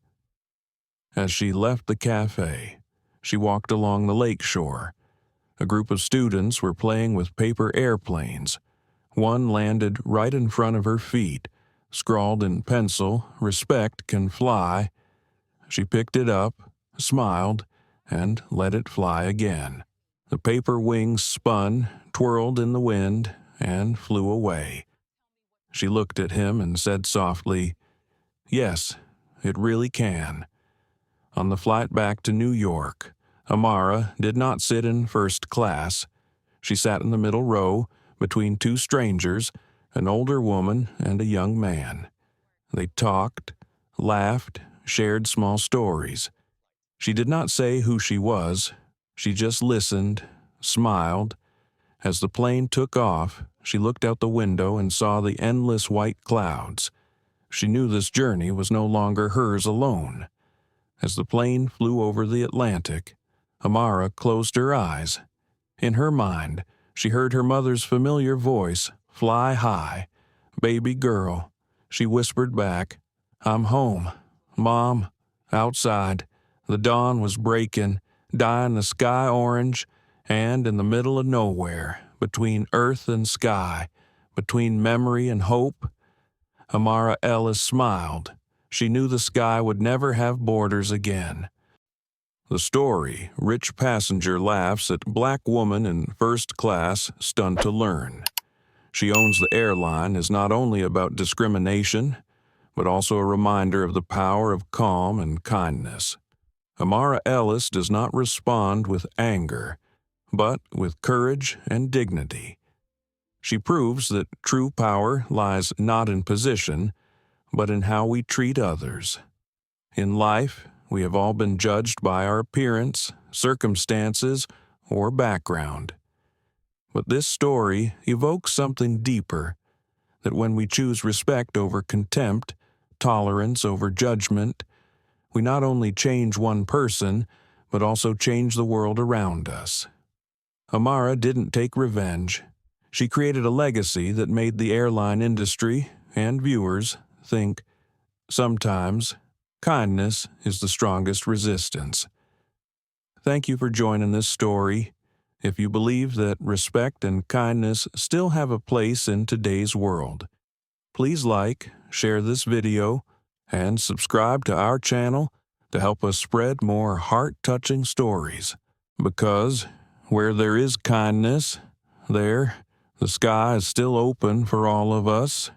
Speaker 1: As she left the cafe, she walked along the lake shore. A group of students were playing with paper airplanes. One landed right in front of her feet, scrawled in pencil, "Respect can fly." She picked it up, smiled, and let it fly again. The paper wings spun, twirled in the wind, and flew away. She looked at him and said softly, "Yes, it really can." On the flight back to New York, Amara did not sit in first class. She sat in the middle row, between 2 strangers, an older woman and a young man. They talked, laughed, shared small stories. She did not say who she was. She just listened, smiled. As the plane took off, She looked out the window and saw the endless white clouds. She knew this journey was no longer hers alone. As the plane flew over the Atlantic, Amara closed her eyes. In her mind, she heard her mother's familiar voice, "Fly high. Baby girl." She whispered back, "I'm home. Mom." Outside, the dawn was breaking, dyeing the sky orange, and in the middle of nowhere, between earth and sky, between memory and hope, Amara Ellis smiled. She knew the sky would never have borders again. The story, Rich Passenger Laughs at Black Woman in First Class, Stunned to Learn. She Owns the Airline is not only about discrimination, but also a reminder of the power of calm and kindness. Amara Ellis does not respond with anger, but with courage and dignity. She proves that true power lies not in position, but in how we treat others. In life, we have all been judged by our appearance, circumstances, or background. But this story evokes something deeper, that when we choose respect over contempt, tolerance over judgment, we not only change one person, but also change the world around us. Amara didn't take revenge. She created a legacy that made the airline industry and viewers think, sometimes, kindness is the strongest resistance. Thank you for joining this story. If you believe that respect and kindness still have a place in today's world, please like, share this video, and subscribe to our channel to help us spread more heart-touching stories. Because where there is kindness, there, the sky is still open for all of us.